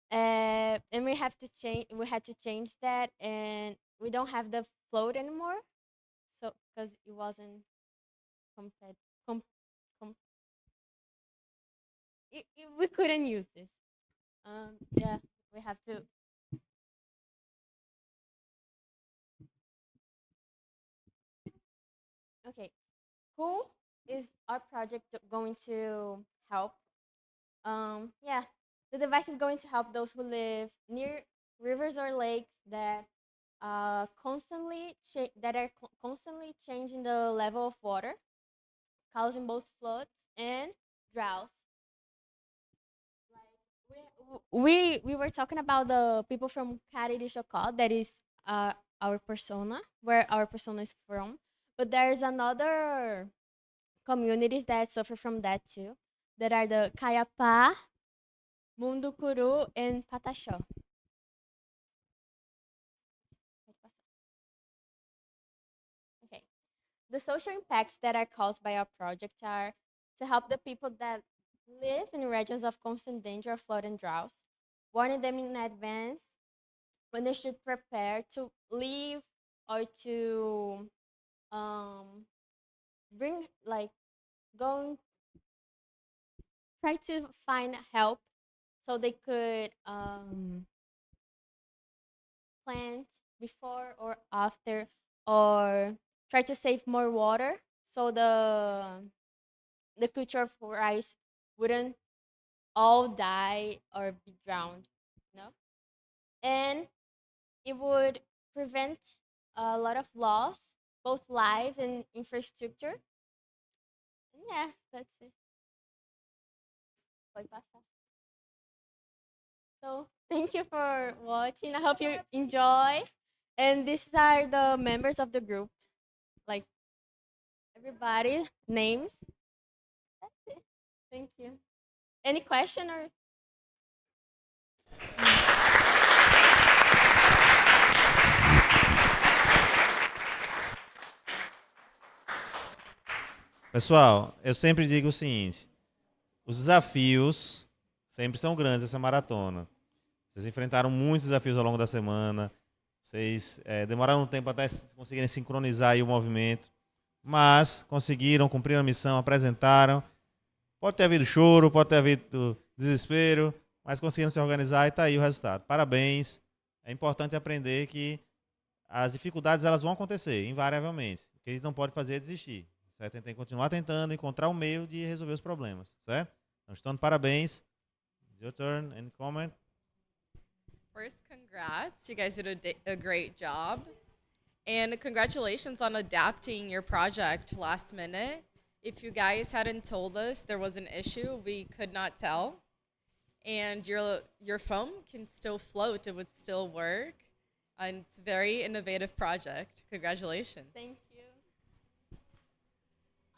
And we had to change that, and we don't have the float anymore, so because it wasn't compet com, com we couldn't use this. Yeah, we have to. Okay, who is our project going to help? Yeah, the device is going to help those who live near rivers or lakes that constantly changing the level of water, causing both floods and droughts. We were talking about the people from Cari de Chocó, that is our persona, where our persona is from. But there's another communities that suffer from that too, that are the Caiapá, Munducuru, and Pataxó. Okay. The social impacts that are caused by our project are to help the people that live in regions of constant danger of flood and droughts, warning them in advance when they should prepare to leave or to bring like going try to find help so they could plant before or after, or try to save more water so the culture of rice wouldn't all die or be drowned, no? And it would prevent a lot of loss, both lives and infrastructure. And yeah, that's it. Pode passar. So thank you for watching. I hope you enjoy. And these are the members of the group, like everybody names. That's it. Thank you. Any question or? Pessoal, eu sempre digo o seguinte: os desafios sempre são grandes essa maratona. Vocês enfrentaram muitos desafios ao longo da semana. Vocês demoraram um tempo até conseguirem sincronizar aí o movimento, mas conseguiram cumprir a missão, apresentaram. Pode ter havido choro, pode ter havido desespero, mas conseguiram se organizar e está aí o resultado. Parabéns. É importante aprender que as dificuldades elas vão acontecer, invariavelmente. O que a gente não pode fazer é desistir. Certo? Tem que continuar tentando encontrar um meio de resolver os problemas. Certo? Então, parabéns. Your turn. Any comment? First, congrats. You guys did a great job. And congratulations on adapting your project last minute. If you guys hadn't told us there was an issue, we could not tell. And your foam can still float. It would still work. And it's a very innovative project. Congratulations. Thank you.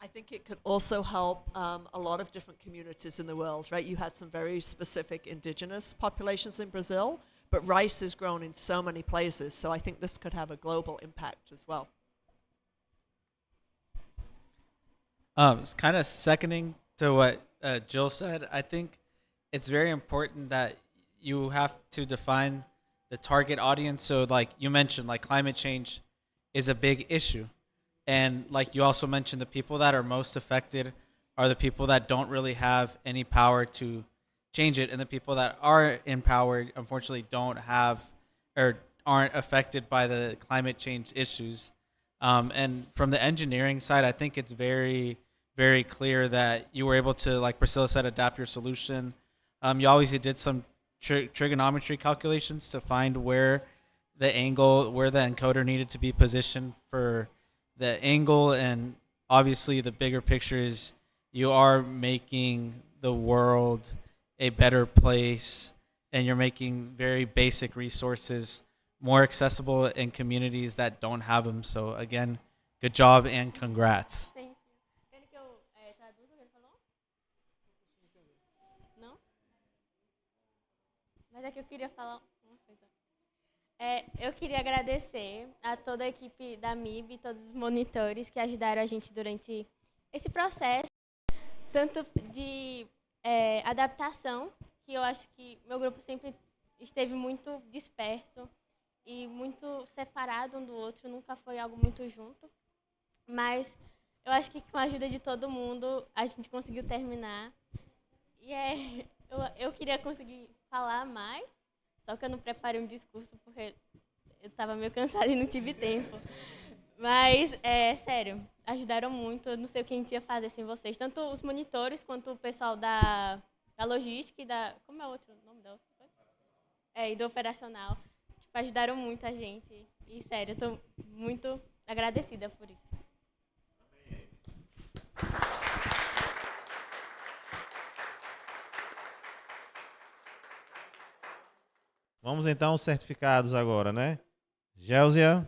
I think it could also help a lot of different communities in the world, right? You had some very specific indigenous populations in Brazil, but rice is grown in so many places, so I think this could have a global impact as well. It's kind of seconding to what Jill said. I think it's very important that you have to define the target audience. So like you mentioned, like climate change is a big issue. And like you also mentioned, the people that are most affected are the people that don't really have any power to change it. And the people that are empowered, unfortunately, don't have or aren't affected by the climate change issues. And from the engineering side, I think it's very, very clear that you were able to, like Priscilla said, adapt your solution. You obviously did some trigonometry calculations to find where the encoder needed to be positioned for the angle, and obviously the bigger picture is you are making the world a better place, and you're making very basic resources more accessible in communities that don't have them. So again, Good job and congrats. Thank you. Quer que eu traduza o que ele falou? Não? Mas é que eu queria falar uma coisa. Eu queria agradecer a toda a equipe da MIB e todos os monitores que ajudaram a gente durante esse processo, tanto de adaptação, que eu acho que meu grupo sempre esteve muito disperso e muito separado um do outro, nunca foi algo muito junto. Mas eu acho que com a ajuda de todo mundo a gente conseguiu terminar. E eu queria conseguir falar mais, só que eu não preparei um discurso porque eu estava meio cansada e não tive tempo. Mas, sério, ajudaram muito. Eu não sei o que a gente ia fazer sem vocês. Tanto os monitores quanto o pessoal da logística e da... Como é o outro nome da outra coisa? E do operacional. Tipo, ajudaram muito a gente. E, sério, eu estou muito agradecida por isso. Vamos então aos certificados agora, né? Géusia.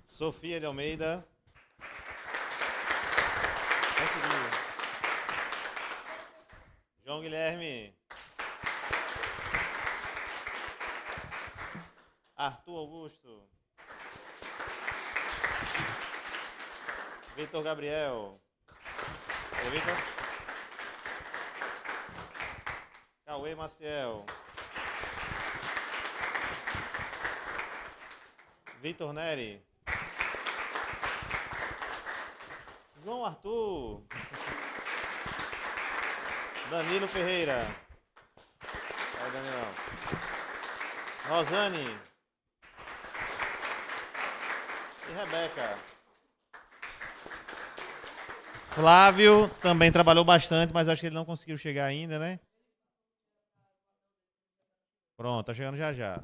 Sofia de Almeida. João Guilherme. Arthur Augusto. Vitor Gabriel. Oi, Vitor. Cauê Maciel. Vitor Neri. João Arthur. Danilo Ferreira. Aí, Daniel. Rosane. E Rebeca. Flávio também trabalhou bastante, mas acho que ele não conseguiu chegar ainda, né? Pronto, tá chegando já já.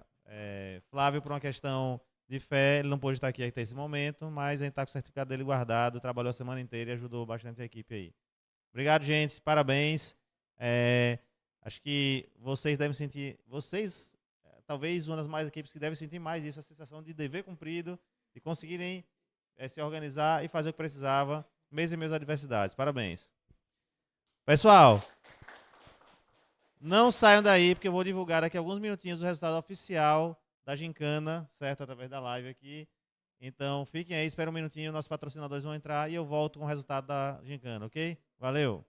Flávio, por uma questão de fé, ele não pôde estar aqui até esse momento, mas a gente está com o certificado dele guardado, trabalhou a semana inteira e ajudou bastante a equipe aí. Obrigado, gente. Parabéns. Acho que vocês devem sentir... Vocês, talvez, uma das mais equipes que devem sentir mais isso, a sensação de dever cumprido, de conseguirem se organizar e fazer o que precisava, mesmo em meio às adversidades. Parabéns. Pessoal, não saiam daí, porque eu vou divulgar daqui a alguns minutinhos o resultado oficial da gincana, certo? Através da live aqui. Então, fiquem aí, espera um minutinho, nossos patrocinadores vão entrar e eu volto com o resultado da gincana, ok? Valeu!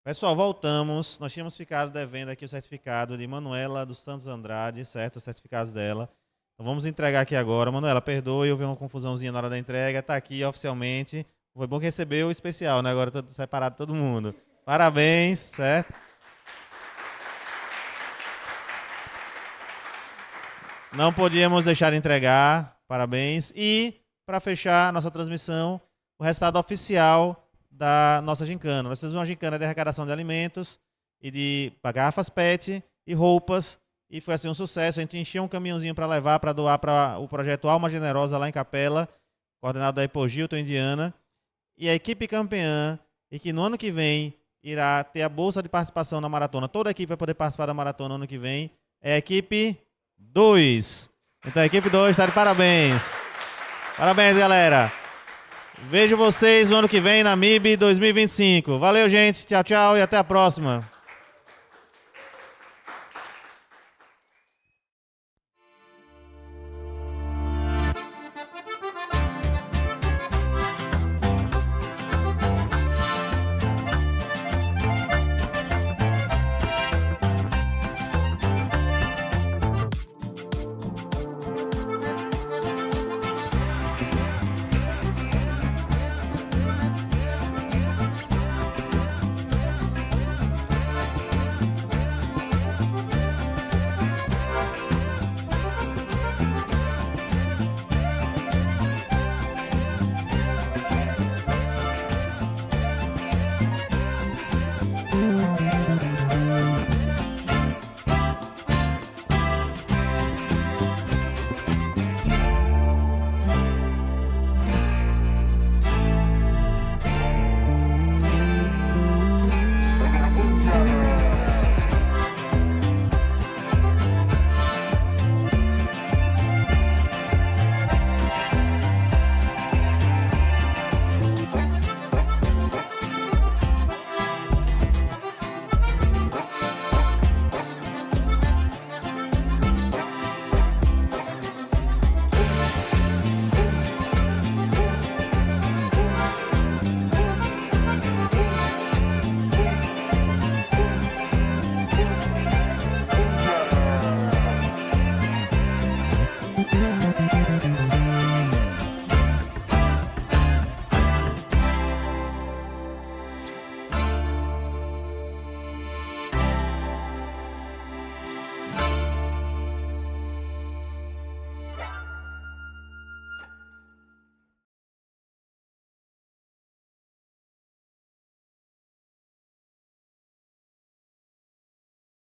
Pessoal, voltamos. Nós tínhamos ficado devendo aqui o certificado de Manuela dos Santos Andrade, certo? Os certificados dela. Então vamos entregar aqui agora. Manuela, perdoe, houve uma confusãozinha na hora da entrega. Está aqui oficialmente. Foi bom que recebeu o especial, né? Agora está separado todo mundo. Parabéns, certo? Não podíamos deixar de entregar. Parabéns. E, para fechar a nossa transmissão, o resultado oficial da nossa gincana. Nós fizemos uma gincana de arrecadação de alimentos e de garrafas PET e roupas. E foi assim um sucesso. A gente encheu um caminhãozinho para levar, para doar para o projeto Alma Generosa lá em Capela, coordenado daí por Gilton, Indiana. E a equipe campeã, e que no ano que vem irá ter a bolsa de participação na maratona. Toda a equipe vai poder participar da maratona no ano que vem. É a equipe 2. Então a equipe 2 está de parabéns. Parabéns, galera. Vejo vocês no ano que vem na MIB 2025. Valeu, gente. Tchau, tchau e até a próxima.